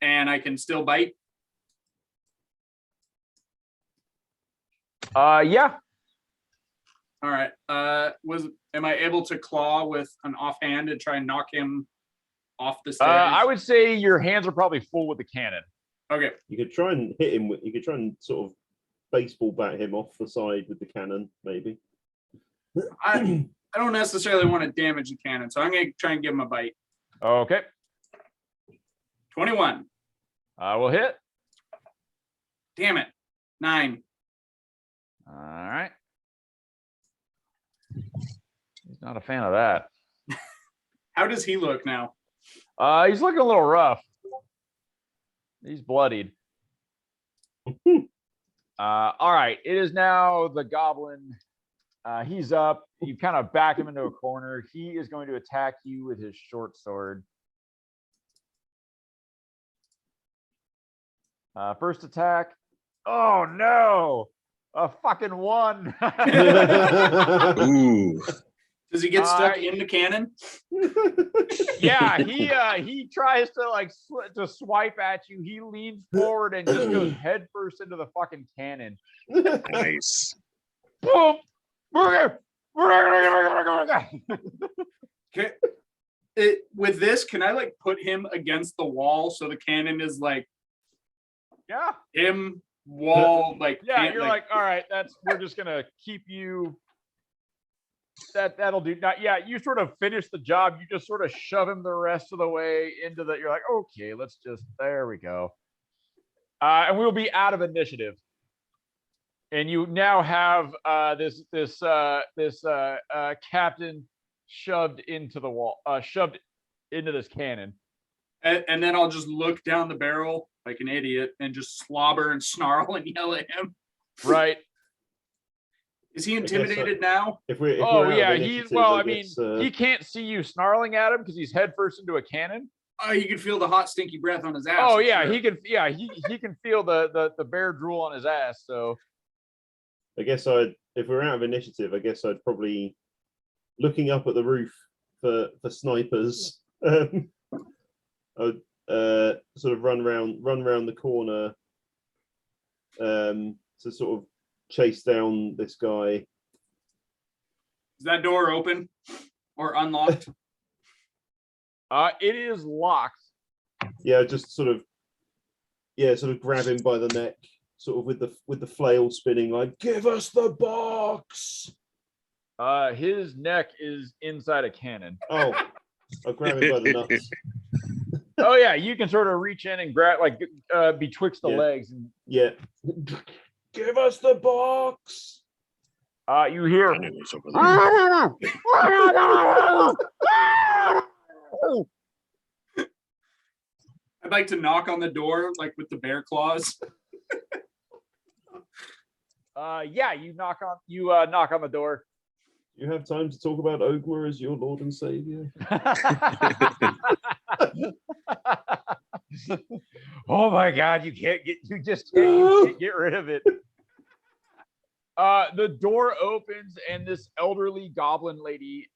and I can still bite. Yeah. All right. Am I able to claw with an offhand and try and knock him off the stairs? I would say your hands are probably full with the cannon. Okay. You could try and hit him. You could try and sort of baseball bat him off the side with the cannon, maybe. I don't necessarily want to damage the cannon, so I'm gonna try and give him a bite. Okay. 21. We'll hit. Damn it. 9. All right. He's not a fan of that. How does he look now? He's looking a little rough. He's bloodied. All right. It is now the goblin. He's up. You kind of back him into a corner. He is going to attack you with his short sword. First attack. Oh no! A fucking 1. Ooh. Does he get stuck in the cannon? Yeah, he tries to like to swipe at you. He leans forward and just goes head first into the fucking cannon. Nice. Boom! Okay. With this, can I like put him against the wall so the cannon is like Yeah, him wall like yeah. You're like, all right, we're just gonna keep you. That'll do. Not yeah. You sort of finish the job. You just sort of shove him the rest of the way into the. You're like, okay, let's just. There we go. And we'll be out of initiative. And you now have this captain shoved into the wall, shoved into this cannon. and then I'll just look down the barrel like an idiot and just slobber and snarl and yell at him. Right. Is he intimidated now? If we're Oh out of yeah, initiative, he's well. I guess, mean, he can't see you snarling at him because he's head first into a cannon. Oh, you can feel the hot, stinky breath on his ass. Oh I'm yeah, sure. he can. Yeah, he can feel the bear drool on his ass. So I guess if we're out of initiative, I guess I'd probably looking up at the roof for snipers. I would sort of run around the corner to sort of chase down this guy. Is that door open or unlocked? it is locked. Yeah, just sort of grab him by the neck, sort of with the flail spinning, like, give us the box. His neck is inside a cannon. Oh, I'll grab him by the nuts. Oh yeah, you can sort of reach in and grab like betwixt the Yeah. legs. And, Yeah. Give us the box. you hear. Cannon is over there. I'd like to knock on the door like with the bear claws. Yeah, you knock on the door. You have time to talk about Ogma as your Lord and Savior. Oh my God, you just can't get rid of it. The door opens and this elderly goblin lady,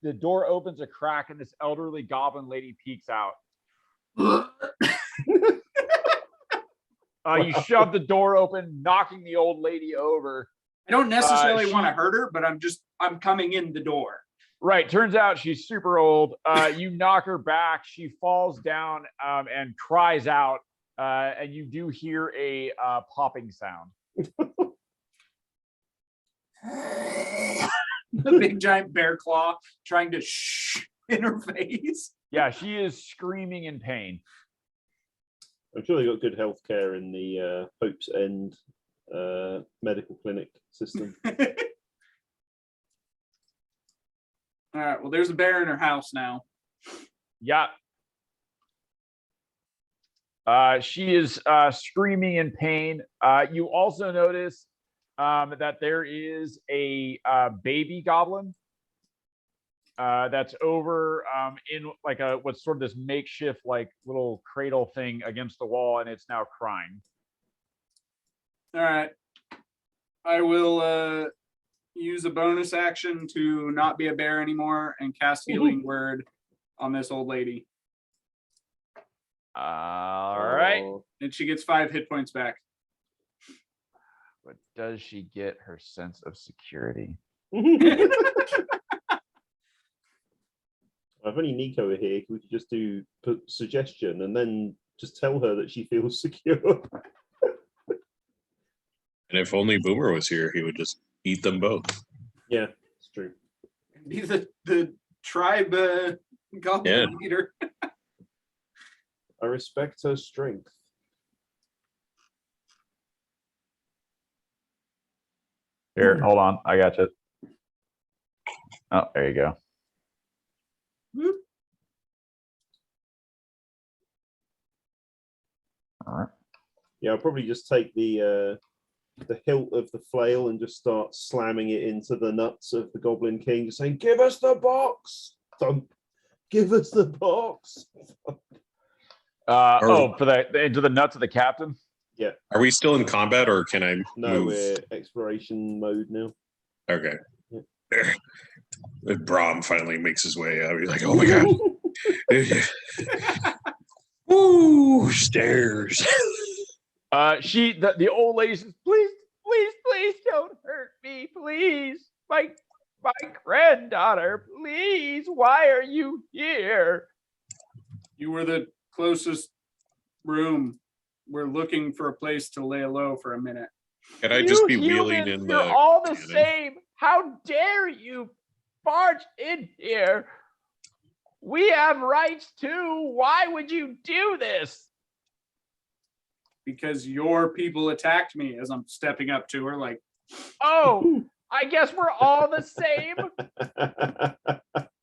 the door opens a crack and this elderly goblin lady peeks out. You shove the door open, knocking the old lady over. I don't necessarily want to hurt her, but I'm coming in the door. Right. Turns out she's super old. You knock her back. She falls down and cries out. And you do hear a popping sound. The big giant bear claw trying to shh in her face. Yeah, she is screaming in pain. I'm sure they got good health care in the Hope's End medical clinic system. All right. Well, there's a bear in her house now. Yeah. She is screaming in pain. You also notice that there is a baby goblin that's over in like what's sort of this makeshift like little cradle thing against the wall, and it's now crying. All right. I will use a bonus action to not be a bear anymore and cast Healing Word on this old lady. All right. And she gets 5 hit points back. But does she get her sense of security? If only Nico were here, we could just put suggestion and then just tell her that she feels secure. And if only Boomer was here, he would just eat them both. Yeah, it's true. Be the tribe goblin leader. I respect her strength. Here, hold on. I got you. Oh, there you go. Whoop. All right. Yeah, I'll probably just take the hilt of the flail and just start slamming it into the nuts of the Goblin King, just saying, "Give us the box! Thump. Give us the box!" For into the nuts of the captain. Yeah. Are we still in combat, or can I No, move? we're exploration mode now. Okay. Yeah. Brom finally makes his way out. He's like, "Oh my god!" Woo! Stairs. The old lady says, "Please, please, please don't hurt me, please, my granddaughter, please. Why are you here?" You were the closest room. We're looking for a place to lay low for a minute. Can I just be You wheeling humans, in you're the all the cannon? same. How dare you barge in here? We have rights too. Why would you do this? Because your people attacked me as I'm stepping up to her like, Oh, I guess we're all the same.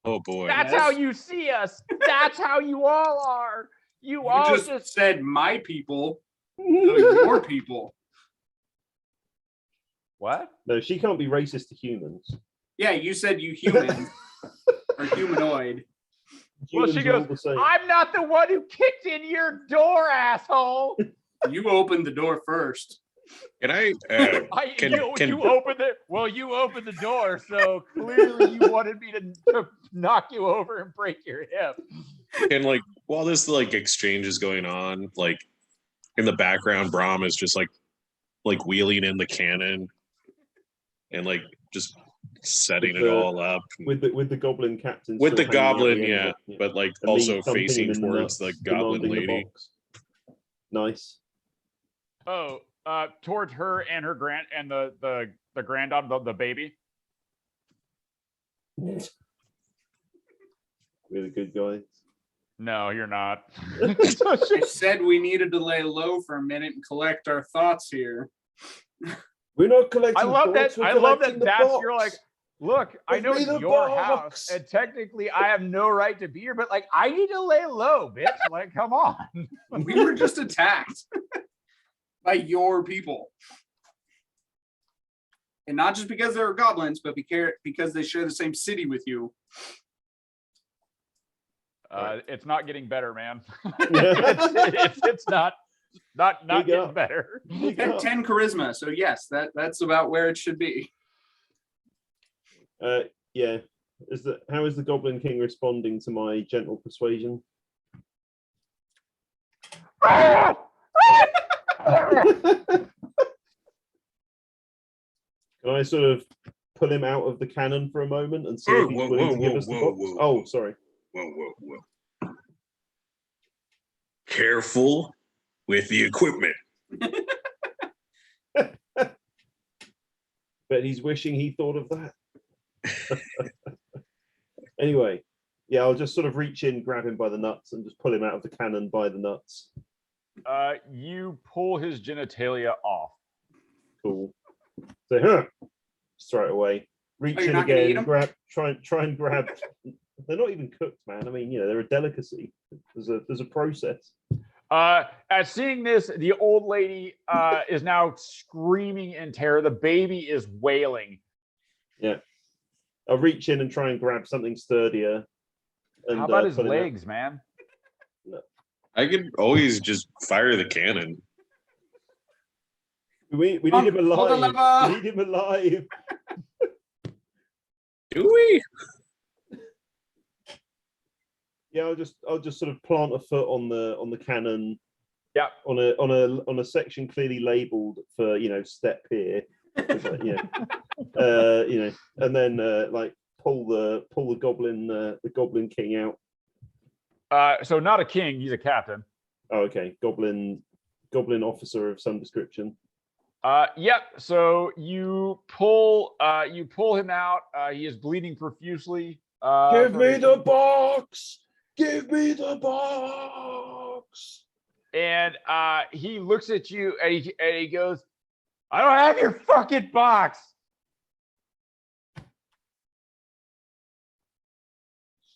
Oh boy. That's Yes. how you see us. That's how you all are. You you all just said my people, no, your people. What? No, she can't be racist to humans. Yeah, you said you human or humanoid. Well, she Humans are all goes, the same. I'm not the one who kicked in your door, asshole. You opened the door first. Can I? You opened it. Well, you opened the door, so clearly you wanted me to knock you over and break your hip. And like while this like exchange is going on, like in the background, Brom is just like wheeling in the cannon and like just setting With it the- all up with the goblin captain. with the still hanging out goblin, the end yeah, of it, but like And me also thumping facing him in the towards the nuts, goblin demanding the lady. box. Nice. Oh, towards her and her the granddaughter, the baby. Really good guys. No, you're not. I said we needed to lay low for a minute and collect our thoughts here. We're not collecting. I love thoughts, that. we're I love collecting that. the That's box. you're like, look, I know Give it's me the your box. house, and technically I have no right to be here, but like I need to lay low, bitch. Like, come on. We were just attacked by your people. And not just because they were goblins, but because they share the same city with you. It's not getting better, man. it's not Big getting up. better. You got 10 charisma, so yes, that's about where it should be. Yeah. How is the Goblin King responding to my gentle persuasion? Can I sort of pull him out of the cannon for a moment and see if he's willing to give us the box? Oh, sorry. Whoa. Careful with the equipment. Bet he's wishing he thought of that. Anyway, yeah, I'll just sort of reach in, grab him by the nuts, and just pull him out of the cannon by the nuts. You pull his genitalia off. Cool. So, huh, just throw it away. Reach you're in not gonna eat again, 'em? try and grab. They're not even cooked, man. I mean, you know, they're a delicacy. There's a process. At seeing this, the old lady is now screaming in terror. The baby is wailing. Yeah. I'll reach in and try and grab something sturdier. And, How about his put him out. legs, man? I could always just fire the cannon. We need him Pull the alive. lever. We need him alive. Do we? Yeah, I'll just sort of plant a foot on the cannon. Yeah. On a section clearly labeled for, you know, step here. Like, you know, and then like pull the goblin king out. So not a king, he's a captain. Oh, okay, goblin officer of some description. Yep. So you pull him out. He is bleeding profusely. Give me the box. Give me the box. And he looks at you and he goes, I don't have your fucking box.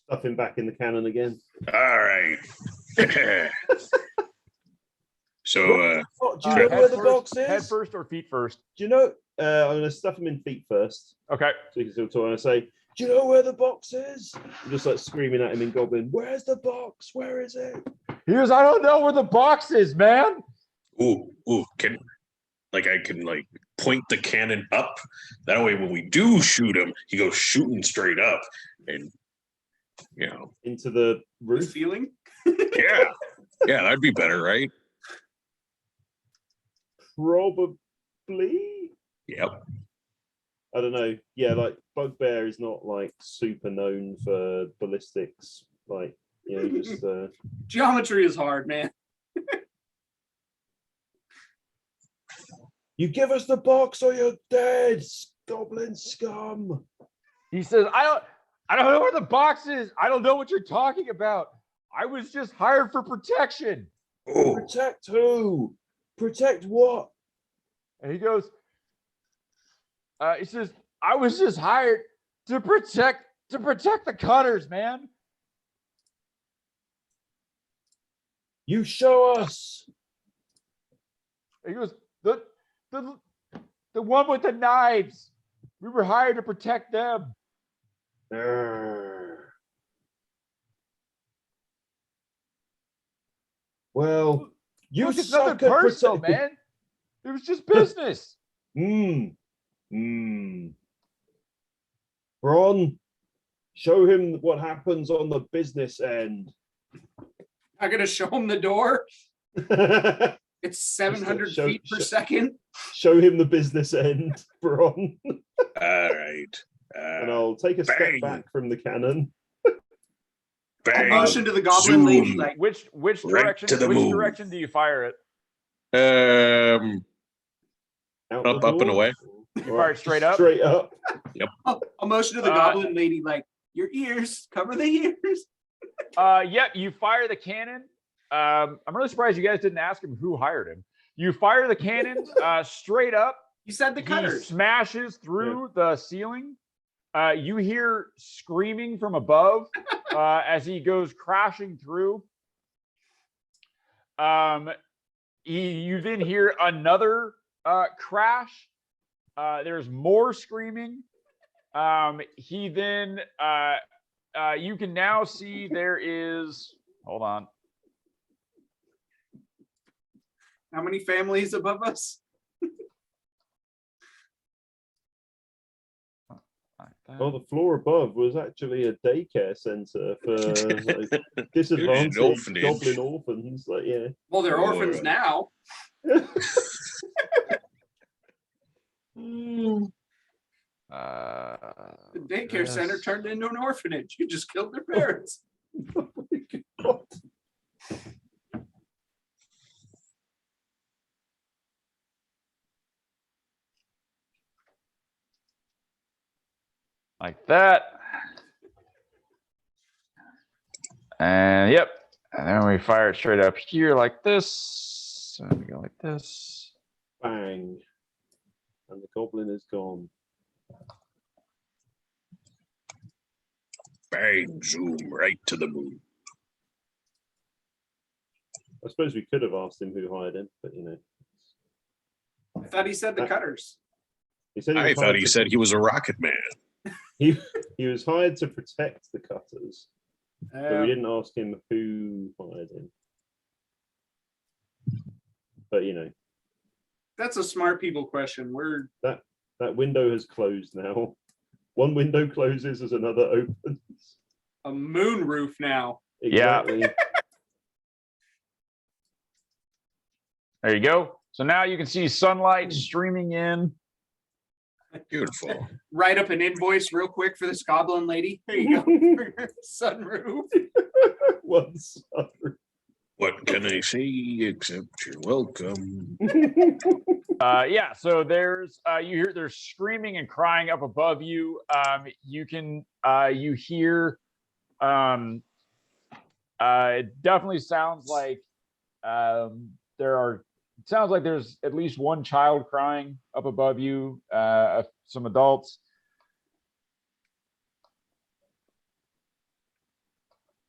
Stuff him back in the cannon again. All right. So, Do you know where the box Head is? first or feet first? Do you know? I'm going to stuff him in feet first, Okay. so he can still talk. And I say, "Do you know where the box is?" I'm just like screaming at him in Goblin. Where's the box? Where is it? He goes, I don't know where the box is, man. ooh, I can point the cannon up. That way, when we do shoot him, he goes shooting straight up, and you know, Into the The roof. ceiling. yeah, that'd be better, right? Probably. Yep. I don't know. Yeah, like Bugbear is not like super known for ballistics. Like, you know, just Geometry is hard, man. you give us the box or you're dead, goblin scum. He says, I don't know where the box is. I don't know what you're talking about. I was just hired for protection. Oh, Protect who? Protect what? And he goes, he says, I was just hired to protect the cutters, man. You show us. And he goes, the one with the knives. We were hired to protect them. Well, you Look, it's nothing suck at personal, protect- man. It was just business. Bron, show him what happens on the business end. I'm gonna show him the door. It's 700 show- feet per show- second. Show him the business end, Bron. all right. And I'll take a step Bang. back from the cannon. I'll Bang. motion to the goblin lady, Zoom. like, Which Right direction? to the Which moon. direction do you fire it? Out Up, the up and door. away. You fire it straight up? Straight up. I'll motion to the goblin lady, like, your ears, cover the ears. Yep, you fire the cannon. I'm really surprised you guys didn't ask him who hired him. You fire the cannon straight up. You said the He cutters. smashes through the ceiling. You hear screaming from above as he goes crashing through. You then hear another crash. There's more screaming. He then, you can now see there is, hold on. How many families above us? Oh, the floor above was actually a daycare center for like, disadvantaged orphanage. goblin orphans. Like, yeah. Well, they're Oh, orphans right. now. The daycare center turned into an orphanage. You just killed their parents. Like that. And yep. And then we fire it straight up here like this. And we go like this. Bang. And the goblin is gone. Bang, zoom, right to the moon. I suppose we could have asked him who hired him, but I thought he said the cutters. he said I thought he said he was a rocket man. he was hired to protect the cutters, but we didn't ask him who hired him. But That's a smart people question. that window has closed now. One window closes as another opens. A moon roof now. Exactly. There you go. So now you can see sunlight streaming in. Beautiful. Write up an invoice real quick for this goblin lady. There you go. For your sunroof. Once. What can I say except you're welcome? Yeah, so there's you hear there's screaming and crying up above you. You can you hear it definitely sounds like there's at least one child crying up above you, some adults.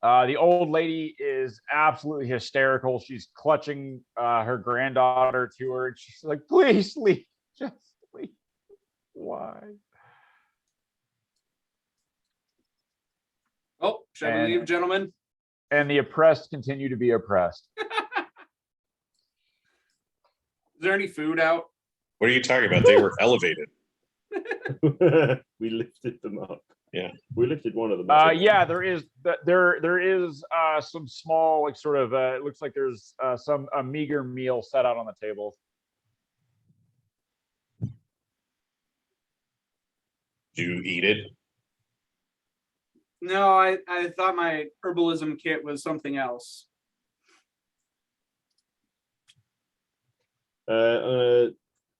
The old lady is absolutely hysterical. She's clutching her granddaughter to her, and she's like, "Please leave, just leave. Why?" Oh, shall we leave, gentlemen? And the oppressed continue to be oppressed. Is there any food out? What are you talking about? They were elevated. We lifted them up. Yeah. We lifted one of them up. Yeah, there is some small, like, sort of it looks like there's a meager meal set out on the table. Do you eat it? No, I thought my herbalism kit was something else.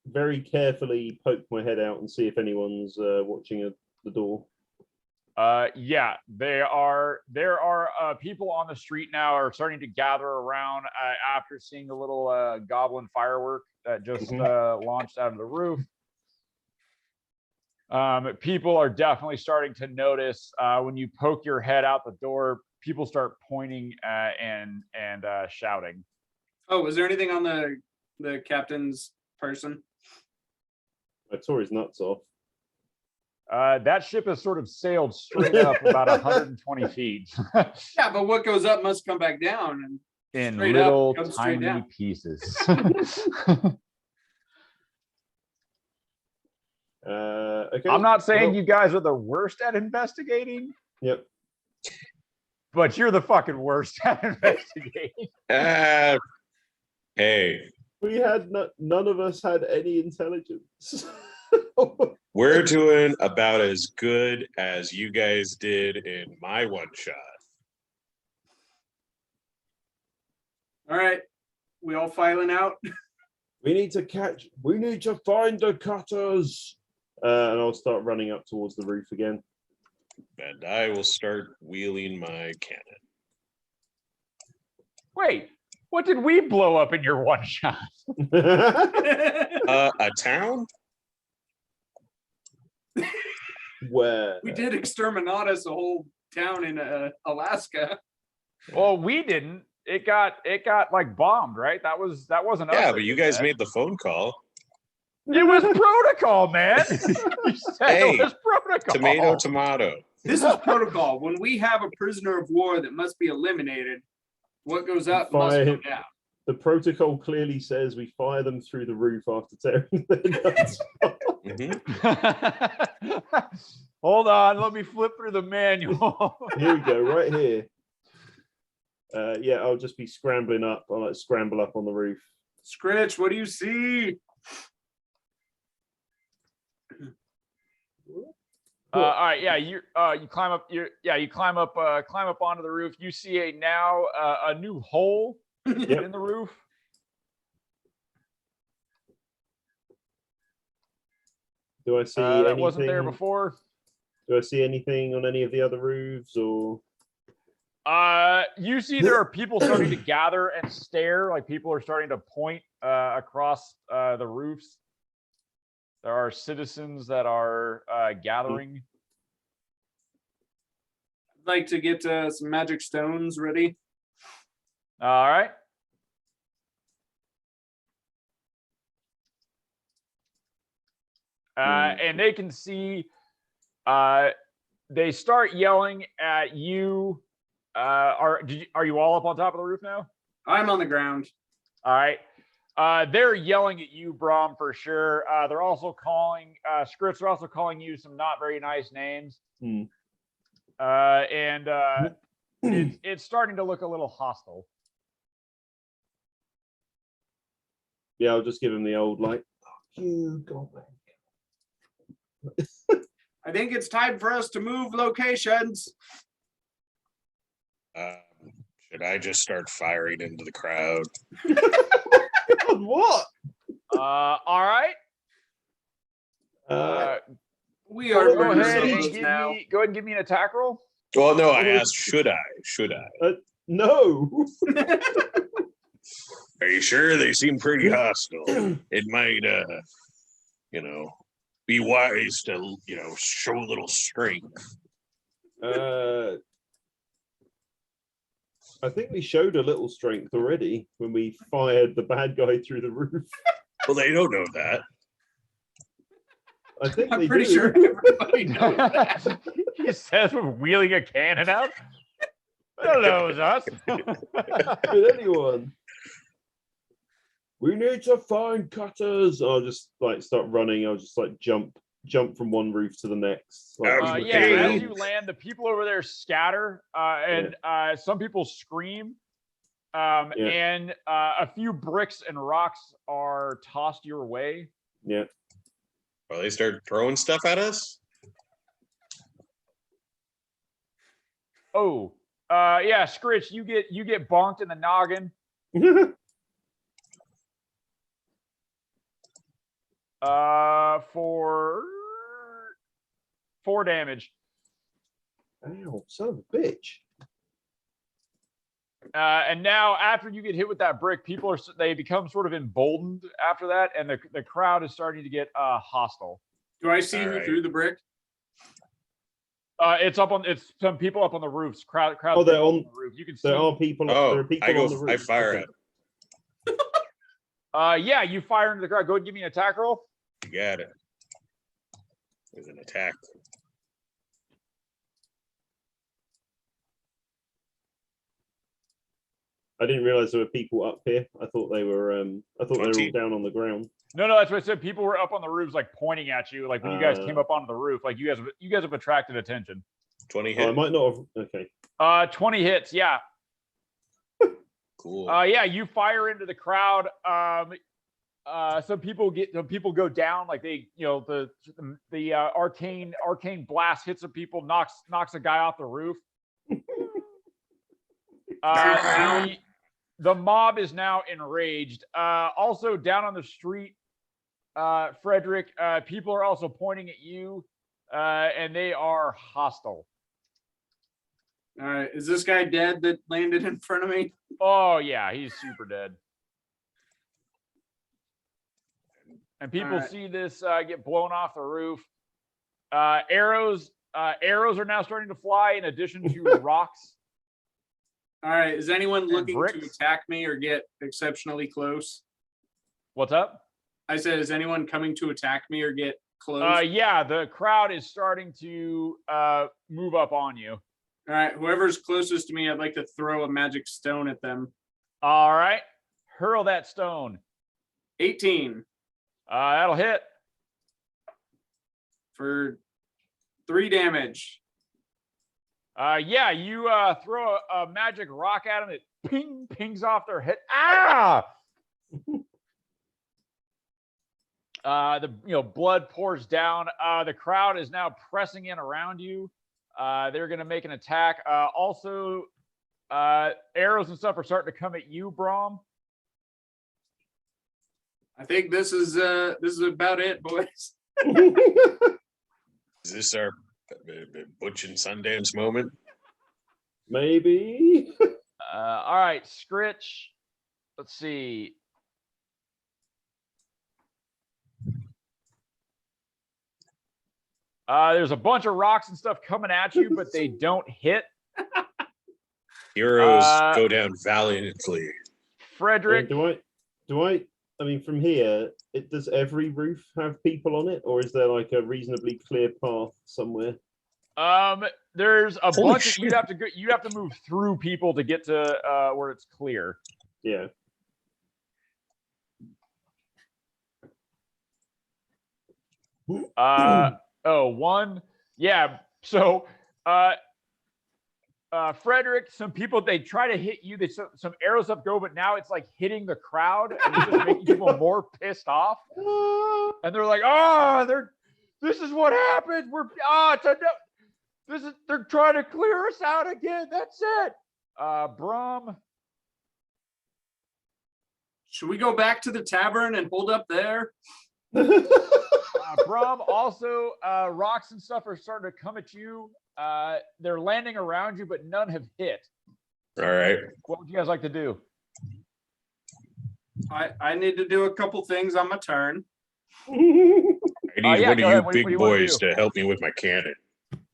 Very carefully poke my head out and see if anyone's watching at the door. Yeah, there are people on the street now are starting to gather around after seeing the little goblin firework that just launched out of the roof. People are definitely starting to notice when you poke your head out the door, people start pointing and shouting. Oh, was there anything on the captain's person? I tore his nuts off. That ship has sort of sailed straight up about 120 feet. Yeah, but what goes up must come back down. And in straight little up, comes straight tiny down. pieces. Okay. I'm not saying well, you guys are the worst at investigating, Yep. but you're the fucking worst at investigating. Hey, We had none of us had any intelligence. we're doing about as good as you guys did in my one shot. All right, we all filing out. We need to find the cutters. And I'll start running up towards the roof again. And I will start wheeling my cannon. Wait, what did we blow up in your one shot? A town? Where? We did exterminatus a whole town in Alaska. Well, we didn't. It got like bombed, right? That wasn't us. Yeah, that but you did guys that. made the phone call. It was protocol, man. You said Hey, it was protocol. Tomato, tomato. This is protocol. When we have a prisoner of war that must be eliminated, what goes up must Fire go him. down. The protocol clearly says we fire them through the roof after tearing their nuts off. Mhm. Hold on, let me flip through the manual. Here we go, right here. Yeah, I'll just be scrambling up. I'll scramble up on the roof Scritch, what do you see? All right, yeah, you climb up. You climb up onto the roof. You see a new hole Yep. in the roof. Do I see That anything? wasn't there before. Do I see anything on any of the other roofs or? You see there are people starting to gather and stare, like people are starting to point across the roofs. There are citizens that are gathering. I'd like to get some magic stones ready. All right. And they can see, they start yelling at you. Are you all up on top of the roof now? I'm on the ground. All right. They're yelling at you, Brom, for sure. They're also calling Scritch. They're also calling you some not very nice names. And it's starting to look a little hostile. Yeah, I'll just give him the old like. You goblin. I think it's time for us to move locations. Should I just start firing into the crowd? God, what? All right. We are Go ahead members and now. go ahead and give me an attack roll. Well, no, I asked, should I? Should I? No. Are you sure? They seem pretty hostile. It might, be wise to, show a little strength. I think we showed a little strength already when we fired the bad guy through the roof. Well, they don't know that. I think I'm they pretty do. sure everybody knows that. He says with wheeling a cannon out. I don't know, it was us. With anyone. We need to find cutters. I'll just like start running. I'll just like jump from one roof to the next. Like, Yeah, as you land, the people over there scatter, and some people scream, and a few bricks and rocks are tossed your way. Yeah. Well, they start throwing stuff at us. Oh, yeah, Scritch, you get bonked in the noggin. For 4 damage. Ow, son of a bitch. And now, after you get hit with that brick, they become sort of emboldened after that, and the crowd is starting to get hostile. Do I see who threw the brick? It's some people up on the roofs. Crowd. Oh, they're on the roof. You can see. There are people. There are people on the roof. I fire at them. Yeah, you fire into the crowd. Go ahead and give me an attack roll. You got it. There's an attack. I didn't realize there were people up here. I thought they were. I thought they were all down on the ground. No, that's what I said. People were up on the roofs, like pointing at you, like when you guys came up onto the roof. Like you guys have attracted attention. 20 Oh, hit. I might not have. Okay. 20 hits. Yeah. Cool. Yeah, you fire into the crowd. Some people go down, like they, the arcane blast hits some people, knocks a guy off the roof. The mob is now enraged. Also down on the street, Fredrick, people are also pointing at you, and they are hostile. All right, is this guy dead that landed in front of me? Oh yeah, he's super dead. And people see this get blown off the roof. Arrows are now starting to fly in addition to rocks. All right, is anyone looking to bricks? attack me or get exceptionally close? What's up? I said, is anyone coming to attack me or get close? Yeah, the crowd is starting to move up on you. All right, whoever's closest to me, I'd like to throw a magic stone at them. All right, hurl that stone. 18 That'll hit. for 3 damage. Yeah, you throw a magic rock at them. It pings off their head. Ah! blood pours down. The crowd is now pressing in around you. They're going to make an attack. Also, arrows and stuff are starting to come at you, Brom. I think this is about it, boys. Is this our Butch and Sundance moment? Maybe. All right, Scritch. Let's see. There's a bunch of rocks and stuff coming at you, but they don't hit. Heroes go down valiantly. Fredrick. I mean, from here, does every roof have people on it, or is there like a reasonably clear path somewhere? There's a Holy bunch. shit. You'd have to move through people to get to where it's clear. Yeah. One. Yeah. So, Fredrick, some people, they try to hit you. Some arrows up go, but now it's like hitting the crowd and it's just making people more pissed off. And they're like, this is what happened. They're trying to clear us out again. That's it. Brom. Should we go back to the tavern and hold up there? Brom, also, rocks and stuff are starting to come at you. They're landing around you, but none have hit. All right. What would you guys like to do? I need to do a couple things on my turn. I need one of go you ahead. What do big you wanna boys do? to help me with my cannon.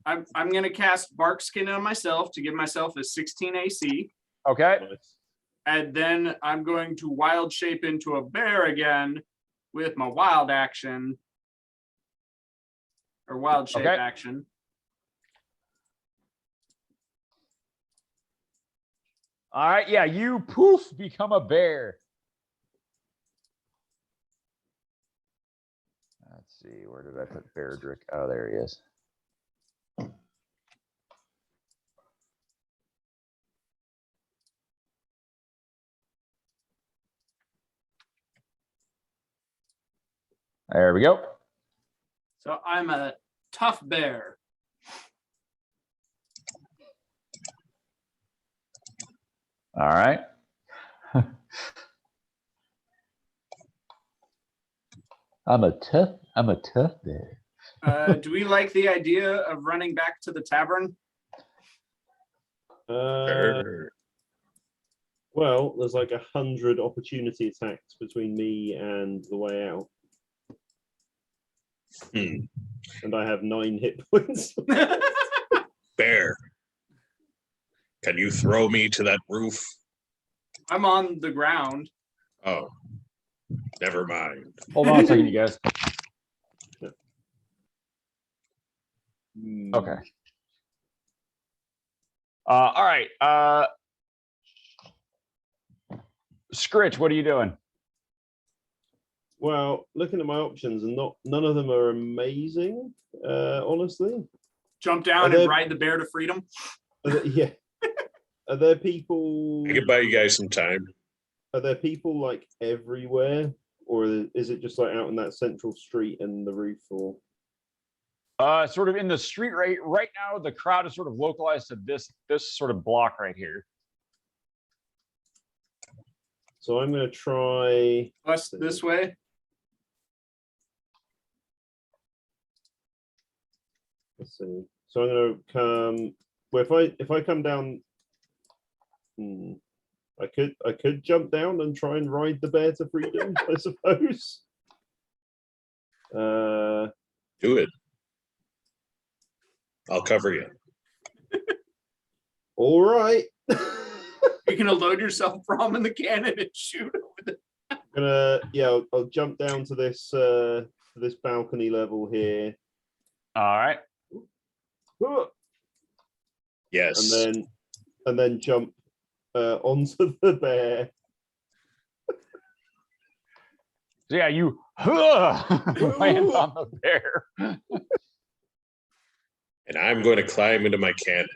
I'm gonna cast Bark Skin on myself to give myself a 16 AC. Okay. And then I'm going to wild shape into a bear again with my wild action. Or wild shape action. All right. Yeah, you poof become a bear. Let's see. Where did I put Fredrick? Oh, there he is. There we go. So I'm a tough bear. All right. I'm a tough bear. Do we like the idea of running back to the tavern? Well, there's like 100 opportunity attacks between me and the way out. And I have 9 hit points. Bear, can you throw me to that roof? I'm on the ground. Oh, never mind. Hold on a second, you guys. Okay. All right. Scritch, what are you doing? Well, looking at my options, and none of them are amazing, honestly. Jump down and ride the bear to freedom. Yeah. Are there people? I can buy you guys some time. Are there people like everywhere, or is it just like out in that central street and the roof? Or Sort of in the street right now, the crowd is sort of localized to this sort of block right here. so I'm going to try Us this way. Let's see. So I'm going to come. Well, if I come down, I could jump down and try and ride the bear to freedom, I suppose. Do it. I'll cover you. All right. You're gonna load yourself from in the cannon and shoot over the. I'll jump down to this balcony level here. All right. Yes. And then jump onto the bear. So yeah, you land on the bear. And I'm going to climb into my cannon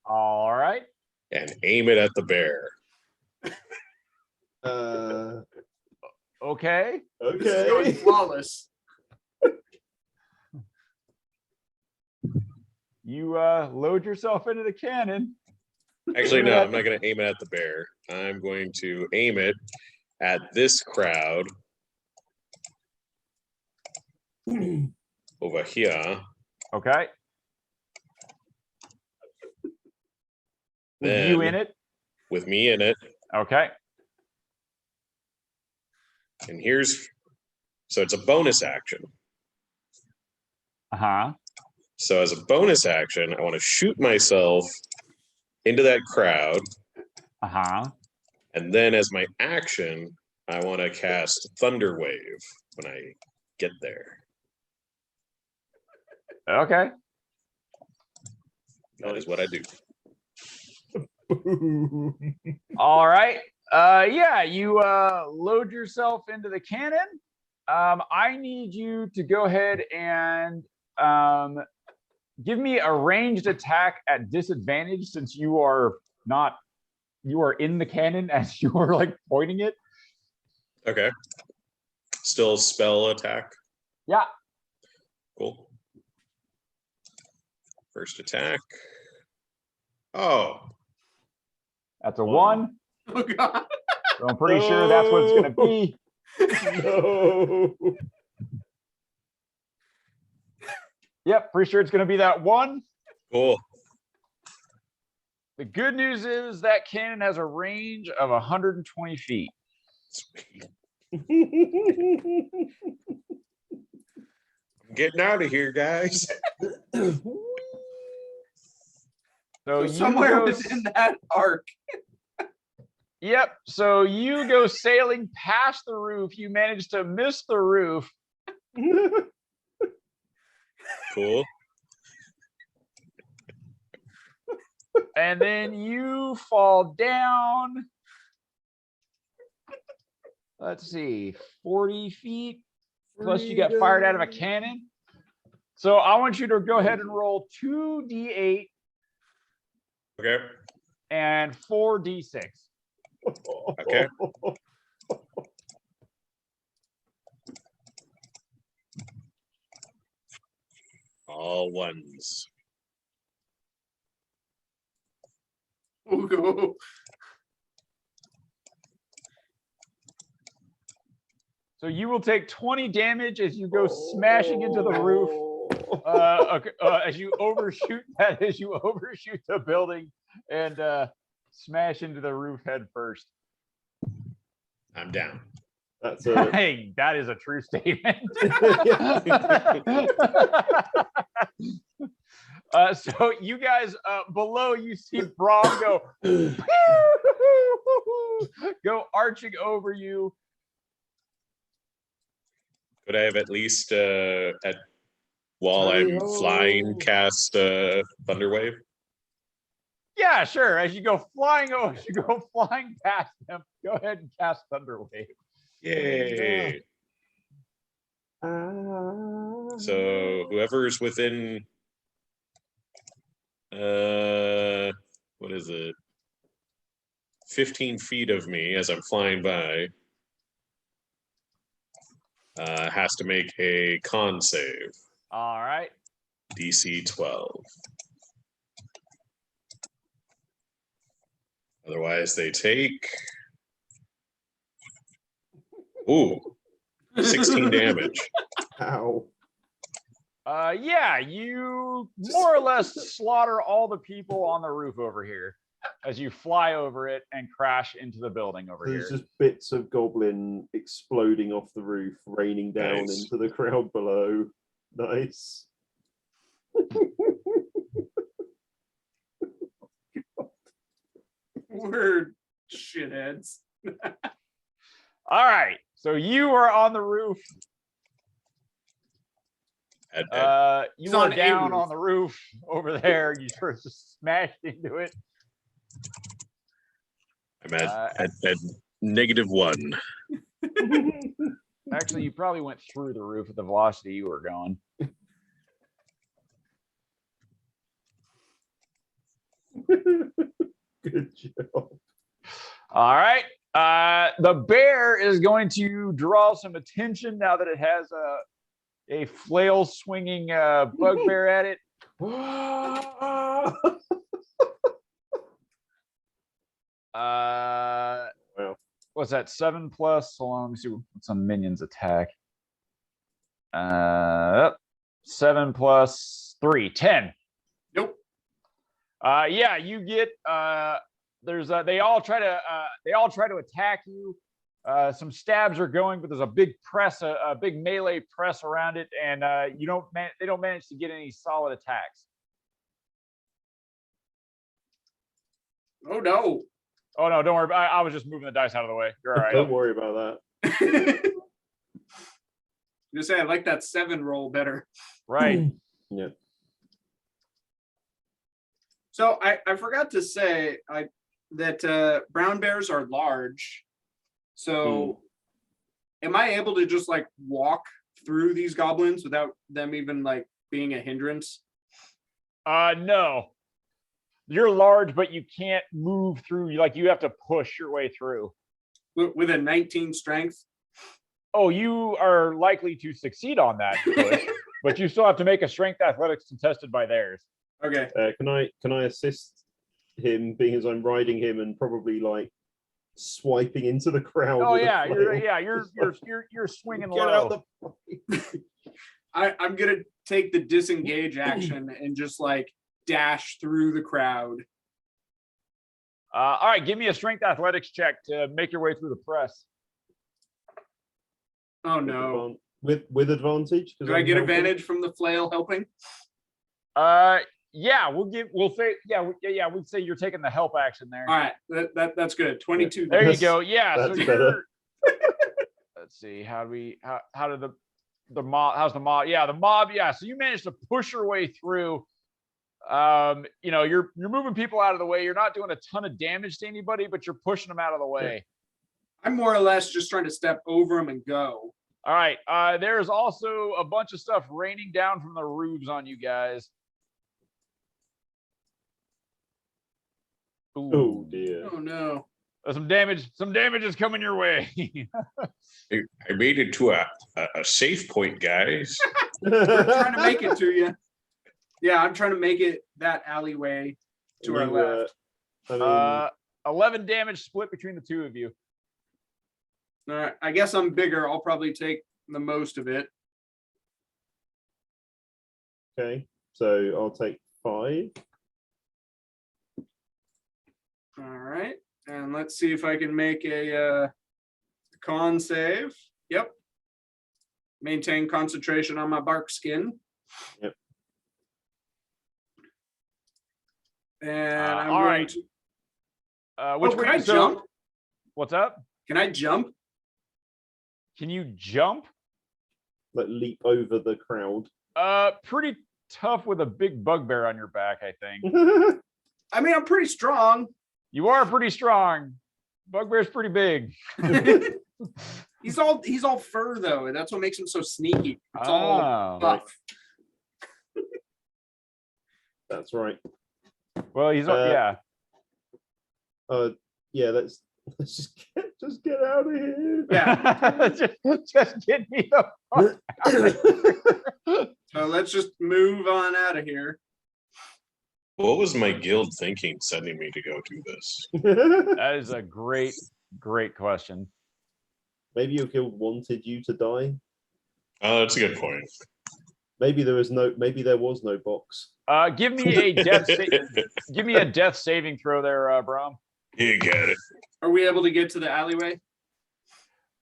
All right. and aim it at the bear. Okay. This is going Okay. flawless. You load yourself into the cannon. Actually, no, I'm not going to aim it at the bear. I'm going to aim it at this crowd over here. Okay. With Then, you in it. with me in it. Okay. And so it's a bonus action. Uh-huh. So as a bonus action, I want to shoot myself into that crowd. Uh-huh. And then as my action, I want to cast Thunder Wave when I get there. Okay. That is what I do. All right. Yeah, you load yourself into the cannon. I need you to go ahead and give me a ranged attack at disadvantage since you are in the cannon as you are like pointing it. Okay. Still spell attack. Yeah. Cool. First attack. Oh. That's a 1. Oh god. So I'm pretty sure that's what it's gonna be. No. Yep, pretty sure it's gonna be that 1. Cool. The good news is that cannon has a range of 120 feet. Sweet. I'm getting out of here, guys. So Somewhere within that arc. Yep. So you go sailing past the roof. You manage to miss the roof. Cool. And then you fall down. Let's see, 40 feet. Plus you got fired out of a cannon. So I want you to go ahead and roll 2d8 Okay. and 4d6. Okay. All ones. Oh, go. So you will take 20 damage as you go smashing into the roof. As you overshoot the building and smash into the roof head first. I'm down. That's a Hey, that is a true statement. So you guys below, you see Brom go arching over you. Could I have at least while I'm flying cast Thunder Wave? Yeah, sure. As you go flying past them, go ahead and cast Thunder Wave. Yay. So whoever's within what is it? 15 feet of me as I'm flying by has to make a con save. All right. DC 12. Otherwise they take 16 damage. Ow. Yeah, you more or less slaughter all the people on the roof over here as you fly over it and crash into the building over There's here. just bits of goblin exploding off the roof, raining down Nice. into the crowd below. Nice. We're shitheads. All right, so you are on the roof. You It's are on a down roof. on the roof over there. You sort of just smashed into it. I'm at -1. Actually, you probably went through the roof at the velocity you were going. Good job. All right. The bear is going to draw some attention now that it has a flail swinging bugbear at it. Wow. What's that? 7 plus? Hold on, let me see what's on minions attack. 7 plus 3, 10. Nope. Yeah, you get there's they all try to attack you. Some stabs are going, but there's a big press, a big melee press around it, and they don't manage to get any solid attacks. Oh no. Oh no, don't worry. I was just moving the dice out of the way. You're all right. Don't worry about that. Just say I like that 7 roll better. Right. Yeah. So I forgot to say that brown bears are large. So am I able to just like walk through these goblins without them even like being a hindrance? No. You're large, but you can't move through. Like you have to push your way through. With a 19 strength? Oh, you are likely to succeed on that push, but you still have to make a strength athletics contested by theirs. Okay. Can I assist him, being as I'm riding him and probably like swiping into the crowd? Oh with a yeah, flail? you're swinging Get low. out the I'm gonna take the disengage action and just like dash through the crowd. All right, give me a strength athletics check to make your way through the press. Oh no. With advantage? Do I get advantage from the flail helping? Yeah, we'd say you're taking the help action there. All right, that's good. 22. There you That's- go. Yeah, so that's you're better. let's see, how did the mob, how's the mob? Yeah, the mob, yeah. So you managed to push your way through. You're moving people out of the way. You're not doing a ton of damage to anybody, but you're pushing them out of the way. I'm more or less just trying to step over them and go. All right. There's also a bunch of stuff raining down from the roofs on you guys. Ooh. Oh dear. Oh no. Some damage is coming your way. I made it to a safe point, guys. We're trying to make it to you. Yeah, I'm trying to make it that alleyway to our left. I mean, 11 damage split between the two of you. All right, I guess I'm bigger. I'll probably take the most of it. okay, so I'll take 5. All right, and let's see if I can make a con save. Yep. Maintain concentration on my bark skin. Yep. And I'm all going right. to. Which Can way I jump? What's up? Can I jump? Can you jump? Like leap over the crowd. Pretty tough with a big bugbear on your back, I think. I mean, I'm pretty strong. You are pretty strong. Bugbear's pretty big. He's all fur though, and that's what makes him so sneaky. It's all buff. That's right. Well, he's yeah. Yeah, let's just get out of here. Yeah. just get me the fuck out of here. So let's just move on out of here. What was my guild thinking sending me to go do this? That is a great question. Maybe your guild wanted you to die. Oh, that's a good point. Maybe there was no box. Give me a death saving throw there, Brom. You get it. Are we able to get to the alleyway?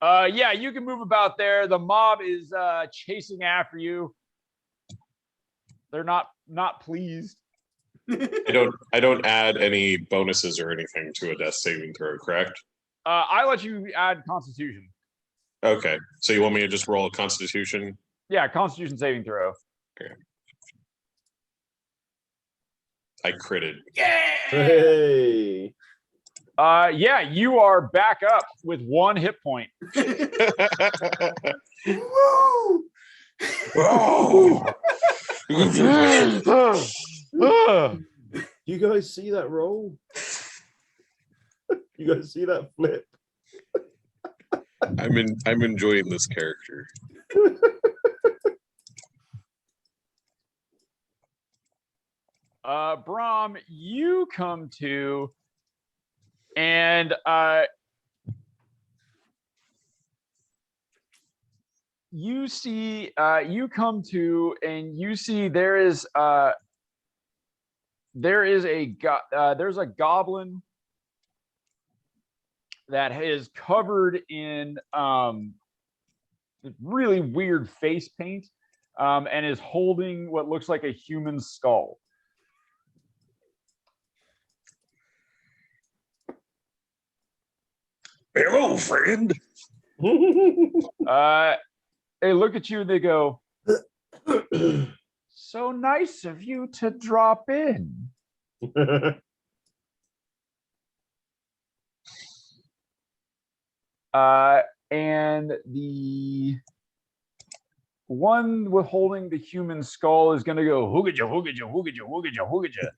Yeah, you can move about there. The mob is chasing after you. They're not pleased. I don't add any bonuses or anything to a death saving throw, correct? I let you add Constitution. Okay, so you want me to just roll a Constitution? Yeah, Constitution saving throw. Okay. I critted. Yeah. Hey. Yeah, you are back up with 1 hit point. Woo! Whoa! You guys see that roll? You guys see that flip? I'm enjoying this character. Brom, you come to, and you see, you come to, and you see there's a there's a goblin that is covered in really weird face paint, and is holding what looks like a human skull. Hello, friend. They look at you and they go, "So nice of you to drop in." And the one with holding the human skull is going to go, "Hoogaja, hoogaja, hoogaja, hoogaja, hoogaja."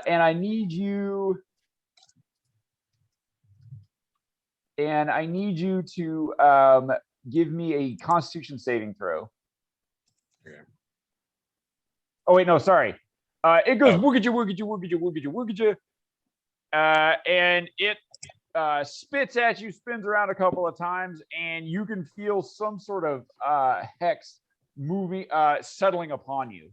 And I need you. And I need you to give me a Constitution saving throw. Okay. Oh wait, no, sorry. It goes woogaja, woogaja, woogaja, woogaja, woogaja, and it spits at you, spins around a couple of times, and you can feel some sort of hex moving, settling upon you,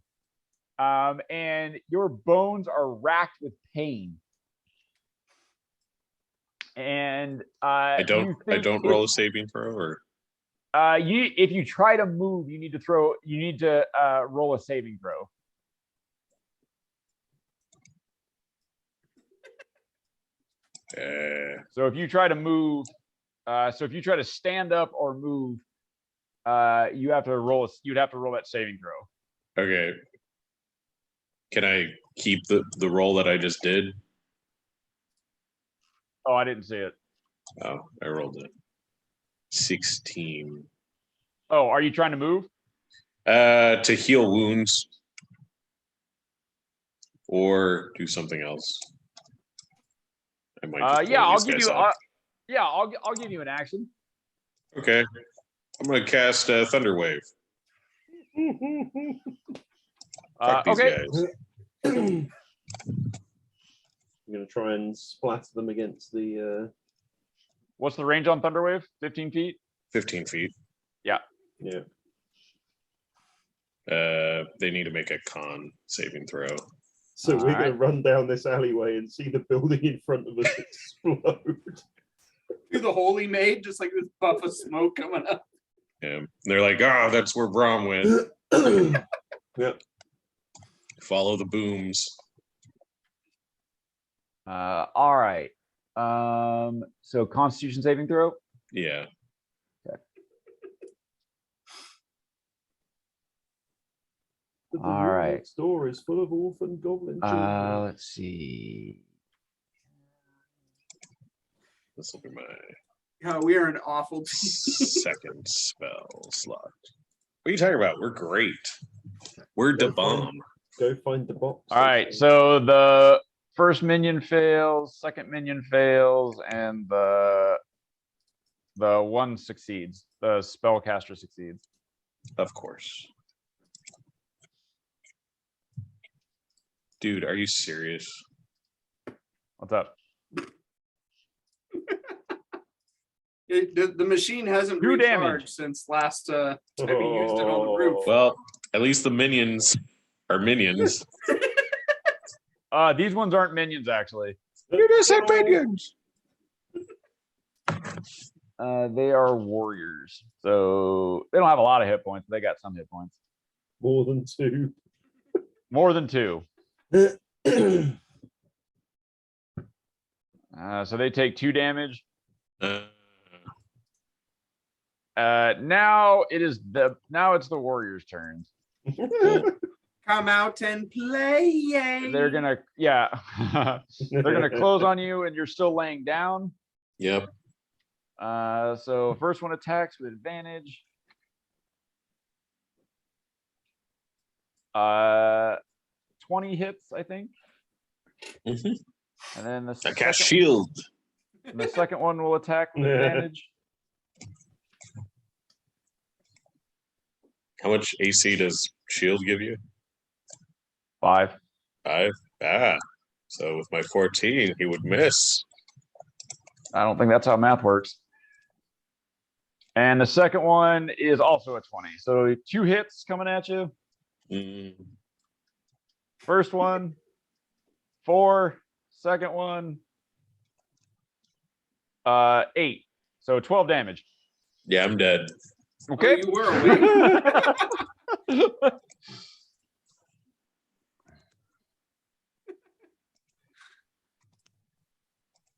and your bones are racked with pain. And I don't roll a saving throw, or if you try to move, you need to roll a saving throw. So if you try to move, so if you try to stand up or move, you'd have to roll that saving throw. Okay. Can I keep the roll that I just did? Oh, I didn't see it. Oh, I rolled it. 16. Oh, are you trying to move? To heal wounds. Or do something else. I might just yeah, blow I'll these give guys you. up. I'll give you an action. Okay. I'm gonna cast Thunder Wave. Fuck these Okay. guys. I'm gonna try and splatter them against the. What's the range on Thunderwave? 15 feet? 15 feet. Yeah. They need to make a con saving throw. So All we're right. gonna run down this alleyway and see the building in front of us explode. Do the holy maid, just like this puff of smoke coming up. Yeah. And they're like, oh, that's where Brom went. Yep. Follow the booms. All right. So Constitution saving throw. Yeah. But the All room right. next door is full of orphan goblin children. Let's see. This will be my Yeah, we are an awful team. second spell slot. What are you talking about? We're great. We're the bomb. Go find the box. All right. So the first minion fails, second minion fails, and the one succeeds. The spellcaster succeeds. Of course. Dude, are you serious? What's up? The machine hasn't 2 damage. recharged since last time we used it on the roof. Well, at least the minions are minions. These ones aren't minions, actually. You just said minions. They are warriors, so they don't have a lot of hit points. But they got some hit points. More than 2. More than 2. So they take 2 damage. Now it's the warriors' turns. Come out and play. They're gonna they're gonna close on you, and you're still laying down. Yep. So first one attacks with advantage. 20 hits, I think. Mhm. And then the I cast second, shield. And the second one will attack with Yeah. advantage. How much AC does shield give you? 5. 5. Ah, so with my 14, he would miss. I don't think that's how math works. And the second one is also a 20. So 2 hits coming at you. Mm, First one, 4. Second one, 8. So 12 damage. yeah, I'm dead. Okay. Oh, you were awake.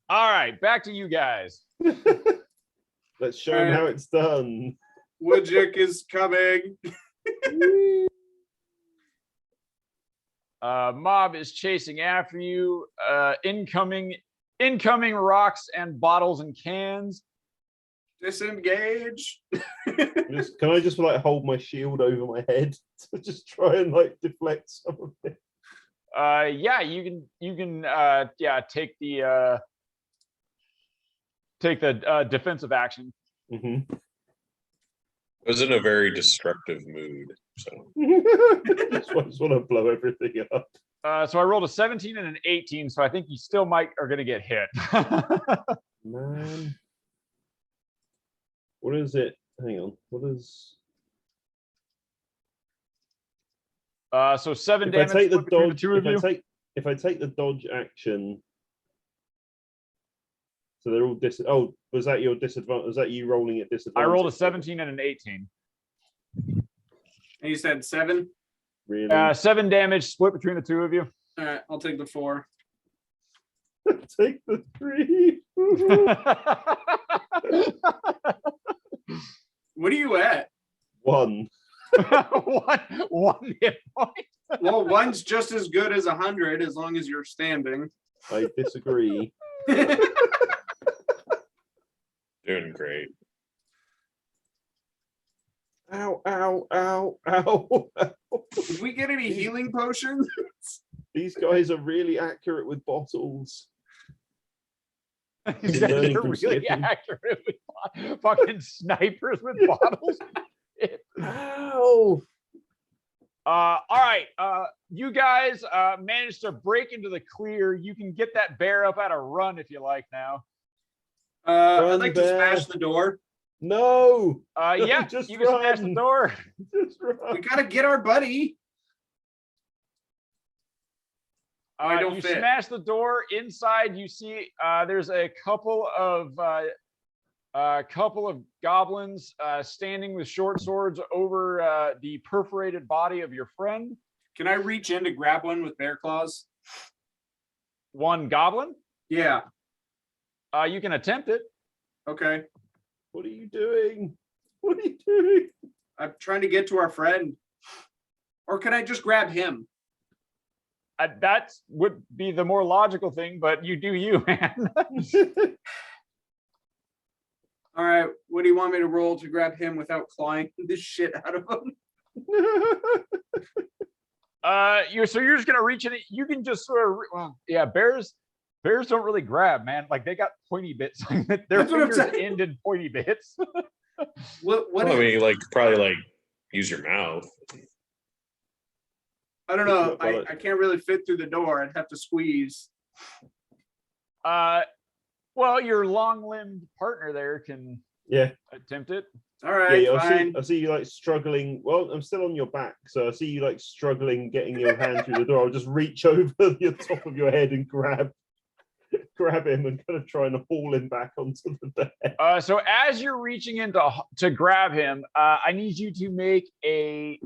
All right, back to you guys. Let's show him how it's done. Woodjuk is coming. Mob is chasing after you. Incoming rocks and bottles and cans. Disengage. Can I just like hold my shield over my head to just try and like deflect some of it? Yeah, you can take the defensive action. Mm-hmm. I was in a very destructive mood, so just want to blow everything up. So I rolled a 17 and an 18, so I think you still are going to get hit. Man, what is it? Hang on, what is? So 7 If damage I take the split between dodge, the two of you. if I take the dodge action, so they're all Oh, was that your disadvantage? Was that you rolling at disadvantage? I rolled a 17 and an 18. And you said 7? Really? 7 damage split between the two of you. All right, I'll take the 4. Take the 3. What are you at? 1. one hit point. Well, 1's just as good as 100 as long as you're standing. I disagree. doing great. Ow, ow, ow, ow. Did we get any healing potions? These guys are really accurate with bottles. They're learning from really slipping. accurate with fucking snipers with bottles. Ow. All right, you guys managed to break into the clear. You can get that bear up at a run if you like now. I'd like to bear. smash the door. No. Yeah, Just you can smash the run. door. Just run. We gotta get our buddy. I don't You fit. smash the door. Inside, you see there's a couple of goblins standing with short swords over the perforated body of your friend. Can I reach in to grab one with bear claws? One goblin. Yeah. You can attempt it. Okay. What are you doing? What are you doing? I'm trying to get to our friend. Or can I just grab him? That would be the more logical thing, but you do you, man. All right. What do you want me to roll to grab him without clawing the shit out of him? You're just gonna reach in it. You can just sort of, bears don't really grab, man. Like they got pointy bits. Their That's what I'm fingers saying. end in pointy bits. What Well, I mean, like probably like use your mouth. I don't know. I can't really fit through the door. I'd have to squeeze. Well, your long-limbed partner there can attempt it. All right, Yeah, fine. I see you like struggling. Well, I'm still on your back, so I see you like struggling getting your hand through the door. I'll just reach over the top of your head and grab him and kind of try and haul him back onto the bed. So as you're reaching in to grab him, I need you to make a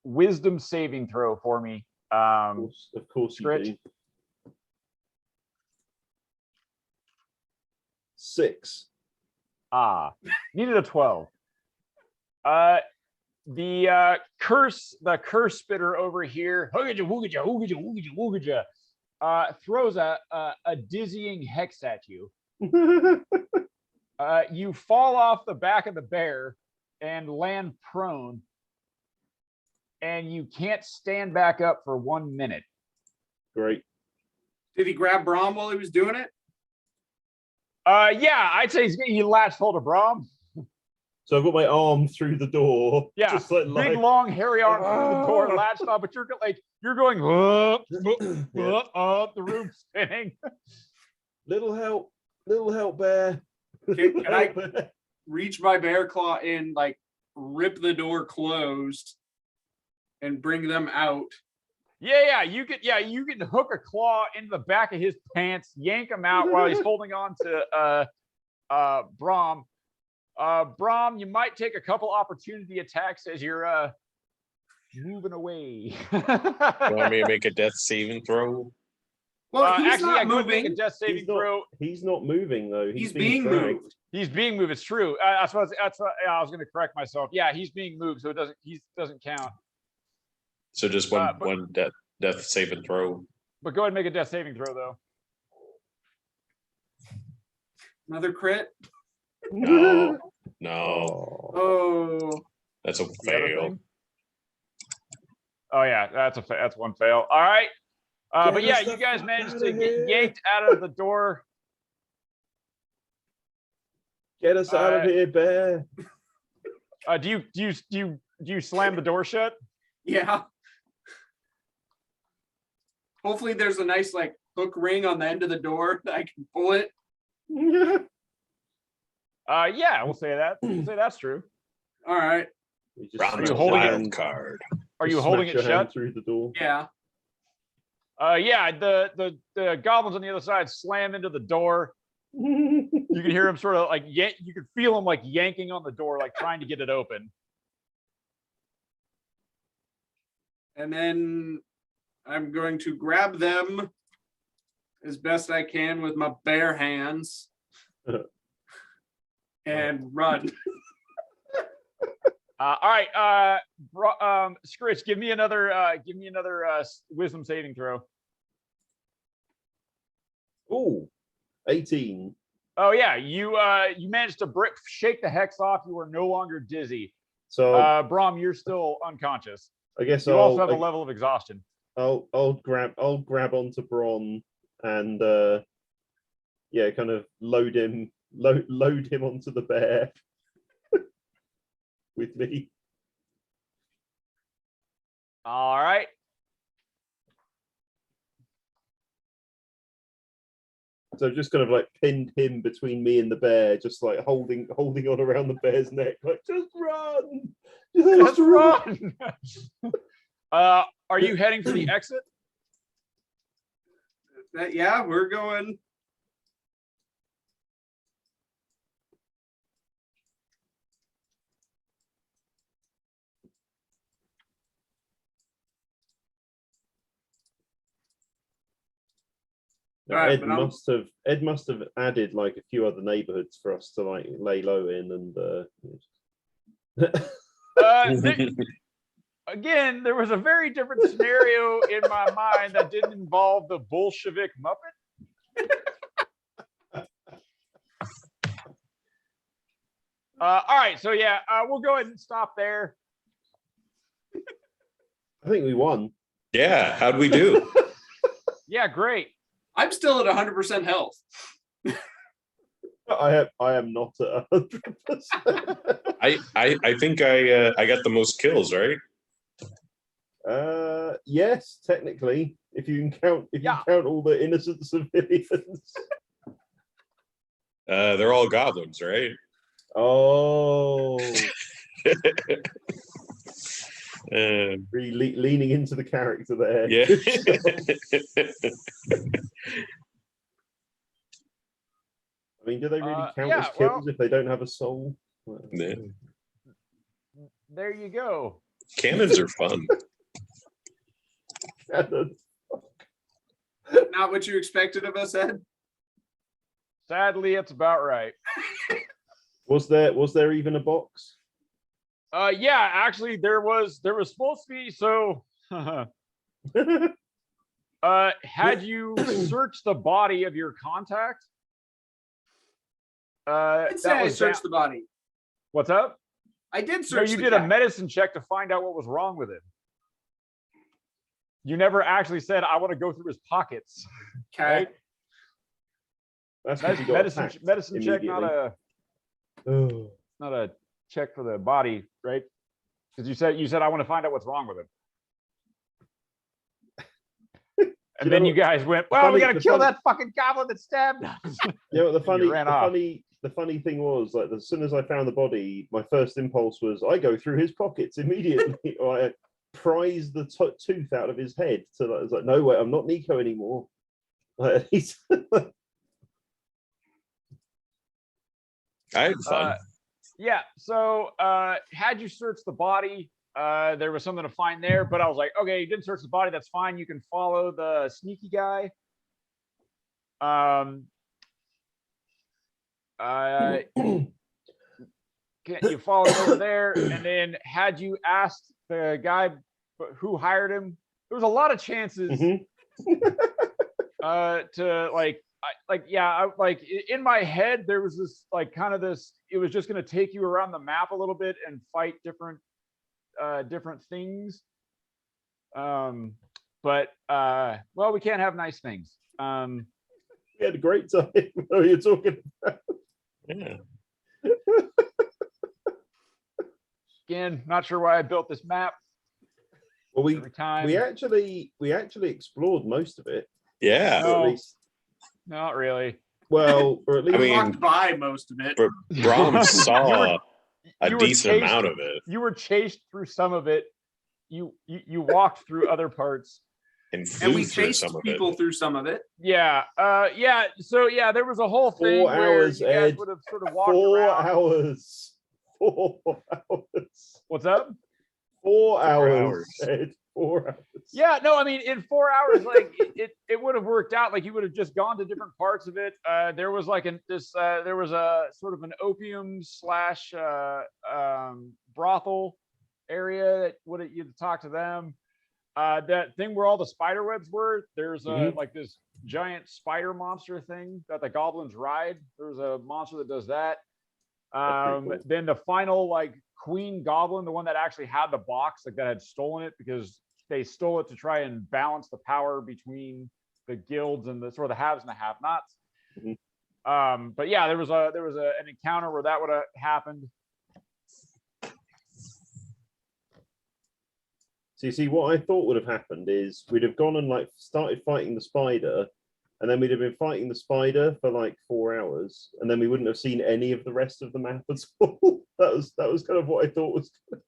wisdom saving throw for me. Of course you Scritch. do. 6. Needed a 12. The curse spitter over here throws a dizzying hex at you. You fall off the back of the bear and land prone, and you can't stand back up for 1 minute. Great. Did he grab Brom while he was doing it? Yeah, I'd say he latched hold of Brom. So I've got my arm through the door. Yeah, just like, big long hairy arm through the door, latched on, but you're like going Yeah. up, the room spinning. Little help, bear. Can I- Help, bear. Reach my bear claw in, like rip the door closed and bring them out. Yeah, you can hook a claw into the back of his pants, yank him out while he's holding on to Brom. Brom, you might take a couple opportunity attacks as you're moving away. You want me to make a death saving throw? Well, he's actually, not go and make a moving. death saving throw. He's not moving though. He's being dragged. moved. He's being moved. It's true. That's what I was going to correct myself. Yeah, he's being moved, so it doesn't count. So just one death saving throw. But go ahead and make a death saving throw, though. Another crit. No, no, Oh, that's a The other fail. thing? Oh yeah, that's one fail. All right. But yeah, you guys managed to get yanked out of the door. Get us out of here, bear. Do you slam the door shut? yeah. Hopefully there's a nice like hook ring on the end of the door that I can pull it. Yeah, we'll say that. We'll say that's true. All right. You just Brown's you a holding wild it? card. Are you Just holding smash it your hand shut? through the door? Yeah. Yeah, the goblins on the other side slam into the door. You can hear him sort of like you can feel him like yanking on the door, like trying to get it open. And then I'm going to grab them as best I can with my bare hands and run. All right, Scritch, give me another wisdom saving throw. Oh, 18. Oh yeah, you managed to shake the hex off. You are no longer dizzy. So Brom, you're still unconscious. I guess You also have a level of exhaustion. I'll grab onto Bron and kind of load him onto the bear with me. All right. So I've just kind of like pinned him between me and the bear, just like holding on around the bear's neck, like just run, Just run. Are you heading for the exit? Yeah, we're going. Right, Ed must have added like a few other neighborhoods for us to like lay low in and Again, there was a very different scenario in my mind that didn't involve the Bolshevik Muppet. All right, so yeah, we'll go ahead and stop there. I think we won. Yeah, how'd we do? Yeah, great. I'm still at 100% health. I am not at 100%. I think I got the most kills, right? Yes, technically, if you count all the innocent civilians. They're all goblins, right? Oh, Really leaning into the character there. yeah. I mean, do they really count yeah, as kills if they don't have a soul? Yeah. There you go. Cannons are fun. Not what you expected of us, Ed. Sadly, it's about right. Was there even a box? Yeah, actually, there was supposed to be. So, had you searched the body of your contact? I'd say I searched the body. What's up? I did No, search. you the did a cat. medicine check to find out what was wrong with him. You never actually said, "I want to go through his pockets." Okay. Right? That's because he got medicine attacked medicine check, not immediately. a Oh. not a check for the body, right? Because you said I want to find out what's wrong with him. And you then know you guys went, well, funny- we gotta the kill funny- that fucking goblin that stabbed us. Yeah, but You ran off. the funny thing was, like, as soon as I found the body, my first impulse was I go through his pockets immediately. Or I prise the tooth out of his head. So I was like, no way, I'm not Nico anymore. Like, he's I had fun. Yeah, so had you searched the body, there was something to find there, but I was like, okay, you didn't search the body, that's fine. You can follow the sneaky guy. You follow him over there, and then had you asked the guy who hired him, there was a lot of chances to in my head there was this it was just going to take you around the map a little bit and fight different things, but we can't have nice things. we had a great time. What are you talking about? Yeah. Again, not sure why I built this map. Well, Every time. we actually explored most of it. Yeah. Or at No. least, Not really. well, or at least I mean, Walked by most of it. Brom saw a you were decent chased- amount of it You were chased through some of it. You walked through other parts. and And flew we through chased some of people it. through some of it. Yeah. So yeah, there was a whole thing 4 where hours, you guys Ed. would have sort of walked 4 around. hours. 4 hours. What's up? 4 hours. hours. Ed. 4 hours. Yeah, no, I mean, in 4 hours, it would have worked out. Like you would have just gone to different parts of it. There was there was a sort of an opium slash brothel area that you'd talk to them. That thing where all the spider webs were. There's like this giant spider monster thing that the goblins ride. There's a monster that does that. Cool. Then the final queen goblin, the one that actually had the box, that had stolen it because they stole it to try and balance the power between the guilds and the sort of the haves and the have-nots. But yeah, there was an encounter where that would have happened. So you see, what I thought would have happened is we'd have gone and started fighting the spider, and then we'd have been fighting the spider for 4 hours, and then we wouldn't have seen any of the rest of the map at all. that was kind of what I thought was going to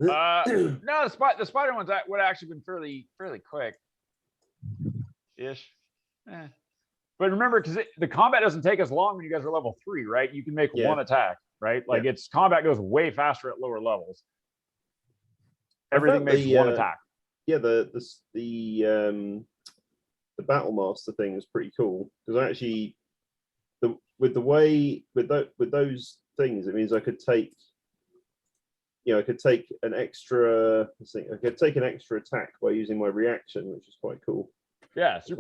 happen. No, the spider ones would have actually been fairly quick ish. But remember, because the combat doesn't take as long when you guys are level 3, right? You can make one attack, right? Its combat goes way faster at lower levels. Everything makes one attack. Yeah, the battle master thing is pretty cool because actually, with those things, it means I could take. I could take an extra. I could take an extra attack by using my reaction, which is quite cool. Yeah, super